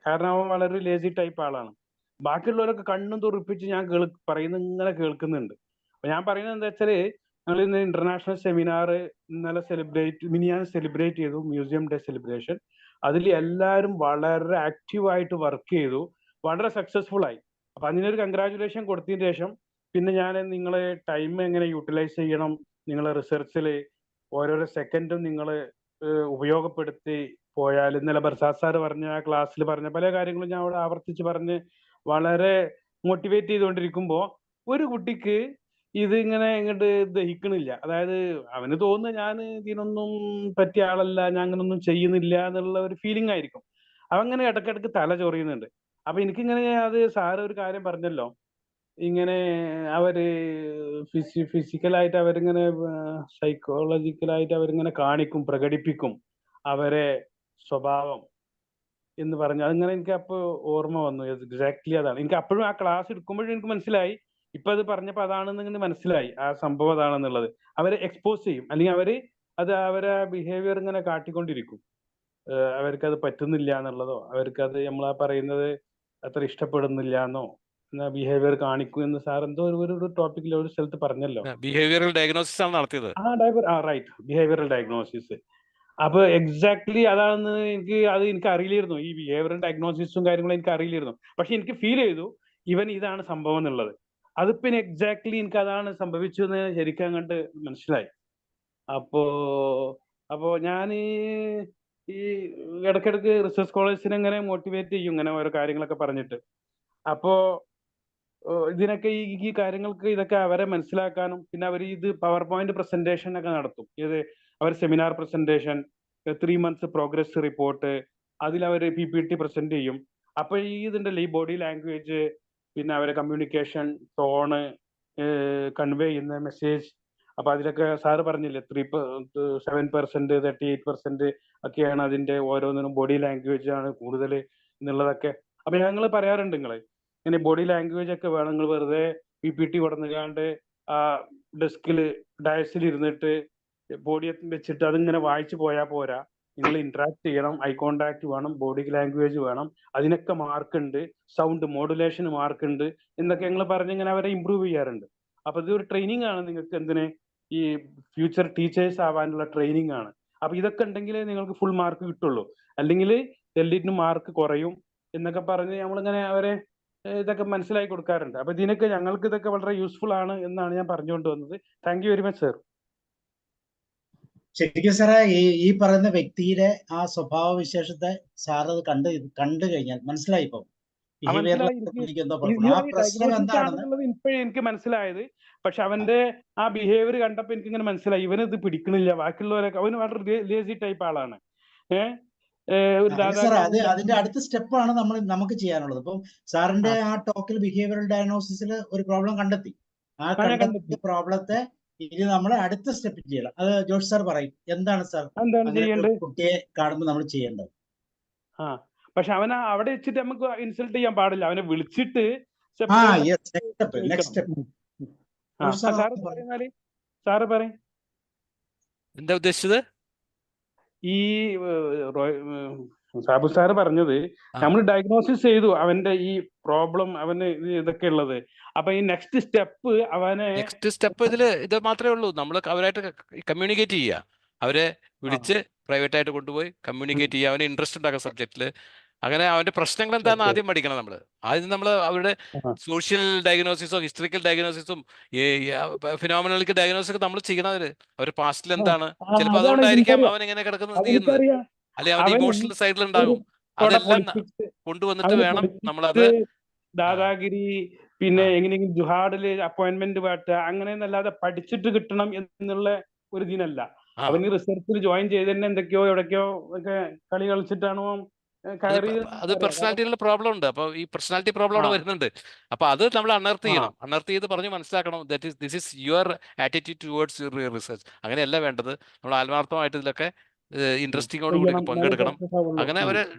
കാരണം അവൻ വളരെ ലേസി ടൈപ്പ് ആളാണ്. ബാക്കിയുള്ളവരൊക്കെ കണ്ണും തുറപ്പിച്ച് ഞാൻ പറയുന്നത് ഇങ്ങനെ കേൾക്കുന്നുണ്ട്. അപ്പൊ ഞാൻ പറയുന്നത് എന്താ വെച്ചാല്, ഞങ്ങൾ ഇന്ന് ഇന്റർനാഷണൽ സെമിനാർ ഇന്നലെ മിനിഞ്ഞാന്ന് സെലിബ്രേറ്റ് ചെയ്തു, മ്യൂസിയം ഡേ സെലിബ്രേഷൻ. അതിൽ എല്ലാവരും വളരെ ആക്റ്റീവായിട്ട് വർക്ക് ചെയ്തു, വളരെ സക്സസ്ഫുൾ ആയി. അപ്പൊ അതിനൊരു കൺഗ്രാജുലേഷൻ കൊടുത്തതിന് ശേഷം പിന്നെ ഞാൻ നിങ്ങളെ ടൈം എങ്ങനെ യൂട്ടിലൈസ് ചെയ്യണം, നിങ്ങളെ റിസർച്ചിൽ ഓരോരോ സെക്കൻഡും നിങ്ങൾ ഉപയോഗപ്പെടുത്തി പോയാൽ, ഇന്നലെ ബർസാദ് സാർ പറഞ്ഞ ആ ക്ലാസ്സിൽ പറഞ്ഞ പല കാര്യങ്ങളും ഞാൻ അവിടെ ആവർത്തിച്ച് പറഞ്ഞ് വളരെ മോട്ടിവേറ്റ് ചെയ്തുകൊണ്ടിരിക്കുമ്പോൾ ഒരു കുട്ടിക്ക് ഇത് ഇങ്ങനെ ഇങ്ങോട്ട് ദഹിക്കണില്ല. അതായത് അവന് തോന്നുന്നു ഞാൻ ഇതിനൊന്നും പറ്റിയ ആളല്ല, ഞാൻ അങ്ങനൊന്നും ചെയ്യുന്നില്ല എന്നുള്ള ഒരു ഫീലിംഗ് ആയിരിക്കും. അവങ്ങനെ ഇടയ്ക്കിടയ്ക്ക് തല ചൊറിയുന്നുണ്ട്. അപ്പൊ എനിക്കിങ്ങനെ അത് സാറ് ഒരു കാര്യം പറഞ്ഞല്ലോ, ഇങ്ങനെ അവര് ഫിസിക്കലായിട്ട് അവരിങ്ങനെ സൈക്കോളജിക്കലായിട്ട് അവരിങ്ങനെ കാണിക്കും, പ്രകടിപ്പിക്കും അവരെ സ്വഭാവം എന്ന് പറഞ്ഞു. അതിങ്ങനെ എനിക്ക് അപ്പോൾ ഓർമ്മ വന്നു. എക്സാക്ട്ലി അതാണ്. എനിക്ക് അപ്പോഴും ആ ക്ലാസ് എടുക്കുമ്പോഴും എനിക്ക് മനസ്സിലായി, ഇപ്പൊ അത് പറഞ്ഞപ്പോൾ അതാണെന്ന് ഇങ്ങനെ മനസ്സിലായി, ആ സംഭവം അതാണെന്നുള്ളത്. അവരെ എക്സ്പോസ് ചെയ്യും, അല്ലെങ്കിൽ അവരെ ബിഹേവിയർ ഇങ്ങനെ കാട്ടിക്കൊണ്ടിരിക്കും. അവർക്കത് പറ്റുന്നില്ല എന്നുള്ളതോ, അവർക്കത് നമ്മളാ പറയുന്നത് അത്ര ഇഷ്ടപ്പെടുന്നില്ല എന്നോ ബിഹേവിയർ കാണിക്കും എന്ന് സാർ എന്തോ ഒരു ടോപ്പിക്കിൽ ഒരു സ്ഥലത്ത് പറഞ്ഞല്ലോ. ബിഹേവിയറൽ ഡയഗ്നോസിസ് ആണ് നടത്തിയത്. Right, behavioural diagnosis. അപ്പൊ എക്സാക്ട്ലി അതാണെന്ന് എനിക്ക് അറിയില്ലായിരുന്നു. ഈ ബിഹേവിയറൽ ഡയഗ്നോസിസും കാര്യങ്ങളും എനിക്ക് അറിയില്ലായിരുന്നു. പക്ഷെ എനിക്ക് ഫീൽ ചെയ്തു ഇതാണ് സംഭവം എന്നുള്ളത്. അതിപ്പോ എക്സാക്ട്ലി എനിക്ക് അതാണ് സംഭവിച്ചതെന്ന് ശരിക്കും അങ്ങോട്ട് മനസ്സിലായി. അപ്പോ ഞാൻ ഈ ഇടയ്ക്കിടയ്ക്ക് റിസർച്ച് സ്കോളേഴ്സിനെ ഇങ്ങനെ മോട്ടിവേറ്റ് ചെയ്യും, ഇങ്ങനെ ഓരോ കാര്യങ്ങളൊക്കെ പറഞ്ഞിട്ട്. അപ്പോ ഇതിനൊക്കെ ഈ കാര്യങ്ങൾക്ക് ഇതൊക്കെ അവരെ മനസ്സിലാക്കാനും, പിന്നെ അവർ ഇത് പവർ പോയിന്റ് പ്രസന്റേഷൻ ഒക്കെ നടത്തും. അവർ seminar presentation, 3 months progress report, അതിൽ അവർ PPT പ്രസന്റ് ചെയ്യും. അപ്പൊ ഇതുണ്ടല്ലോ, ഈ ബോഡി ലാംഗ്വേജ്, പിന്നെ അവരെ കമ്മ്യൂണിക്കേഷൻ ടോണ്, കൺവേ ചെയ്യുന്ന മെസ്സേജ്, അപ്പൊ അതിലൊക്കെ സാറ് പറഞ്ഞില്ലേ 7%, 38% ഒക്കെയാണ് അതിന്റെ ഓരോന്നിനും ബോഡി ലാംഗ്വേജ് ആണ് കൂടുതൽ എന്നുള്ളതൊക്കെ. അപ്പൊ ഞങ്ങൾ പറയാറുണ്ട്, ഇങ്ങനെ ബോഡി ലാംഗ്വേജ് ഒക്കെ വേണം. നിങ്ങൾ വെറുതെ PPT കൊടുന്നുകാണ്ട് ആ ഡയസിൽ ഇരുന്നിട്ട് ബോഡി വെച്ചിട്ട് അതിങ്ങനെ വായിച്ചു പോയാൽ പോരാ. നിങ്ങൾ ഇന്ററാക്ട് ചെയ്യണം, ഐ കോണ്ടാക്ട് വേണം, ബോഡി ലാംഗ്വേജ് വേണം, അതിനൊക്കെ മാർക്ക് ഉണ്ട്, സൗണ്ട് മോഡുലേഷന് മാർക്ക് ഉണ്ട് എന്നൊക്കെ ഞങ്ങൾ പറഞ്ഞിങ്ങനെ അവരെ ഇമ്പ്രൂവ് ചെയ്യാറുണ്ട്. അപ്പൊ ഇതൊരു ട്രെയിനിങ് ആണ് നിങ്ങൾക്ക്, എന്തിന് ഈ ഫ്യൂച്ചർ ടീച്ചേഴ്സ് ആവാനുള്ള ട്രെയിനിങ് ആണ്. അപ്പൊ ഇതൊക്കെ ഉണ്ടെങ്കിലേ നിങ്ങൾക്ക് ഫുൾ മാർക്ക് കിട്ടുള്ളൂ, അല്ലെങ്കിൽ എല്ലിന് മാർക്ക് കുറയും എന്നൊക്കെ പറഞ്ഞ് നമ്മളിങ്ങനെ അവരെ ഇതൊക്കെ മനസ്സിലാക്കി കൊടുക്കാറുണ്ട്. അപ്പൊ ഞങ്ങൾക്ക് ഇതൊക്കെ വളരെ യൂസ്ഫുൾ ആണ് എന്നാണ് ഞാൻ പറഞ്ഞുകൊണ്ട് വന്നത്. Thank you very much sir. ശരിക്കും സാറേ, ഈ പറയുന്ന വ്യക്തിയുടെ ആ സ്വഭാവ വിശേഷത്തെ സാർ അത് കണ്ടു കഴിഞ്ഞാൽ മനസ്സിലായിപ്പോ ആണെന്നുള്ളത് ഇപ്പോഴേ എനിക്ക് മനസ്സിലായത്. പക്ഷെ അവന്റെ ആ ബിഹേവിയർ കണ്ടപ്പോ എനിക്ക് ഇങ്ങനെ മനസ്സിലായി, ഇവന് ഇത് പിടിക്കണില്ല. ബാക്കിയുള്ളവരൊക്കെ അവന് വളരെ ലേസി ടൈപ്പ് ആളാണ്. അതിന്റെ അടുത്ത സ്റ്റെപ്പാണ് നമുക്ക് ചെയ്യാനുള്ളത്. ഇപ്പം സാറിന്റെ ആ ടോക്കിൽ ബിഹേവിയറൽ ഡയഗ്നോസിസിൽ ഒരു പ്രോബ്ലം കണ്ടെത്തി. ആ കണ്ടെത്തിയ പ്രോബ്ലത്തെ ഇനി നമ്മൾ അടുത്ത സ്റ്റെപ്പ് ചെയ്യണം. അത് ജോഷ് സാർ പറയും, എന്താണ് സാർ കുട്ടിയെ കാണുമ്പോൾ നമ്മൾ ചെയ്യേണ്ടത്. പക്ഷെ അവനെ അവിടെ വെച്ചിട്ട് നമുക്ക് ഇൻസൾട്ട് ചെയ്യാൻ പാടില്ല. അവനെ വിളിച്ചിട്ട് സാറ് പറയും. എന്താ ഉദ്ദേശിച്ചത്? ഈ സാബു സാറ് പറഞ്ഞത്, നമ്മൾ ഡയഗ്നോസിസ് ചെയ്തു അവന്റെ ഈ പ്രോബ്ലം, അവന് ഇതൊക്കെ ഉള്ളത്. അപ്പൊ ഈ നെക്സ്റ്റ് സ്റ്റെപ്പ് ഇത് മാത്രമേ ഉള്ളൂ. നമ്മൾ അവരായിട്ട് കമ്മ്യൂണിക്കേറ്റ് ചെയ്യുക, അവരെ വിളിച്ച് പ്രൈവറ്റ് ആയിട്ട് കൊണ്ടുപോയി കമ്മ്യൂണിക്കേറ്റ് ചെയ്യുക, അവന് ഇൻട്രസ്റ്റ് ഉണ്ടാക്കുന്ന സബ്ജക്റ്റിൽ. അങ്ങനെ അവന്റെ പ്രശ്നങ്ങൾ എന്താണെന്ന് ആദ്യം പഠിക്കണം നമ്മൾ. ആദ്യം നമ്മൾ അവരുടെ സോഷ്യൽ ഡയഗ്നോസിസും ഹിസ്റ്ററിക്കൽ ഡയഗ്നോസിസും ഫിനോമിനലിക്കൽ ഡയഗ്നോസിസ് നമ്മൾ ചെയ്യണം. അവരുടെ പാസ്റ്റിൽ എന്താണ്, ചിലപ്പോൾ അതുകൊണ്ടായിരിക്കാം അവൻ ഇങ്ങനെ കിടക്കുന്നത് ചെയ്യുന്നത്, അല്ലെങ്കിൽ അവന്റെ ഇമോഷണൽ സൈഡിൽ ഉണ്ടാകും. അതെല്ലാം കൊണ്ടുവന്നിട്ട് വേണം നമ്മളത്. ദാദാഗിരി, പിന്നെ എങ്ങനെയെങ്കിലും ജുഹാഡില് അപ്പോയിന്റ്മെന്റ് പാട്ടുക, അങ്ങനെയൊന്നല്ലാതെ പഠിച്ചിട്ട് കിട്ടണം എന്നുള്ള ഒരു ഇതിനല്ല. അവന് റിസർച്ചിൽ ജോയിൻ ചെയ്തതന്നെ എന്തൊക്കെയോ എവിടേക്കോ ഒക്കെ കളി കളിച്ചിട്ടാണോ അത് പേഴ്സണാലിറ്റിയിലുള്ള പ്രോബ്ലം ഉണ്ട്. അപ്പൊ ഈ പേഴ്സണാലിറ്റി പ്രോബ്ലം അവിടെ വരുന്നുണ്ട്. അപ്പൊ അത് നമ്മൾ അണർത്ത് ചെയ്യണം. അണർത്ത് ചെയ്ത് പറഞ്ഞ് മനസ്സിലാക്കണം, this is your attitude towards your research. അങ്ങനെയല്ല വേണ്ടത്. നമ്മൾ ആത്മാർത്ഥമായിട്ട് ഇതിലൊക്കെ ഇൻട്രസ്റ്റിങ്ങോട് കൂടി പങ്കെടുക്കണം. അങ്ങനെ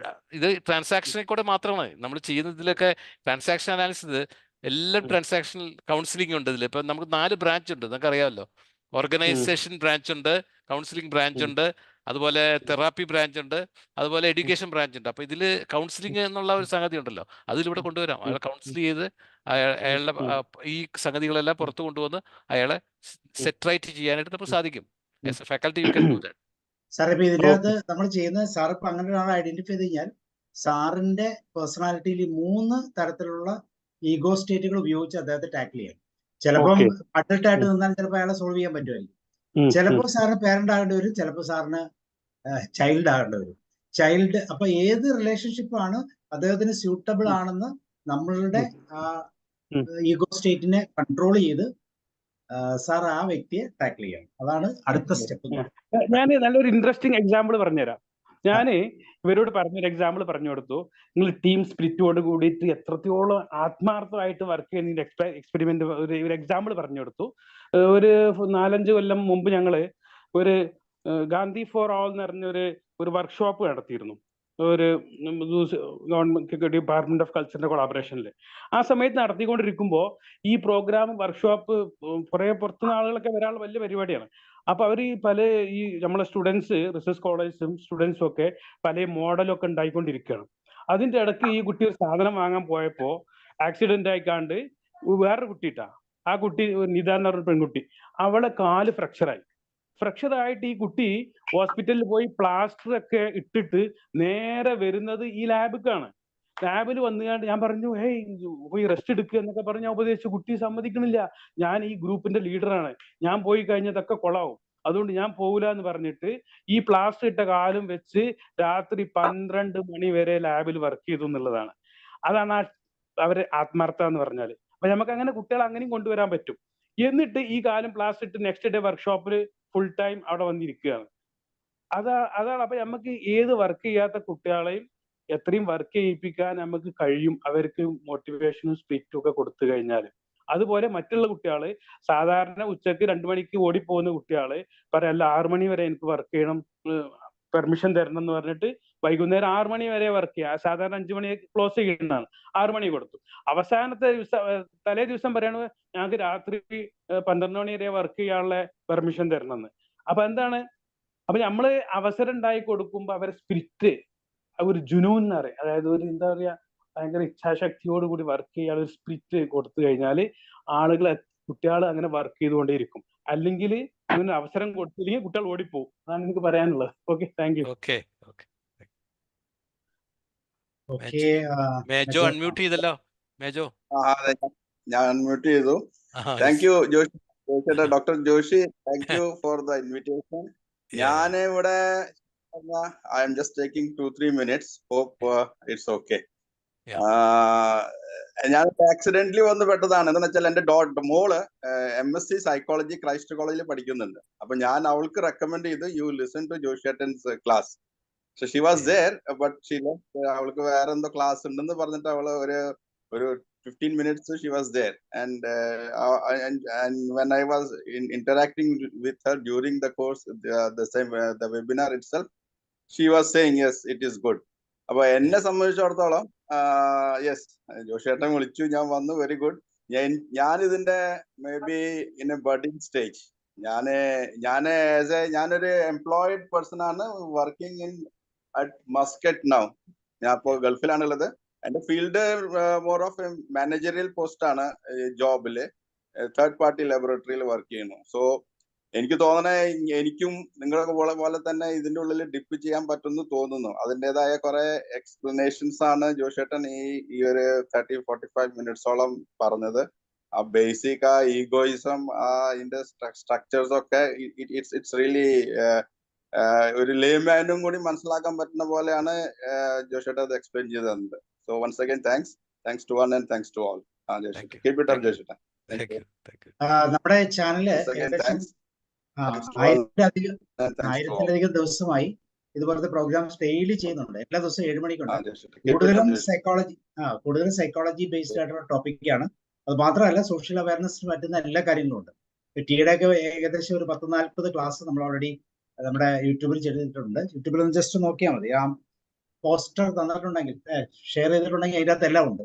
ഇത് ട്രാൻസാക്ഷനിൽ കൂടെ മാത്രമാണ് നമ്മൾ ചെയ്യുന്നതിലൊക്കെ. ട്രാൻസാക്ഷൻ അനാലിസിസ് എല്ലാം ട്രാൻസാക്ഷണൽ കൗൺസിലിംഗ് ഉണ്ട് ഇതിൽ. ഇപ്പൊ നമുക്ക് 4 ബ്രാഞ്ച് ഉണ്ട്, നിങ്ങൾക്ക് അറിയാമല്ലോ. ഓർഗനൈസേഷൻ ബ്രാഞ്ച് ഉണ്ട്, കൗൺസിലിംഗ് ബ്രാഞ്ച് ഉണ്ട്, അതുപോലെ തെറാപ്പി ബ്രാഞ്ച് ഉണ്ട്, അതുപോലെ എഡ്യൂക്കേഷൻ ബ്രാഞ്ച് ഉണ്ട്. അപ്പൊ ഇതിൽ കൗൺസിലിംഗ് എന്നുള്ള ഒരു സംഗതി ഉണ്ടല്ലോ, അതിലൂടെ കൊണ്ടുവരാം. അയാളെ കൗൺസിൽ ചെയ്ത് അയാളുടെ ഈ സംഗതികളെല്ലാം പുറത്തു കൊണ്ടുവന്ന് അയാളെ സെറ്റ് റൈറ്റ് ചെയ്യാനായിട്ട് നമുക്ക് സാധിക്കും. As A faculty you can do that. Sir ഇപ്പൊ ഇതിനകത്ത് നമ്മൾ ചെയ്യുന്നത്, സാർ ഇപ്പൊ അങ്ങനെ ഒരാളെ ഐഡന്റിഫൈ ചെയ്ത് കഴിഞ്ഞാൽ സാറിന്റെ പേഴ്സണാലിറ്റിയിൽ 3 തരത്തിലുള്ള ഈഗോ സ്റ്റേറ്റുകൾ ഉപയോഗിച്ച് അദ്ദേഹത്തെ ടാക്കിൾ ചെയ്യാം. ചിലപ്പം അഡൽട്ട് ആയിട്ട് നിന്നാൽ ചിലപ്പോൾ അയാളെ സോൾവ് ചെയ്യാൻ പറ്റുമായിരിക്കും. ചിലപ്പോൾ സാറിന് പേരന്റ് ആകേണ്ടി വരും, ചിലപ്പോൾ സാറിന് ചൈൽഡ് ആകേണ്ടി വരും. അപ്പൊ ഏത് റിലേഷൻഷിപ്പാണ് അദ്ദേഹത്തിന് സ്യൂട്ടബിൾ ആണെന്ന് നമ്മളുടെ ഈഗോ സ്റ്റേറ്റിനെ കൺട്രോൾ ചെയ്ത് സാർ ആ വ്യക്തിയെ ടാക്കിൾ ചെയ്യണം. അതാണ് അടുത്ത സ്റ്റെപ്പ്. ഞാൻ നല്ലൊരു ഇൻട്രസ്റ്റിംഗ് എക്സാമ്പിൾ പറഞ്ഞുതരാം. ഞാന് ഇവരോട് പറഞ്ഞൊരു എക്സാമ്പിൾ പറഞ്ഞു കൊടുത്തു. നിങ്ങൾ ടീം സ്പിരിറ്റോട് കൂടിയിട്ട് എത്രത്തോളം ആത്മാർത്ഥമായിട്ട് വർക്ക് ചെയ്യുന്ന എക്സ്പെരിമെന്റ് ഒരു എക്സാമ്പിൾ പറഞ്ഞു കൊടുത്തു. ഒരു 4-5 കൊല്ലം മുമ്പ് ഞങ്ങള് ഒരു ഗാന്ധി ഫോർ ഓൾ എന്ന് പറഞ്ഞ ഒരു വർക്ക്ഷോപ്പ് നടത്തിയിരുന്നു. ഒരു ഗവൺമെന്റ് ഡിപ്പാർട്ട്മെന്റ് ഓഫ് കൾച്ചറിന്റെ കൊളാബറേഷനിൽ. ആ സമയത്ത് നടത്തിക്കൊണ്ടിരിക്കുമ്പോൾ ഈ പ്രോഗ്രാം വർക്ക്ഷോപ്പ് കുറെ പുറത്തുനിന്ന് ആളുകളൊക്കെ വരാനുള്ള വലിയ പരിപാടിയാണ്. അപ്പൊ അവർ ഈ നമ്മളെ സ്റ്റുഡൻസ്, റിസർച്ച് സ്കോളേഴ്സും സ്റ്റുഡൻസും ഒക്കെ പല മോഡലൊക്കെ ഉണ്ടായിക്കൊണ്ടിരിക്കുകയാണ്. അതിന്റെ ഇടയ്ക്ക് ഈ കുട്ടി ഒരു സാധനം വാങ്ങാൻ പോയപ്പോ ആക്സിഡന്റ് ആയിക്കാണ്ട് വേറൊരു കുട്ടിയിട്ടാ, ആ കുട്ടി നിത എന്ന് പറഞ്ഞ പെൺകുട്ടി, അവളെ കാല് ഫ്രാക്ചറായി. ഫ്രാക്ചറായിട്ട് ഈ കുട്ടി ഹോസ്പിറ്റലിൽ പോയി പ്ലാസ്റ്റർ ഒക്കെ ഇട്ടിട്ട് നേരെ വരുന്നത് ഈ ലാബിക്കാണ്. ലാബിൽ വന്നുകൊണ്ട് ഞാൻ പറഞ്ഞു, പോയി റെസ്റ്റ് എടുക്കുക എന്നൊക്കെ പറഞ്ഞ് ഞാൻ ഉപദേശിച്ചു. കുട്ടി സമ്മതിക്കണില്ല. ഞാൻ ഈ ഗ്രൂപ്പിന്റെ ലീഡറാണ്, ഞാൻ പോയി കഴിഞ്ഞതൊക്കെ കൊളാവും, അതുകൊണ്ട് ഞാൻ പോകില്ല എന്ന് പറഞ്ഞിട്ട് ഈ പ്ലാസ്റ്റർ ഇട്ട കാലും വെച്ച് രാത്രി 12 മണി വരെ ലാബിൽ വർക്ക് ചെയ്തു എന്നുള്ളതാണ്. അതാണ് അവര് ആത്മാർത്ഥ എന്ന് പറഞ്ഞാല്. അപ്പൊ നമുക്ക് അങ്ങനെ കുട്ടികളെ അങ്ങനെയും കൊണ്ടുവരാൻ പറ്റും. എന്നിട്ട് ഈ കാലം പ്ലാസ്റ്റർ ഇട്ട് നെക്സ്റ്റ് ഡേ വർക്ക്ഷോപ്പിൽ ഫുൾ ടൈം അവിടെ വന്നിരിക്കുകയാണ്. അതാണ് അപ്പൊ നമുക്ക് ഏത് വർക്ക് ചെയ്യാത്ത കുട്ടികളെയും എത്രയും വർക്ക് ചെയ്യിപ്പിക്കാൻ നമുക്ക് കഴിയും, അവർക്ക് മോട്ടിവേഷനും സ്പിരിറ്റും ഒക്കെ കൊടുത്തു കഴിഞ്ഞാൽ. അതുപോലെ മറ്റുള്ള കുട്ടികള് സാധാരണ ഉച്ചക്ക് 2 മണിക്ക് ഓടിപ്പോകുന്ന കുട്ടികള് പറയല്ല 6 മണി വരെ എനിക്ക് വർക്ക് ചെയ്യണം, പെർമിഷൻ തരണം എന്ന് പറഞ്ഞിട്ട് വൈകുന്നേരം 6 മണി വരെ വർക്ക് ചെയ്യുക. സാധാരണ 5 മണി ക്ലോസ് ചെയ്യുന്നതാണ്. 6 മണി കൊടുത്തു. അവസാനത്തെ തലേ ദിവസം പറയണത് ഞങ്ങൾക്ക് രാത്രി 12 മണി വരെ വർക്ക് ചെയ്യാനുള്ള പെർമിഷൻ തരണം എന്ന്. അപ്പൊ എന്താണ്, അപ്പൊ നമ്മള് അവസരം ഉണ്ടായി കൊടുക്കുമ്പോ അവരെ സ്പിരിറ്റ്, ഒരു ജുനൂൻ എന്ന് പറയും, അതായത് ഒരു എന്താ പറയാ, ഭയങ്കര ഇച്ഛാശക്തിയോട് കൂടി വർക്ക് ചെയ്യാൻ ഒരു സ്പിരിറ്റ് കൊടുത്തു കഴിഞ്ഞാല് കുട്ടികൾ അങ്ങനെ വർക്ക് ചെയ്തുകൊണ്ടേയിരിക്കും. അല്ലെങ്കിൽ അങ്ങനെ അവസരം കൊടുത്തില്ലെങ്കിൽ കുട്ടികൾ ഓടിപ്പോവും. അതാണ് എനിക്ക് പറയാനുള്ളത്. Okay, thank you. Okay. Okay. Mejo unmute ചെയ്തല്ലോ. മേജോ അതെ, ഞാൻ അൺമ്യൂട്ട് ചെയ്തു. Thank you Joshi, doctor Joshi, thank you for the invitation. ഞാൻ ഇവിടെ I am just taking 2-3 minutes. Hope it's okay. ഞാൻ ആക്സിഡന്റലി വന്ന് പെട്ടതാണ്. എന്താണെന്ന് വെച്ചാൽ എന്റെ മോള് MSc സൈക്കോളജി ക്രൈസ്റ്റ് കോളേജിൽ പഠിക്കുന്നുണ്ട്. അപ്പൊ ഞാൻ അവൾക്ക് റെക്കമെൻഡ് ചെയ്തു, you listen to Joshettan's class. So she was there, but she left. അവൾക്ക് വേറെ എന്തോ ക്ലാസ് ഉണ്ടെന്ന് പറഞ്ഞിട്ട് അവള് ഒരു 15 minutes she was there, and when I was interacting with her during the course, the webinar itself, she was saying yes, it is good. അപ്പൊ എന്നെ സംബന്ധിച്ചിടത്തോളം യെസ്, ജോഷേട്ടൻ വിളിച്ചു, ഞാൻ വന്നു, വെരി ഗുഡ്. ഞാൻ ഇതിന്റെ may be in A budding stage. ഞാനൊരു എംപ്ലോയിഡ് പേഴ്സൺ ആണ്, working in at Muscat now. ഞാൻ ഇപ്പോൾ ഗൾഫിലാണുള്ളത്. എന്റെ field more of managerial post ആണ്. ജോബില് തേർഡ് പാർട്ടി ലബോറട്ടറിയിൽ വർക്ക് ചെയ്യുന്നു. സോ എനിക്ക് തോന്നണേ എനിക്കും നിങ്ങളൊക്കെ പോലെ തന്നെ ഇതിന്റെ ഉള്ളിൽ ഡിപ്പ് ചെയ്യാൻ പറ്റുമെന്ന് തോന്നുന്നു. അതിൻ്റെതായ കുറെ എക്സ്പ്ലനേഷൻസ് ആണ് ജോഷേട്ടൻ ഈ ഒരു 30-45 മിനിറ്റ്സോളം പറഞ്ഞത്. ആ ബേസിക് ആ ഈഗോയിസം, ഇതിന്റെ സ്ട്രക്ചേഴ്സ് ഒക്കെ ഇറ്റ്സ് റിയലി ഒരു ലേമാനും കൂടി മനസ്സിലാക്കാൻ പറ്റുന്ന പോലെയാണ് ജോഷേട്ടൻ അത് എക്സ്പ്ലെയിൻ ചെയ്ത് തന്നത്. So once again thanks to one and thanks to all. Keep it up Joshettan. നമ്മുടെ ചാനല് ഏകദേശം 1000-ലധികം ദിവസമായി ഇതുപോലത്തെ പ്രോഗ്രാംസ് ഡെയിലി ചെയ്യുന്നുണ്ട്. എല്ലാ ദിവസവും 7 മണിക്കുണ്ട്. കൂടുതലും സൈക്കോളജി ബേസ്ഡ് ആയിട്ടുള്ള ടോപ്പിക്കാണ്. അത് മാത്രമല്ല സോഷ്യൽ അവയർനെസ്സിന് പറ്റുന്ന എല്ലാ കാര്യങ്ങളും ഉണ്ട്. ടിയുടെ ഒക്കെ ഏകദേശം ഒരു 10-40 ക്ലാസ് നമ്മൾ ഓൾറെഡി നമ്മുടെ യൂട്യൂബിൽ ചെയ്തിട്ടുണ്ട്. യൂട്യൂബിൽ ഒന്ന് ജസ്റ്റ് നോക്കിയാൽ മതി. ആ പോസ്റ്റർ തന്നിട്ടുണ്ടെങ്കിൽ, ഷെയർ ചെയ്തിട്ടുണ്ടെങ്കിൽ അതിനകത്ത് എല്ലാം ഉണ്ട്.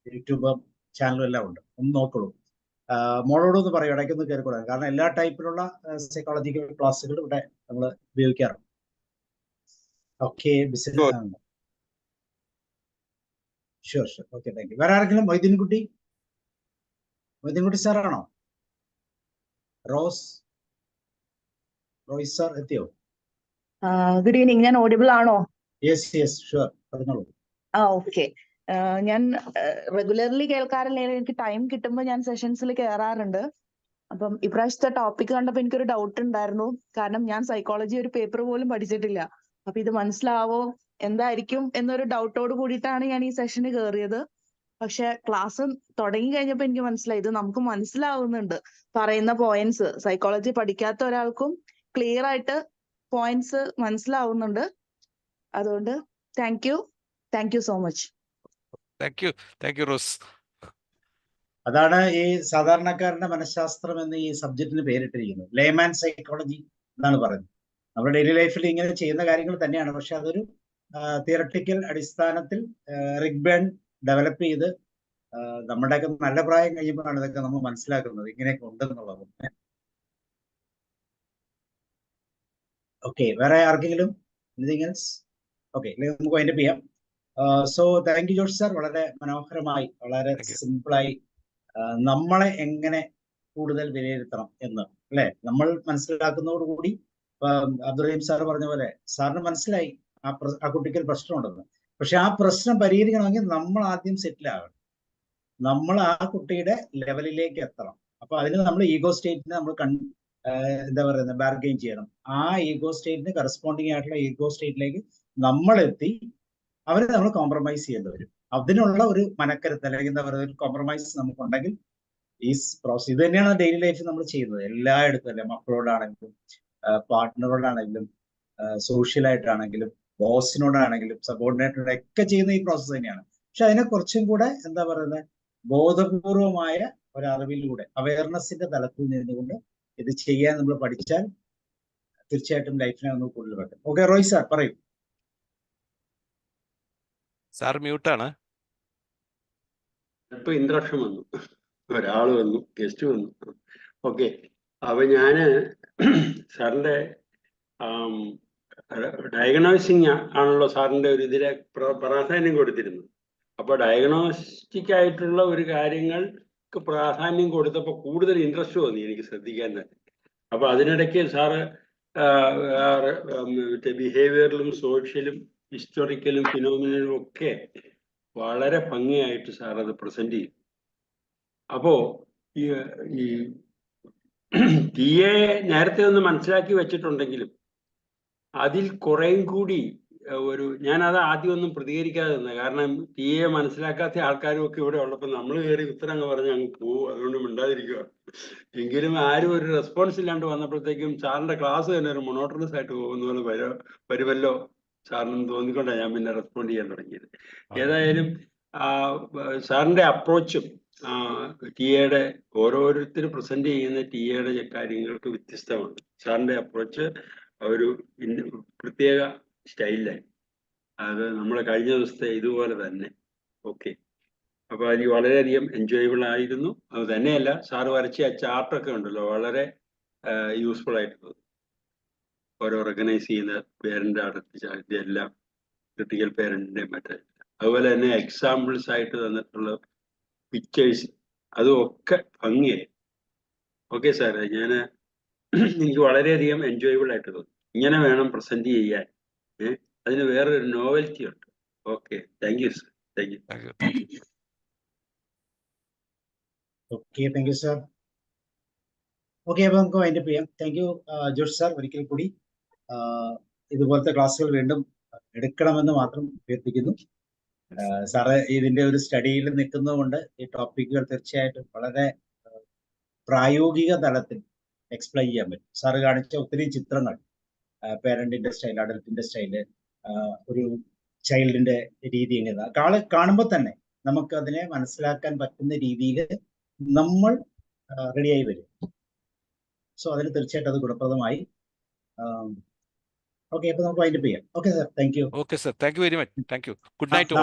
യൂട്യൂബ് ചാനലും എല്ലാം ഉണ്ട്. ഒന്ന് നോക്കുള്ളൂ. മോളോടൊന്ന് പറയും ഇടയ്ക്കൊന്ന് കയറിക്കൊള്ളാൻ. കാരണം എല്ലാ ടൈപ്പിലുള്ള സൈക്കോളജിക്കൽ ക്ലാസ്സുകൾ ഇവിടെ നമ്മൾ ഉപയോഗിക്കാറുണ്ട്. Okay, sure. Okay, thank U. വേറെ ആരെങ്കിലും? മൊയ്തീൻകുട്ടി സാറാണോ? റോയ് സാർ എത്തിയോ? Good evening. ഞാൻ ഓഡിബിൾ ആണോ? യെസ്, ഷുവർ, പറഞ്ഞോളൂ. ഓക്കെ. ഞാൻ റെഗുലർലി കേൾക്കാറില്ലെങ്കിൽ എനിക്ക് ടൈം കിട്ടുമ്പോൾ ഞാൻ സെഷൻസിൽ കയറാറുണ്ട്. അപ്പം ഇപ്രാവശ്യത്തെ ടോപ്പിക് കണ്ടപ്പോൾ എനിക്കൊരു ഡൗട്ട് ഉണ്ടായിരുന്നു. കാരണം ഞാൻ സൈക്കോളജി ഒരു പേപ്പർ പോലും പഠിച്ചിട്ടില്ല. അപ്പൊ ഇത് മനസ്സിലാവോ, എന്തായിരിക്കും എന്നൊരു ഡൗട്ടോട് കൂടിയിട്ടാണ് ഞാൻ ഈ സെഷന് കയറിയത്. പക്ഷെ ക്ലാസ് തുടങ്ങി കഴിഞ്ഞപ്പോൾ എനിക്ക് മനസ്സിലായി ഇത് നമുക്ക് മനസ്സിലാവുന്നുണ്ട്. പറയുന്ന പോയിന്റ്സ് സൈക്കോളജി പഠിക്കാത്ത ഒരാൾക്കും ക്ലിയർ ആയിട്ട് പോയിന്റ്സ് മനസ്സിലാവുന്നുണ്ട്. അതുകൊണ്ട് thank you so much. Thank you, Rose. അതാണ് ഈ സാധാരണക്കാരന്റെ മനഃശാസ്ത്രം എന്ന് ഈ സബ്ജക്റ്റിന് പേരിട്ടിരിക്കുന്നത്. ലേമാൻ സൈക്കോളജി എന്നാണ് പറയുന്നത്. നമ്മുടെ ഡെയിലി ലൈഫിൽ ഇങ്ങനെ ചെയ്യുന്ന കാര്യങ്ങൾ തന്നെയാണ്, പക്ഷെ അതൊരു തിയറട്ടിക്കൽ അടിസ്ഥാനത്തിൽ റിഗ്ബേൺ ഡെവലപ്പ് ചെയ്ത് നമ്മുടെയൊക്കെ നല്ല പ്രായം കഴിയുമ്പോഴാണ് ഇതൊക്കെ നമ്മൾ മനസ്സിലാക്കുന്നത് ഇങ്ങനെയൊക്കെ ഉണ്ടെന്നുള്ളത്. ഓക്കെ, വേറെ ആർക്കെങ്കിലും എനിത്തിങ് എൽസ്? ഓക്കെ, നമുക്ക് അതിന്റെ ചെയ്യാം. So thank you Josh sir, വളരെ മനോഹരമായി, വളരെ സിമ്പിളായി നമ്മളെ എങ്ങനെ കൂടുതൽ വിലയിരുത്തണം എന്ന് അല്ലെ നമ്മൾ മനസ്സിലാക്കുന്നതോടുകൂടി അബ്ദുറഹീം സാർ പറഞ്ഞ പോലെ സാറിന് മനസ്സിലായി ആ കുട്ടിക്ക് ഒരു പ്രശ്നമുണ്ടെന്ന്. പക്ഷെ ആ പ്രശ്നം പരിഹരിക്കണമെങ്കിൽ നമ്മൾ ആദ്യം സെറ്റിൽ ആകണം, നമ്മൾ ആ കുട്ടിയുടെ ലെവലിലേക്ക് എത്തണം. അപ്പൊ അതിന് നമ്മൾ ഈഗോ സ്റ്റേറ്റിനെ നമ്മൾ എന്താ പറയുന്നത്, ബാർഗെയിൻ ചെയ്യണം. ആ ഈഗോ സ്റ്റേറ്റിന് കറസ്പോണ്ടിങ് ആയിട്ടുള്ള ഈഗോ സ്റ്റേറ്റിലേക്ക് നമ്മളെത്തി അവരെ നമ്മൾ കോംപ്രമൈസ് ചെയ്യേണ്ടി വരും. അതിനുള്ള ഒരു മനക്കരുത്ത് അല്ലെങ്കിൽ എന്താ പറയുക, ഒരു കോംപ്രമൈസ് നമുക്കുണ്ടെങ്കിൽ ഈ പ്രോസസ് ഇത് തന്നെയാണ് ഡെയിലി ലൈഫിൽ നമ്മൾ ചെയ്യുന്നത്. എല്ലായിടത്തും അല്ലെ, മക്കളോടാണെങ്കിലും പാർട്ട്ണറോടാണെങ്കിലും സോഷ്യലായിട്ടാണെങ്കിലും ബോസിനോടാണെങ്കിലും സബോർഡിനേറ്റോടെ ഒക്കെ ചെയ്യുന്ന ഈ പ്രോസസ്സ് തന്നെയാണ്. പക്ഷെ അതിനെ കുറച്ചും കൂടെ എന്താ പറയുന്നത്, ബോധപൂർവമായ ഒരറിവിലൂടെ അവയർനെസിന്റെ തലത്തിൽ നിന്നുകൊണ്ട് ഇത് ചെയ്യാൻ നമ്മൾ പഠിച്ചാൽ തീർച്ചയായിട്ടും ലൈഫിനെ ഒന്ന് കൂടുതൽ പറ്റും. ഓക്കെ, റോയ് സാർ പറയൂ. സാർ മ്യൂട്ടാണ്. ഇപ്പൊ ഇൻട്രക്ഷൻ വന്നു, ഒരാൾ വന്നു, ഗസ്റ്റ് വന്നു. ഓക്കെ, അപ്പൊ ഞാന് സാറിന്റെ ഡയഗ്നോസിങ് ആണല്ലോ സാറിന്റെ ഒരു ഇതിലെ പ്രാധാന്യം കൊടുത്തിരുന്നത്. അപ്പൊ ഡയഗ്നോസ്റ്റിക് ആയിട്ടുള്ള ഒരു കാര്യങ്ങൾക്ക് പ്രാധാന്യം കൊടുത്തപ്പോൾ കൂടുതൽ ഇൻട്രസ്റ്റ് തോന്നി എനിക്ക് ശ്രദ്ധിക്കാൻ തന്നെ. അപ്പൊ അതിനിടയ്ക്ക് സാറ് ബിഹേവിയറിലും സോഷ്യലും ഹിസ്റ്റോറിക്കലും ഫിനോമിനലും ഒക്കെ വളരെ ഭംഗിയായിട്ട് സാർ അത് പ്രസന്റ് ചെയ്യും. അപ്പോ ഈ ടി എ നേരത്തെ ഒന്ന് മനസ്സിലാക്കി വെച്ചിട്ടുണ്ടെങ്കിലും അതിൽ കുറേയും കൂടി ഞാനത് ആദ്യം ഒന്നും പ്രതികരിക്കാതെ തന്നെ, കാരണം ടി എ മനസ്സിലാക്കാത്ത ആൾക്കാരും ഒക്കെ ഇവിടെ ഉള്ളപ്പോൾ നമ്മൾ കയറി ഉത്തരം അങ്ങ് പറഞ്ഞ് അങ്ങ് പോവും, അതുകൊണ്ട് മിണ്ടാതിരിക്കുക. എങ്കിലും ആരും ഒരു റെസ്പോൺസ് ഇല്ലാണ്ട് വന്നപ്പോഴത്തേക്കും സാറിന്റെ ക്ലാസ് തന്നെ ഒരു മൊണോട്ടണസ് ആയിട്ട് പോകുന്ന പോലെ വരുമല്ലോ സാറിന് തോന്നിക്കൊണ്ടാണ് ഞാൻ പിന്നെ റെസ്പോണ്ട് ചെയ്യാൻ തുടങ്ങിയത്. ഏതായാലും സാറിന്റെ അപ്രോച്ചും ടി എയുടെ ഓരോരുത്തരും പ്രസന്റ് ചെയ്യുന്ന ടി എയുടെ കാര്യങ്ങൾക്ക് വ്യത്യസ്തമാണ്. സാറിന്റെ അപ്രോച്ച് ഒരു പ്രത്യേക സ്റ്റൈലിലായി, അത് നമ്മളെ കഴിഞ്ഞ ദിവസത്തെ ഇതുപോലെ തന്നെ. ഓക്കെ, അപ്പൊ എനിക്ക് വളരെയധികം എൻജോയബിൾ ആയിരുന്നു. അത് തന്നെയല്ല, സാറ് വരച്ച ആ ചാർട്ടൊക്കെ ഉണ്ടല്ലോ, വളരെ യൂസ്ഫുൾ ആയിട്ടുള്ളത്. ഓരോ ഓർഗനൈസ് ചെയ്യുന്ന പേരന്റ് അടുത്ത ഇതെല്ലാം ക്രിട്ടിക്കൽ പേരന്റിന്റെ മറ്റേ, അതുപോലെ തന്നെ എക്സാമ്പിൾസ് ആയിട്ട് തന്നിട്ടുള്ള പിക്ചേഴ്സ്, അതും ഒക്കെ ഭംഗിയായി. ഓക്കെ സാറേ, എനിക്ക് വളരെയധികം എൻജോയബിൾ ആയിട്ട് തോന്നി. ഇങ്ങനെ വേണം പ്രസന്റ് ചെയ്യാൻ. അതിന് വേറൊരു നോവൽറ്റി ഉണ്ട്. Okay, thank you sir. Thank you. Okay, thank you sir. Okay, അപ്പൊ നമുക്ക് വൈൻഡപ്പ് ചെയ്യാം. താങ്ക് യു ജോഷ് സാർ, ഒരിക്കൽ കൂടി ഇതുപോലത്തെ ക്ലാസ്സുകൾ വീണ്ടും എടുക്കണമെന്ന് മാത്രം അഭ്യർത്ഥിക്കുന്നു. സാറ് ഇതിന്റെ ഒരു സ്റ്റഡിയിൽ നിൽക്കുന്നതുകൊണ്ട് ഈ ടോപ്പിക്കുകൾ തീർച്ചയായിട്ടും വളരെ പ്രായോഗിക തലത്തിൽ എക്സ്പ്ലെയിൻ ചെയ്യാൻ പറ്റും. സാറ് കാണിച്ച ഒത്തിരി ചിത്രങ്ങൾ, പേരന്റിന്റെ സ്റ്റൈൽ, അഡൽട്ടിന്റെ സ്റ്റൈല്, ഒരു ചൈൽഡിന്റെ രീതി, ഇങ്ങനെ കാണുമ്പോൾ തന്നെ നമുക്ക് അതിനെ മനസ്സിലാക്കാൻ പറ്റുന്ന രീതിയിൽ നമ്മൾ റെഡിയായി വരും. സോ അതിന് തീർച്ചയായിട്ടും അത് ഗുണപ്രദമായി. ഓക്കെ, അപ്പൊ നമുക്ക് വൈൻഡപ്പ് ചെയ്യാം. Okay sir, thank you. Okay sir, thank you very much. Thank you. Good night.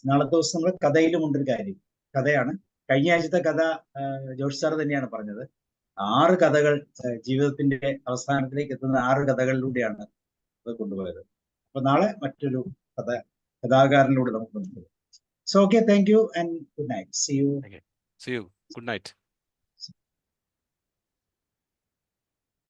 നാളെ ദിവസം നമ്മൾ കഥയിലും ഉണ്ടൊരു കാര്യം. കഥയാണ് കഴിഞ്ഞ ആഴ്ചത്തെ കഥ ജോഷ് സാർ തന്നെയാണ് പറഞ്ഞത്. 6 കഥകൾ, ജീവിതത്തിന്റെ അവസാനത്തിലേക്ക് എത്തുന്ന 6 കഥകളിലൂടെയാണ് അത് കൊണ്ടുപോയത്. അപ്പൊ നാളെ മറ്റൊരു കഥാകാരനിലൂടെ നമുക്ക് കൊണ്ടുപോകും. So okay, thank you and good night. See you. Good night.